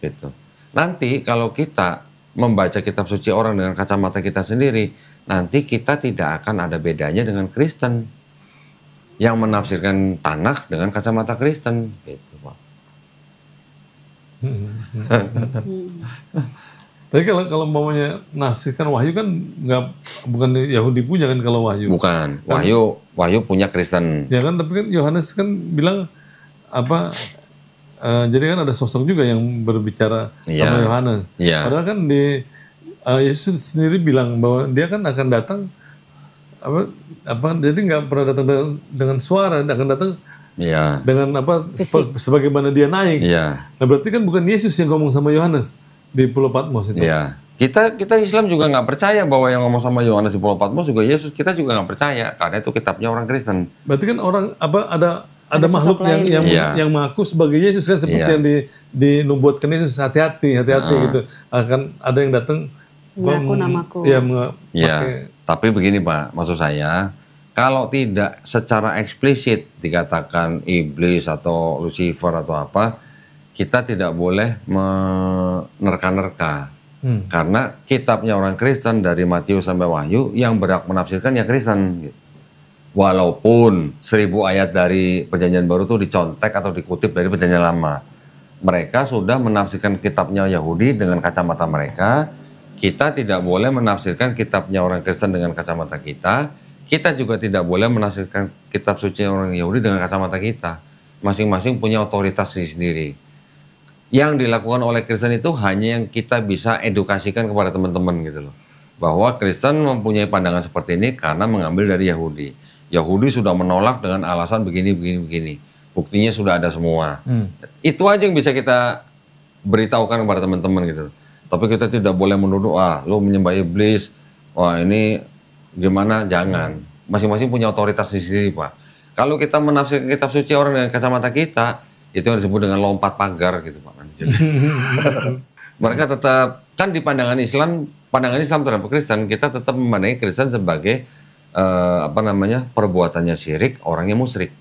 Gitu. Nanti kalau kita membaca kitab suci orang dengan kacamata kita sendiri, nanti kita tidak akan ada bedanya dengan Kristen yang menafsirkan Tanakh dengan kacamata Kristen, gitu Pak. Tapi kalau maunya nafsirkan Wahyu kan bukan Yahudi punya kan kalau Wahyu. Bukan, Wahyu punya Kristen. Ya kan, tapi kan Yohanes kan bilang jadi kan ada sosok juga yang berbicara sama Yohanes. Yeah. Padahal kan Yesus sendiri bilang bahwa dia kan akan datang jadi nggak pernah datang dengan suara, akan datang dengan sebagaimana dia naik. Nah berarti kan bukan Yesus yang ngomong sama Yohanes di Pulau Patmos itu. Kita Islam juga nggak percaya bahwa yang ngomong sama Yohanes di Pulau Patmos juga Yesus. Kita juga nggak percaya karena itu kitabnya orang Kristen. Berarti kan ada makhluk yang mengaku sebagai Yesus kan seperti yang dinubuatkan Yesus, hati-hati gitu. Akan ada yang datang mengaku namaku. Tapi begini Pak, maksud saya kalau tidak secara eksplisit dikatakan iblis atau Lucifer atau apa, kita tidak boleh menerka-nerka. Karena kitabnya orang Kristen dari Matius sampai Wahyu yang berhak menafsirkan ya Kristen gitu. Walaupun 1000 ayat dari Perjanjian Baru itu dicontek atau dikutip dari Perjanjian Lama. Mereka sudah menafsirkan kitabnya Yahudi dengan kacamata mereka. Kita tidak boleh menafsirkan kitabnya orang Kristen dengan kacamata kita. Kita juga tidak boleh menafsirkan kitab suci orang Yahudi dengan kacamata kita. Masing-masing punya otoritas sendiri. Yang dilakukan oleh Kristen itu hanya yang kita bisa edukasikan kepada teman-teman gitu loh. Bahwa Kristen mempunyai pandangan seperti ini karena mengambil dari Yahudi. Yahudi sudah menolak dengan alasan begini. Buktinya sudah ada semua. Itu aja yang bisa kita beritahukan kepada teman-teman gitu. Tapi kita tidak boleh menuduh, lu menyembah iblis, wah ini gimana, jangan. Masing-masing punya otoritas sendiri Pak. Kalau kita menafsirkan kitab suci orang dengan kacamata kita, itu yang disebut dengan lompat pagar gitu Pak. Mereka tetap, kan di pandangan Islam pandangan Islam terhadap Kristen, kita tetap memandangi Kristen sebagai perbuatannya syirik, orangnya musyrik.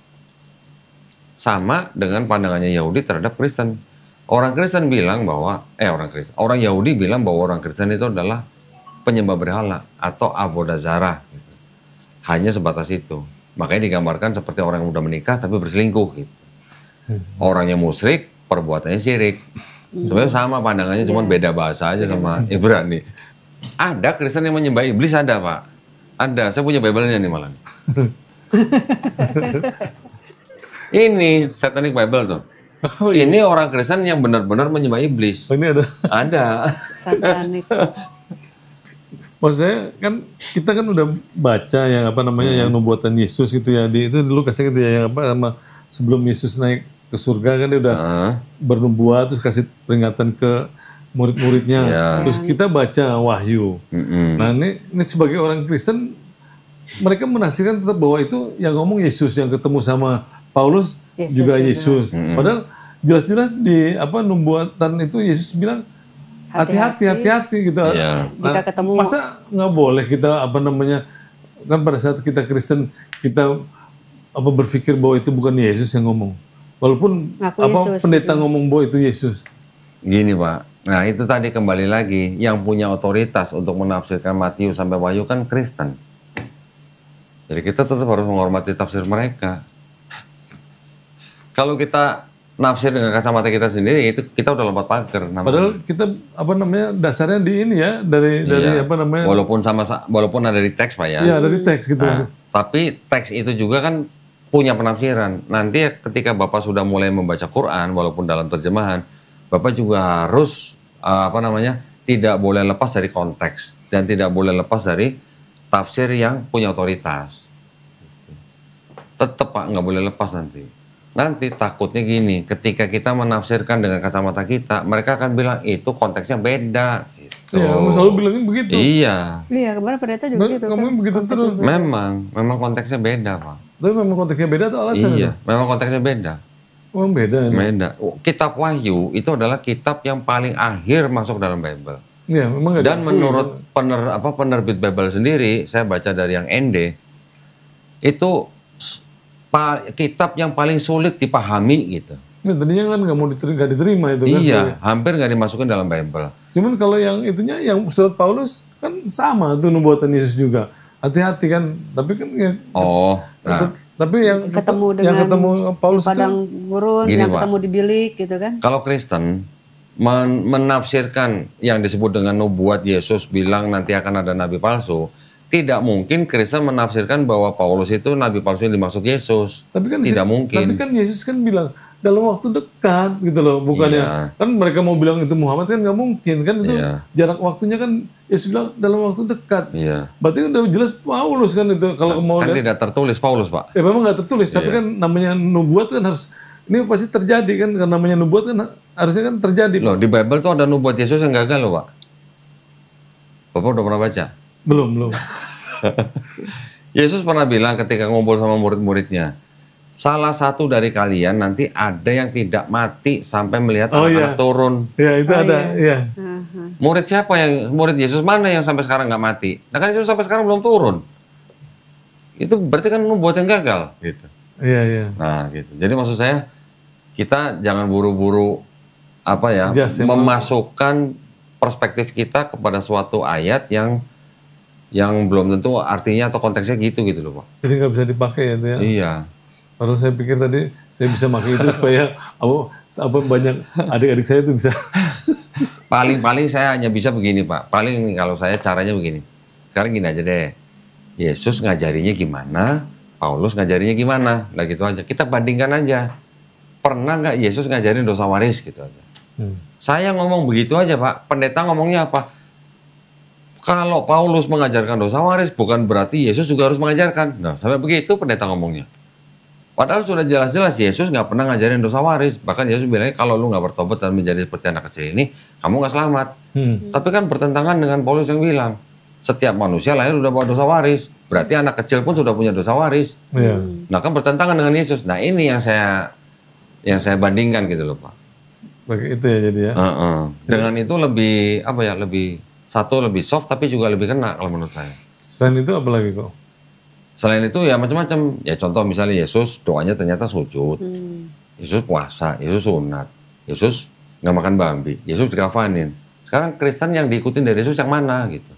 Sama dengan pandangannya Yahudi terhadap Kristen. Orang Kristen bilang bahwa orang Yahudi bilang bahwa orang Kristen itu adalah penyembah berhala atau abodah zarah. Hanya sebatas itu. Makanya digambarkan seperti orang yang udah menikah tapi berselingkuh gitu. Orangnya musyrik, perbuatannya syirik. Sebenarnya sama pandangannya, cuma beda bahasa aja sama Ibrani. Ada Kristen yang menyembah iblis, ada Pak. Ada, saya punya Bible-nya nih malah. Ini Satanic Bible tuh. Oh, iya. Ini orang Kristen yang benar-benar menyembah iblis. Oh, ini ada. Ada. Satanik. Maksudnya kan kita kan udah baca yang yang nubuatan Yesus itu ya, itu dulu kasih gitu ya, yang sebelum Yesus naik ke surga kan dia udah bernubuat, terus kasih peringatan ke murid-muridnya. Terus kita baca Wahyu. Nah ini sebagai orang Kristen, mereka menafsirkan tetap bahwa itu yang ngomong Yesus, yang ketemu sama Paulus juga Yesus. Padahal jelas-jelas di nubuatan itu Yesus bilang hati-hati gitu. Jika ketemu, masa nggak boleh kita kan pada saat kita Kristen kita berpikir bahwa itu bukan Yesus yang ngomong. Walaupun pendeta ngomong bahwa itu Yesus. Gini Pak, nah itu tadi kembali lagi, yang punya otoritas untuk menafsirkan Matius sampai Wahyu kan Kristen. Jadi kita tetap harus menghormati tafsir mereka. Kalau kita nafsir dengan kacamata kita sendiri, itu kita udah lompat pagar. Padahal kita dasarnya di ini ya, dari walaupun ada di teks Pak ya. Iya, dari teks gitu. Nah, tapi teks itu juga kan punya penafsiran. Nanti ketika Bapak sudah mulai membaca Quran, walaupun dalam terjemahan, Bapak juga harus tidak boleh lepas dari konteks dan tidak boleh lepas dari tafsir yang punya otoritas. Tetap Pak, nggak boleh lepas nanti. Nanti takutnya gini, ketika kita menafsirkan dengan kacamata kita, mereka akan bilang itu konteksnya beda. Gitu. Iya, selalu bilangnya begitu. Iya. Iya, kemarin pendeta juga gitu. Kamu begitu terus. Memang konteksnya beda Pak. Tapi memang konteksnya beda atau alasan? Iya, memang konteksnya beda. Oh beda. Beda. Kitab Wahyu itu adalah kitab yang paling akhir masuk dalam Bible. Iya, memang ada. Dan menurut penerbit Bible sendiri, saya baca dari yang ND, itu kitab yang paling sulit dipahami gitu. Ya, tadinya kan nggak diterima itu kan. Iya, hampir nggak dimasukin dalam Bible. Cuman kalau yang itunya, yang surat Paulus kan sama tuh nubuatan Yesus juga. Hati-hati kan, tapi kan tapi yang ketemu Paulus di padang gurun, yang Pak, ketemu di bilik gitu kan. Kalau Kristen menafsirkan yang disebut dengan nubuat Yesus bilang nanti akan ada nabi palsu, tidak mungkin Kristen menafsirkan bahwa Paulus itu nabi palsu yang dimaksud Yesus. Tapi kan tidak mungkin. Tapi kan Yesus kan bilang dalam waktu dekat gitu loh, bukannya kan mereka mau bilang itu Muhammad, kan nggak mungkin kan, itu jarak waktunya kan Yesus bilang dalam waktu dekat. Berarti udah jelas Paulus kan itu kalau mau kan tidak tertulis Paulus Pak. Ya memang nggak tertulis, tapi kan namanya nubuat kan harus, ini pasti terjadi kan, karena namanya nubuat kan harusnya kan terjadi. Loh, di Bible tuh ada nubuat Yesus yang gagal loh Pak. Bapak udah pernah baca? Belum. Yesus pernah bilang ketika ngumpul sama murid-muridnya, salah satu dari kalian nanti ada yang tidak mati sampai melihat anak-anak turun. Iya, itu ada. Iya. Murid siapa murid Yesus mana yang sampai sekarang nggak mati? Nah kan Yesus sampai sekarang belum turun. Itu berarti kan nubuat yang gagal gitu. Iya. Nah gitu. Jadi maksud saya, kita jangan buru-buru memasukkan perspektif kita kepada suatu ayat yang belum tentu artinya atau konteksnya gitu loh Pak. Jadi nggak bisa dipakai ya itu ya? Iya. Padahal saya pikir tadi saya bisa pakai itu supaya banyak adik-adik saya itu bisa. Paling saya hanya bisa begini Pak. Paling kalau saya caranya begini. Sekarang gini aja deh. Yesus ngajarinya gimana, Paulus ngajarinya gimana. Nah gitu aja. Kita bandingkan aja. Pernah nggak Yesus ngajarin dosa waris gitu aja. Saya ngomong begitu aja Pak. Pendeta ngomongnya apa? Kalau Paulus mengajarkan dosa waris, bukan berarti Yesus juga harus mengajarkan. Nah, sampai begitu pendeta ngomongnya. Padahal sudah jelas-jelas Yesus nggak pernah ngajarin dosa waris. Bahkan Yesus bilangnya kalau lu nggak bertobat dan menjadi seperti anak kecil ini, kamu nggak selamat. Tapi kan bertentangan dengan Paulus yang bilang, setiap manusia lahir udah bawa dosa waris. Berarti anak kecil pun sudah punya dosa waris. Nah kan bertentangan dengan Yesus. Nah ini yang saya bandingkan gitu loh Pak. Bagi itu ya jadi ya. Dengan itu lebih satu lebih soft tapi juga lebih kena kalau menurut saya. Selain itu apa lagi kok? Selain itu ya macam-macam. Ya contoh misalnya Yesus doanya ternyata sujud. Yesus puasa, Yesus sunat. Yesus nggak makan babi, Yesus dikafanin. Sekarang Kristen yang diikutin dari Yesus yang mana gitu.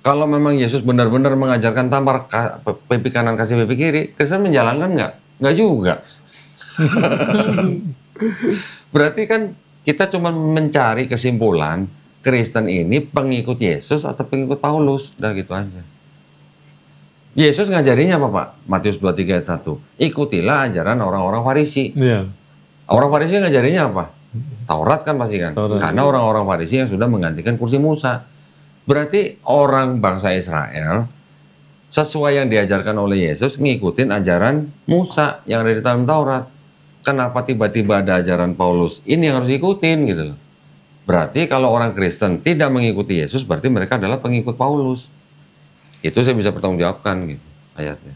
Kalau memang Yesus benar-benar mengajarkan tampar pipi kanan kasih pipi kiri, Kristen menjalankan nggak? Nggak juga. Berarti kan kita cuma mencari kesimpulan Kristen ini pengikut Yesus atau pengikut Paulus, udah gitu aja. Yesus ngajarinya apa Pak? Matius 23 ayat 1. Ikutilah ajaran orang-orang Farisi. Iya. Orang Farisi ngajarinya apa? Taurat kan pasti kan? Taurat. Karena orang-orang Farisi yang sudah menggantikan kursi Musa. Berarti orang bangsa Israel sesuai yang diajarkan oleh Yesus ngikutin ajaran Musa yang ada di dalam Taurat. Kenapa tiba-tiba ada ajaran Paulus? Ini yang harus diikutin gitu loh. Berarti kalau orang Kristen tidak mengikuti Yesus berarti mereka adalah pengikut Paulus. Itu saya bisa pertanggungjawabkan gitu ayatnya.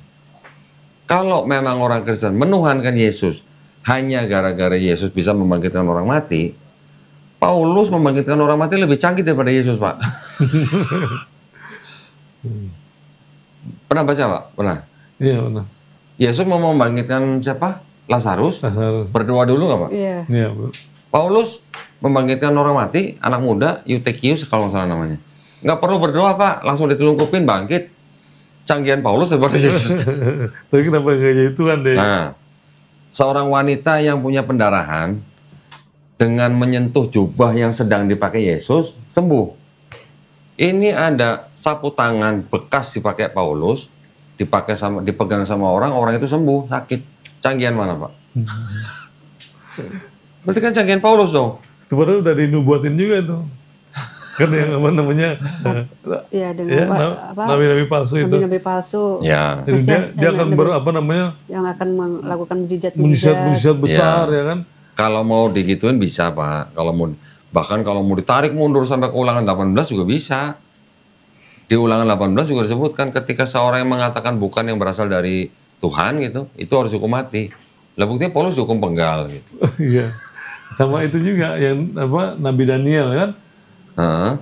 Kalau memang orang Kristen menuhankan Yesus hanya gara-gara Yesus bisa membangkitkan orang mati, Paulus membangkitkan orang mati lebih canggih daripada Yesus, Pak. Pernah baca, Pak? Pernah? Iya, benar. Yesus mau membangkitkan siapa? Lazarus. Berdoa dulu nggak, Pak? Iya. Iya, Bu. Paulus membangkitkan orang mati, anak muda, Eutychius kalau nggak salah namanya. Nggak perlu berdoa, Pak. Langsung ditelungkupin, bangkit. Canggihan Paulus seperti Yesus. Tapi kenapa nggak jadi Tuhan deh? Nah, seorang wanita yang punya pendarahan dengan menyentuh jubah yang sedang dipakai Yesus sembuh. Ini ada sapu tangan bekas dipakai Paulus, dipegang sama orang itu sembuh sakit. Canggihan mana Pak? Berarti kan canggihan Paulus dong. Itu padahal udah dinubuatin juga tuh. Kan yang apa namanya? Iya, dengan nabi-nabi palsu itu. Nabi-nabi palsu. Ya. Jadi dia akan yang akan melakukan mujizat besar ya kan? Kalau mau digituin bisa Pak. Kalau mau ditarik mundur sampai ke ulangan 18 juga bisa. Di ulangan 18 juga disebutkan ketika seorang yang mengatakan bukan yang berasal dari Tuhan gitu, itu harus hukum mati. Lah buktinya Paulus dihukum penggal gitu. Iya. Sama itu juga yang apa Nabi Daniel kan?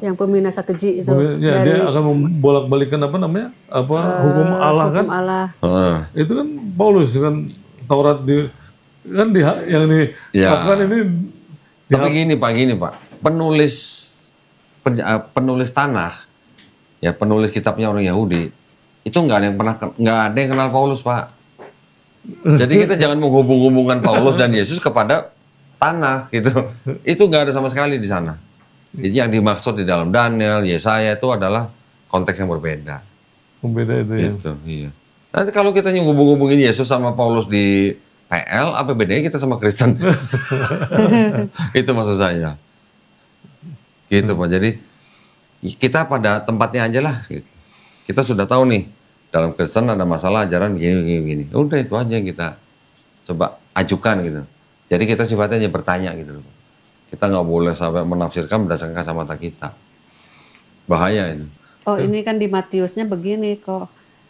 Yang peminasa keji itu. Ya, dia akan membolak-balikan apa namanya? Hukum Allah kan? Hukum Allah. Itu kan Paulus kan Taurat kan yang dilakukan ini. Tapi gini Pak, penulis tanah, ya penulis kitabnya orang Yahudi, itu nggak ada yang kenal Paulus Pak. Jadi kita jangan menghubung-hubungkan Paulus dan Yesus kepada tanah gitu. Itu nggak ada sama sekali di sana. Jadi yang dimaksud di dalam Daniel, Yesaya itu adalah konteks yang berbeda. Berbeda itu ya. Gitu, iya. Nanti kalau kita hubung-hubungin Yesus sama Paulus di PL, apa bedanya kita sama Kristen? Itu maksud saya. Gitu Pak. Jadi kita pada tempatnya aja lah. Kita sudah tahu nih dalam Kristen ada masalah ajaran gini. Udah itu aja yang kita coba ajukan gitu. Jadi kita sifatnya hanya bertanya gitu. Kita nggak boleh sampai menafsirkan berdasarkan kacamata kita. Bahaya itu. Oh ini kan di Matiusnya begini kok.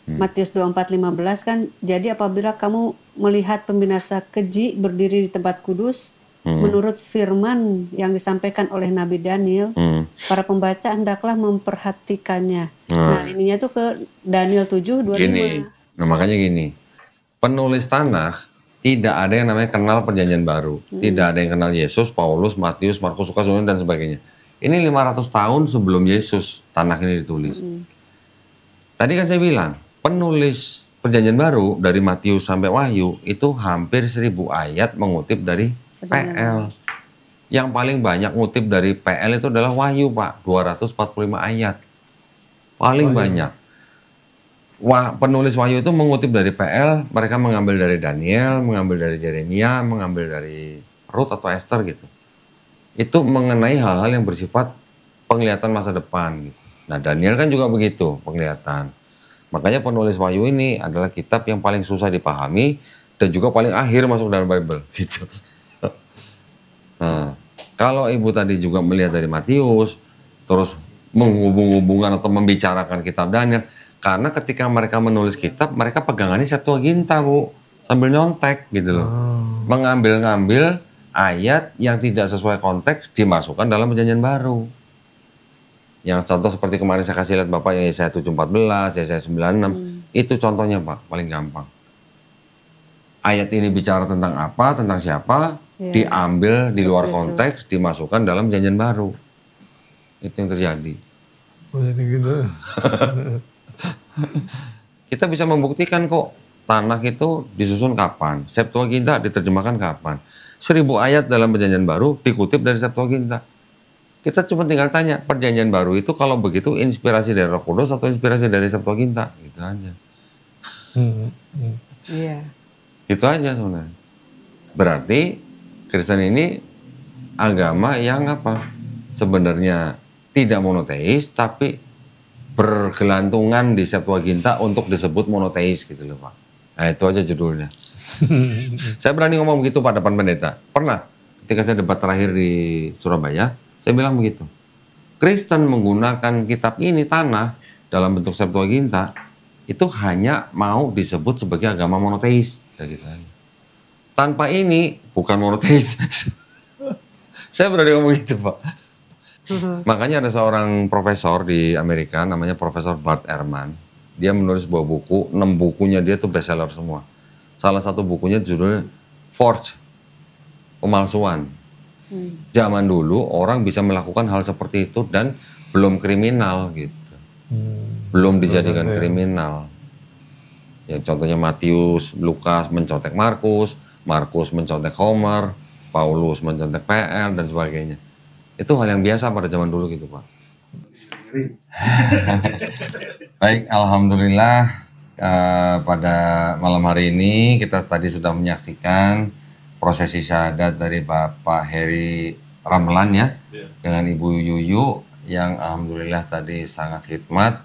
Matius 24:15 kan, jadi apabila kamu melihat pembinasa keji berdiri di tempat kudus, menurut firman yang disampaikan oleh Nabi Daniel, para pembaca hendaklah memperhatikannya. Nah ininya tuh ke Daniel 7:25. Gini, nah makanya gini, penulis tanah tidak ada yang namanya kenal perjanjian baru. Tidak ada yang kenal Yesus, Paulus, Matius, Markus, Lukas, dan sebagainya. Ini 500 tahun sebelum Yesus tanah ini ditulis. Tadi kan saya bilang, penulis perjanjian baru dari Matius sampai Wahyu itu hampir 1000 ayat mengutip dari PL. Yang paling banyak ngutip dari PL itu adalah Wahyu Pak, 245 ayat. Paling banyak. Penulis Wahyu itu mengutip dari PL, mereka mengambil dari Daniel, mengambil dari Yeremia, mengambil dari Rut atau Esther gitu. Itu mengenai hal-hal yang bersifat penglihatan masa depan. Gitu. Nah Daniel kan juga begitu, penglihatan. Makanya penulis Wahyu ini adalah kitab yang paling susah dipahami dan juga paling akhir masuk dalam Bible gitu. Nah, kalau Ibu tadi juga melihat dari Matius, terus menghubung-hubungkan atau membicarakan kitab Daniel, karena ketika mereka menulis kitab, mereka pegangannya Septuaginta Bu, sambil nyontek gitu loh. Mengambil-ngambil ayat yang tidak sesuai konteks dimasukkan dalam perjanjian baru. Yang contoh seperti kemarin saya kasih lihat Bapak yang Yesaya 7:14, Yesaya 96, itu contohnya Pak, paling gampang. Ayat ini bicara tentang apa, tentang siapa, diambil di luar konteks, dimasukkan dalam Perjanjian Baru. Itu yang terjadi. Oh, jadi gitu. Kita bisa membuktikan kok Tanakh itu disusun kapan, Septuaginta diterjemahkan kapan. 1000 ayat dalam Perjanjian Baru dikutip dari Septuaginta. Kita cuma tinggal tanya, Perjanjian Baru itu kalau begitu inspirasi dari Roh Kudus atau inspirasi dari Septuaginta? Gitu aja. Iya. Itu aja sebenarnya. Berarti Kristen ini agama yang apa? Sebenarnya tidak monoteis tapi bergelantungan di Septuaginta untuk disebut monoteis gitu loh Pak. Nah itu aja judulnya. Saya berani ngomong begitu Pak depan pendeta. Pernah ketika saya debat terakhir di Surabaya, saya bilang begitu. Kristen menggunakan kitab ini Tanakh dalam bentuk Septuaginta itu hanya mau disebut sebagai agama monoteis. Gitu aja. Tanpa ini bukan monoteis. Saya berani ngomong gitu Pak. Makanya ada seorang profesor di Amerika namanya Profesor Bart Ehrman. Dia menulis sebuah buku, 6 bukunya dia tuh bestseller semua. Salah satu bukunya judulnya Forge, pemalsuan. Zaman dulu orang bisa melakukan hal seperti itu dan belum kriminal gitu. Belum dijadikan kriminal. Ya contohnya Matius, Lukas mencontek Markus, Markus mencontek Homer, Paulus mencontek PL dan sebagainya. Itu hal yang biasa pada zaman dulu gitu Pak. Baik, alhamdulillah pada malam hari ini kita tadi sudah menyaksikan prosesi syahadat dari Bapak Heri Ramlan ya, dengan Ibu Yuyu yang alhamdulillah tadi sangat khidmat,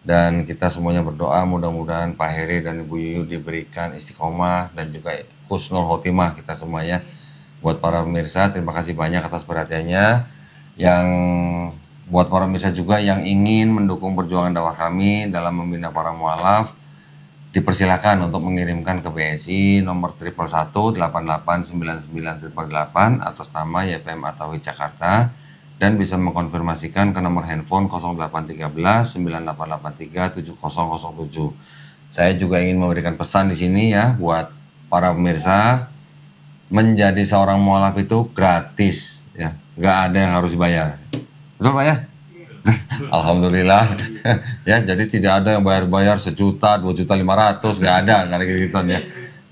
dan kita semuanya berdoa mudah-mudahan Pak Heri dan Ibu Yuyu diberikan istiqomah dan juga husnul khotimah kita semuanya. Buat para pemirsa terima kasih banyak atas perhatiannya. Yang buat para pemirsa juga yang ingin mendukung perjuangan dakwah kami dalam membina para mualaf, dipersilakan untuk mengirimkan ke BSI nomor 111889988 atas nama YPM Atawhid Jakarta, dan bisa mengkonfirmasikan ke nomor handphone 0813 9883 7007. Saya juga ingin memberikan pesan di sini ya buat para pemirsa, menjadi seorang mualaf itu gratis ya, nggak ada yang harus dibayar. Betul Pak ya? Alhamdulillah ya, jadi tidak ada yang bayar-bayar 1 juta, 2.500.000, nggak ada gitu ya.